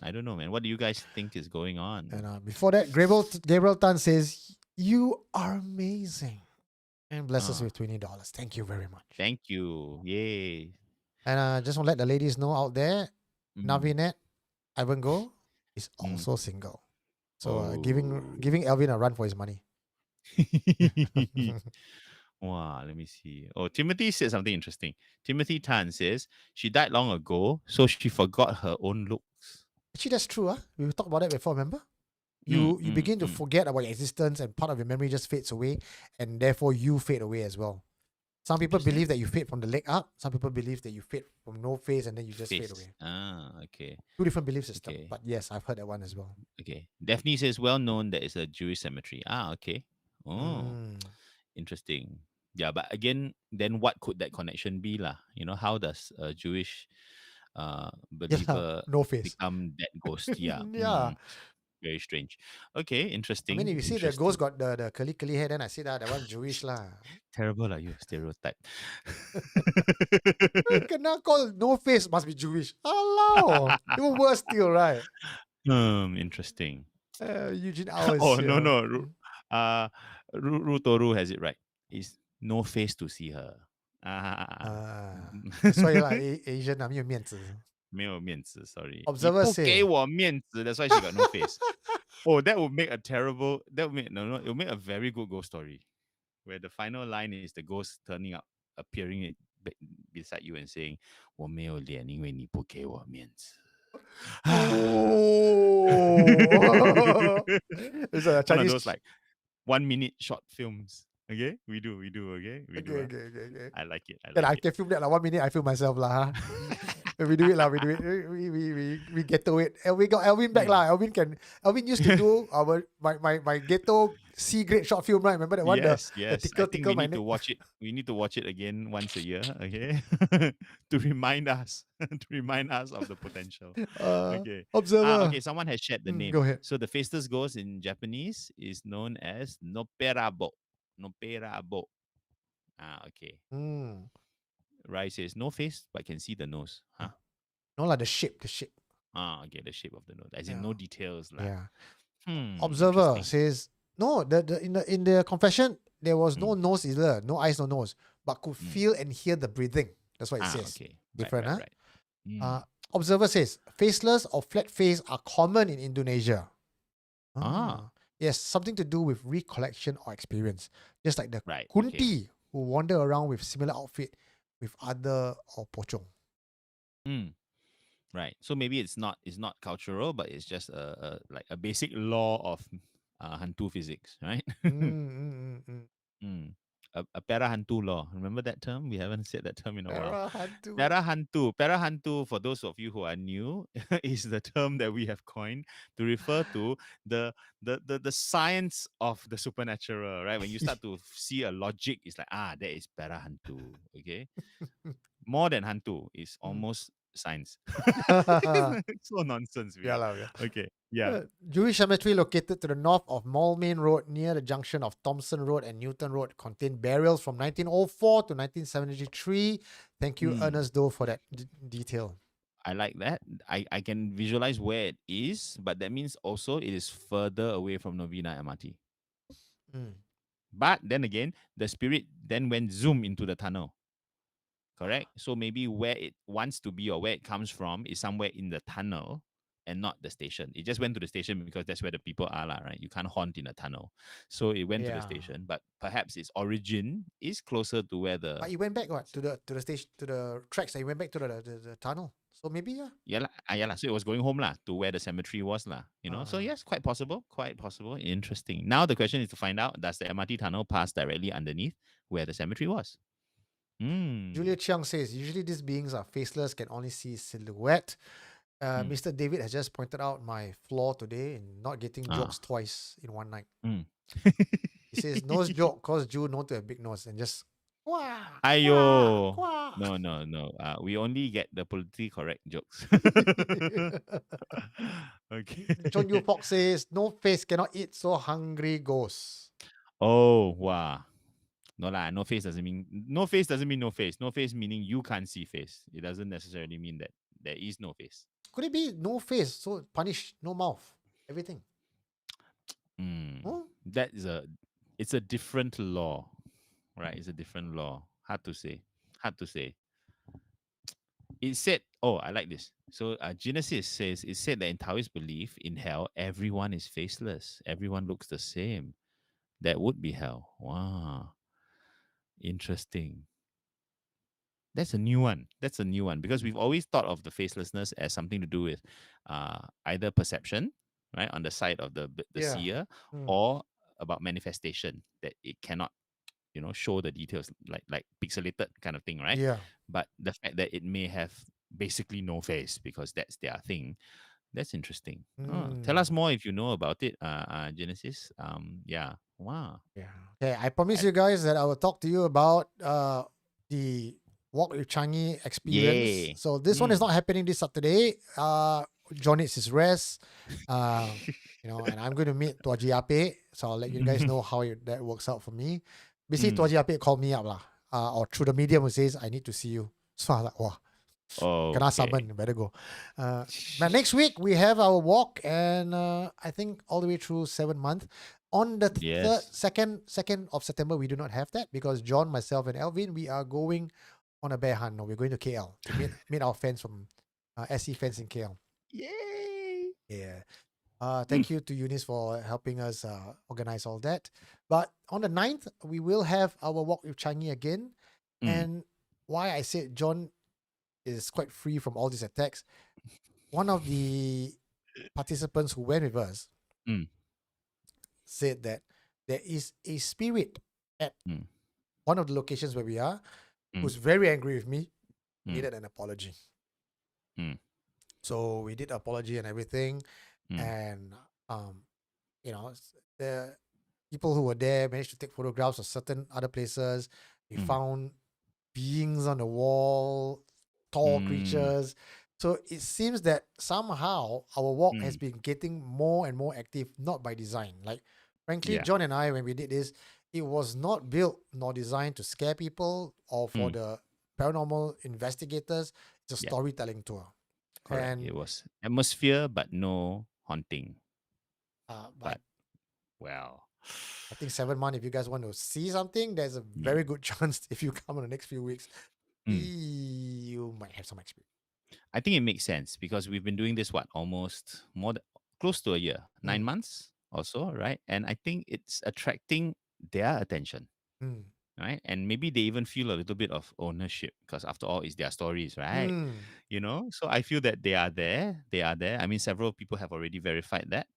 B: I don't know, man. What do you guys think is going on?
A: And before that, Gabriel Tan says, "You are amazing," and bless us
B: Ah,
A: with $20. Thank you very much.
B: thank you. Yay.
A: And just want to let the ladies know out there,
B: Mm,
A: Navinet Ivan Go is
B: mm.
A: also single. So
B: Oh.
A: giving Elvin a run for his money.
B: Wow, let me see. Oh, Timothy said something interesting. Timothy Tan says she died long ago, so she forgot her own looks.
A: Actually, that's true. We talked about that before, remember?
B: Mm,
A: You
B: mm,
A: begin to
B: mm.
A: forget about your existence and part of your memory just fades away and therefore you fade away as well. Some people
B: Interesting.
A: believe that you fade from the leg up. Some people believe that you fade from no face and then you just fade
B: Face.
A: away.
B: Ah, okay.
A: Two different belief systems.
B: Okay.
A: But yes, I've heard that one as well.
B: Okay. Daphne says, well known that it's a Jewish cemetery. Ah, okay. Oh,
A: Mm.
B: interesting. Yeah, but again, then what could that connection be, lah? How does a Jewish
A: Yeah,
B: believer
A: no face.
B: become that ghost? Yeah.
A: Yeah.
B: Very strange. Okay,
A: I mean, if
B: interesting.
A: you see the ghost
B: Interesting.
A: got the curly hair, then I see that one Jewish lah.
B: Terrible, lah, you stereotype.
A: Kena call no face must be Jewish. Hello. Even worse still, right?
B: Interesting.
A: Eugene Hours
B: Oh no
A: here.
B: no, uh, Rutoru has it right. It's no face to see her. Ah,
A: That's why like Asian 没有面子.
B: 没有面子 sorry.
A: Observer say,
B: 你不给我面子 that's why she got no face. Oh, that would make a terrible. That would make no. It would make a very good ghost story, where the final line is the ghost turning up, appearing beside you and saying, 我没有脸，因为你不给我面子.
A: oh, it's a
B: One of those
A: Chinese.
B: like 1 minute short films. Okay, we do. Okay, we do.
A: Okay, okay, okay, okay.
B: I like it. I
A: Then
B: like
A: I
B: it.
A: can film that like 1 minute. I film myself lah. Huh? We do it lah. We do it. We ghetto it. And we got Elvin back
B: Mm.
A: lah. Elvin used to do my ghetto C grade short film, right? Remember that one?
B: Yes,
A: The
B: yes. I
A: tickle
B: think
A: tickle
B: we
A: my
B: need
A: neck.
B: to watch it. We need to watch it again once a year, okay? To remind us, to remind us of the potential. Okay.
A: Observer.
B: Okay, someone has shared the name.
A: Go ahead.
B: So the faceless ghost in Japanese is known as Noperabo. Noperabo. Okay.
A: Mm.
B: Rai says no face, but can see the nose. Huh?
A: No lah, the shape, the shape.
B: Okay, the shape of the nose. As in
A: Yeah.
B: no details. Lah.
A: Yeah. Observer
B: Interesting.
A: says no. In the confession there was no nose either, no eyes, no nose, but could feel and hear the breathing. That's what it says.
B: Okay.
A: Different,
B: Right.
A: Observer says faceless or flat face are common in Indonesia. Yes, something to do with recollection or experience, just like the
B: Right.
A: kunti who wander around with similar outfit with other or pocong.
B: Right. So maybe it's not cultural, but it's just like a basic law of hantu physics, right? A para hantu law. Remember that term? We haven't said that term in a while. Para hantu. Para hantu, for those of you who are new, is the term that we have coined to refer to the science of the supernatural, right? When you start to see a logic, it's like, that is para hantu. Okay. More than hantu is almost science. So nonsense.
A: Yeah, yeah.
B: Okay. Yeah.
A: Jewish cemetery located to the north of Main Road near the junction of Thompson Road and Newton Road contained burials from 1904 to 1973. Thank you, Ernest Doe, for that detail.
B: I like that. I can visualize where it is, but that means also it is further away from Novena MRT. But then again, the spirit then went zoom into the tunnel. correct? So maybe where it wants to be or where it comes from is somewhere in the tunnel and not the station. It just went to the station because that's where the people are, lah, right? You can't haunt in a tunnel. So it went to the
A: Yeah.
B: station, but perhaps its origin is closer to where the
A: But he went back what to the station, to the tracks. And he went back to the tunnel. So maybe yeah.
B: yeah lah. So it was going home lah to where the cemetery was lah. So yes, quite possible, interesting. Now the question is to find out, does the MRT tunnel pass directly underneath where the cemetery was?
A: Julia Chiang says usually these beings are faceless, can only see silhouette. Mr. David has just pointed out my flaw today in not getting jokes twice in one night. He says nose joke cause Jew known to have big nose and just
B: Ayo. No. We only get the politically correct jokes. Okay.
A: John Yu Fox says no face cannot eat, so hungry ghost.
B: Oh wow. No lah, no face doesn't mean no face. No face meaning you can't see face. It doesn't necessarily mean that there is no face.
A: Could it be no face, so punish, no mouth, everything?
B: It's a different law, right? It's a different law. Hard to say. It said, oh, I like this. So Genesis says, it said that in Taoist belief, in hell, everyone is faceless. Everyone looks the same. That would be hell. Wow. Interesting. That's a new one. Because we've always thought of the facelessness as something to do with either perception, right, on the side of the seer, or about manifestation, that it cannot, show the details, like pixelated kind of thing, right?
A: Yeah.
B: But the fact that it may have basically no face because that's their thing, that's interesting. Tell us more if you know about it, Genesis. Yeah. Wow.
A: Yeah. Okay, I promise you guys that I will talk to you about the Walk with Changi experience.
B: Yay.
A: So this one is not happening this Saturday. John needs his rest. And I'm going to meet Tuaji Ape. So I'll let you guys know how that works out for me. Basically, Tuaji Ape called me up or through the medium who says, I need to see you. So I was like, wow. Kena summon, better go. But next week we have our walk, and I think all the way through 7 months. On the second of September, we do not have that because John, myself, and Elvin, we are going on a bear hunt. No, we're going to KL to meet our fans from SC fans in KL.
B: Yay!
A: Yeah. Thank you to Eunice for helping us organize all that. But on the 9th, we will have our walk with Changi again. And why I said John is quite free from all these attacks, one of the participants who went with us said that there is a spirit at one of the locations where we are who's very angry with me, needed an apology. So we did apology and everything. And, the people who were there managed to take photographs of certain other places. We found beings on the wall, tall creatures. So it seems that somehow our walk has been getting more and more active, not by design. Like, frankly, John and I, when we did this, it was not built nor designed to scare people or for the paranormal investigators. It's a storytelling tour.
B: Correct. And it was atmosphere, but no haunting. But
A: I think 7 months, if you guys want to see something, there's a very good chance if you come in the next few weeks, you might have some experience.
B: I think it makes sense because we've been doing this, almost close to a year, 9 months or so, right? And I think it's attracting their attention, right? And maybe they even feel a little bit of ownership because after all, it's their stories, right? So I feel that they are there. I mean, several people have already verified that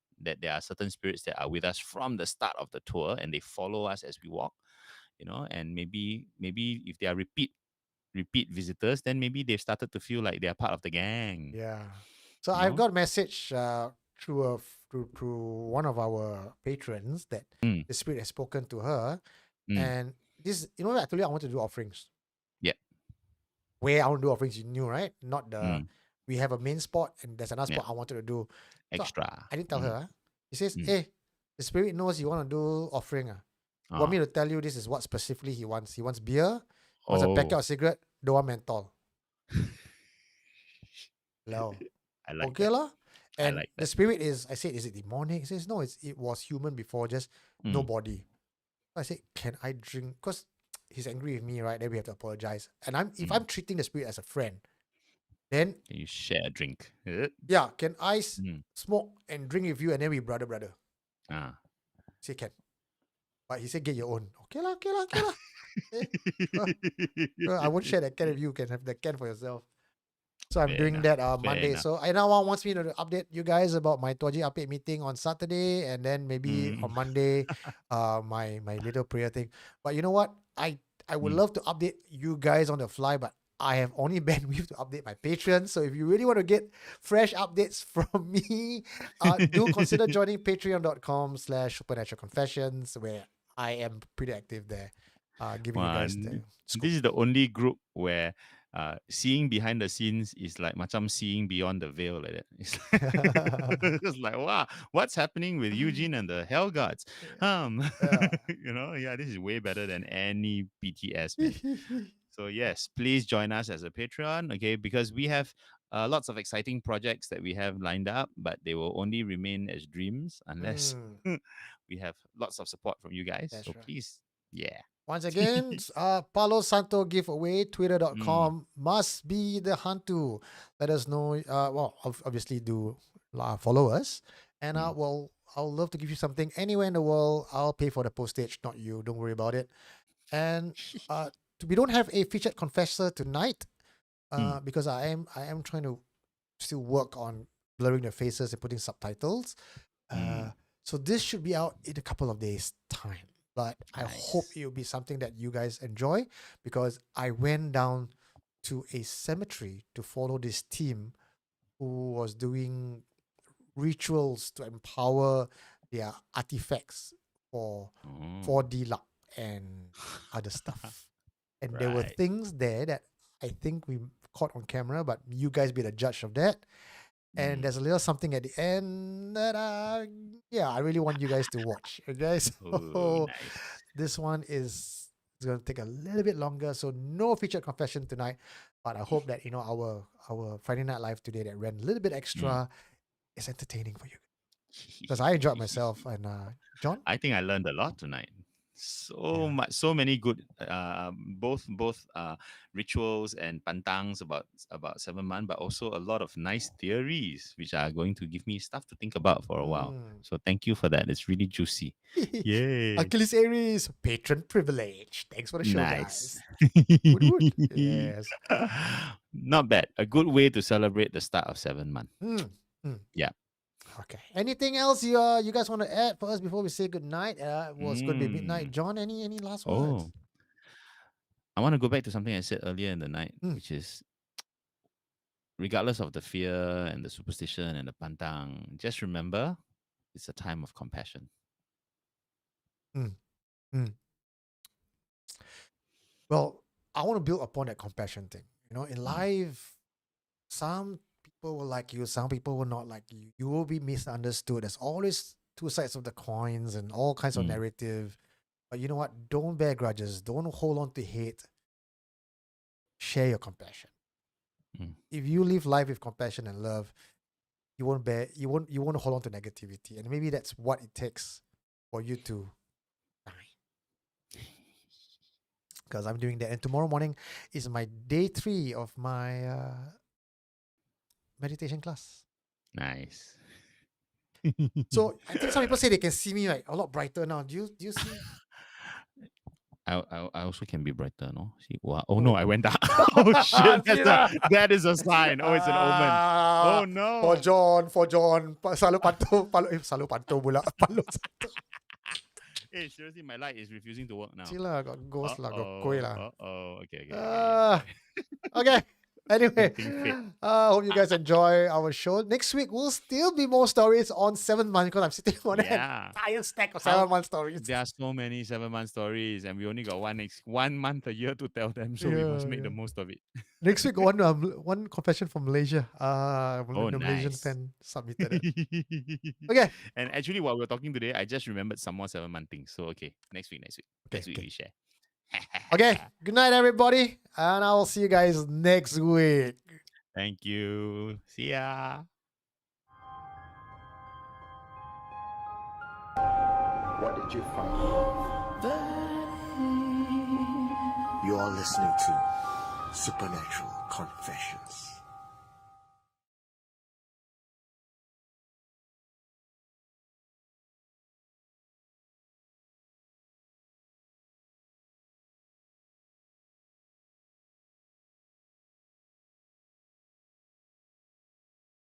B: there are certain spirits that are with us from the start of the tour and they follow us as we walk, and maybe if they are repeat visitors, then maybe they've started to feel like they're part of the gang.
A: Yeah. So I've got a message through one of our patrons that the spirit has spoken to her. And this, I told you I want to do offerings. Yeah. Where I want to do offerings, you knew, right? Not the, we have a main spot and there's another spot I wanted to do.
B: Extra.
A: So I didn't tell her. He says, hey, the spirit knows you want to do offering. You want me to tell you this is what specifically he wants. He wants beer, wants a packet of cigarette, don't want menthol. Hello.
B: I like
A: okay
B: that.
A: lah. And
B: like
A: the spirit is, I said, is it demonic? He says, no, it was human before, just no body. I said, can I drink? Because he's angry with me, right? Then we have to apologize. And if
B: Mm.
A: I'm treating the spirit as a friend, then
B: Can you share a drink?
A: yeah, can I
B: Mm.
A: smoke and drink with you, and then we brother?
B: Ah.
A: Say can, but he said get your own. Okay lah. Eh, I won't share that can with you. You can have the can for yourself. So I'm
B: Fair
A: doing
B: enough,
A: that
B: fair
A: Monday.
B: enough.
A: So Ainawa wants me to update you guys about my Tuaji update meeting on Saturday, and then maybe on Monday, my little prayer thing. But you know what? I would love to update you guys on the fly, but I have only bandwidth to update my patrons. So if you really want to get fresh updates from me, do consider joining patreon.com/supernatural confessions, where I am pretty active there, giving you
B: Wah,
A: guys the scoop.
B: this is the only group where seeing behind the scenes is like macam seeing beyond the veil like that. It's it's like, wow, what's happening with Eugene and the Hell Gods?
A: Yeah.
B: This is way better than any BTS, man. So yes, please join us as a Patreon, okay? Because we have lots of exciting projects that we have lined up, but they will only remain as dreams unless we have lots of support from you guys.
A: That's
B: So
A: right.
B: please, yeah.
A: Once again, Palo Santo giveaway, twitter.com must be the Hantu. Let us know. Obviously, do follow us. And I'll love to give you something anywhere in the world. I'll pay for the postage, not you. Don't worry about it. And we don't have a featured confessor tonight because I am trying to still work on blurring the faces and putting subtitles. So this should be out in a couple of days' time. But I hope
B: Nice.
A: it will be something that you guys enjoy, because I went down to a cemetery to follow this team who was doing rituals to empower their artifacts for 4D luck and other stuff. And there were
B: Right.
A: things there that I think we caught on camera, but you guys be the judge of that. And there's a little something at the end that I really want you guys to watch. Okay,
B: Oh,
A: so
B: nice.
A: this one is going to take a little bit longer, so no featured confession tonight. But I hope that our Friday Night Live today that ran a little bit extra is entertaining for you, because I enjoyed myself. And John,
B: I think I learned a lot tonight. So much, so many good, both rituals and pantangs about 7 months, but also a lot of nice theories, which are going to give me stuff to think about for a while. So thank you for that. It's really juicy. Yay!
A: Achilles Aries, patron privilege. Thanks for the show,
B: Nice.
A: guys. Wood. Yes.
B: Not bad. A good way to celebrate the start of 7 months. Yeah.
A: Okay. Anything else you guys want to add for us before we say goodnight? It's going to be midnight. John, any last words?
B: Oh, I want to go back to something I said earlier in the night, which is, regardless of the fear and the superstition and the pantang, just remember it's a time of compassion.
A: Well, I want to build upon that compassion thing. In life, some people will like you, some people will not like you. You will be misunderstood. There's always two sides of the coins and all kinds of narrative. But you know what? Don't bear grudges. Don't hold on to hate. Share your compassion. If you live life with compassion and love, you won't hold on to negativity. And maybe that's what it takes for you to die. Because I'm doing that. And tomorrow morning is my day 3 of my meditation class.
B: Nice.
A: So I think some people say they can see me like a lot brighter now. Do you see?
B: I also can be brighter, no? See, wow. Oh no, I went down. Oh shit, that is a sign. Oh, it's an omen. Oh no.
A: For John, selalu pantau pula.
B: Hey, seriously, my light is refusing to work now.
A: Cila, got ghost lah, got koi lah.
B: Okay.
A: Okay. Anyway, hope you guys enjoy our show. Next week, we'll still be more stories on 7 months, because I'm sitting on an entire stack of 7 month stories.
B: There are so many 7 month stories, and we only got 1 month a year to tell them, so we must make the most of it.
A: Next week, one confession from Malaysia. The Malaysian
B: nice.
A: fan submitted it. Okay.
B: And actually, while we're talking today, I just remembered some more 7 month things. So okay, next week. Next week we share.
A: Okay. Good night, everybody, and I will see you guys next week.
B: Thank you. See ya.
C: What did you find? You are listening to Supernatural Confessions.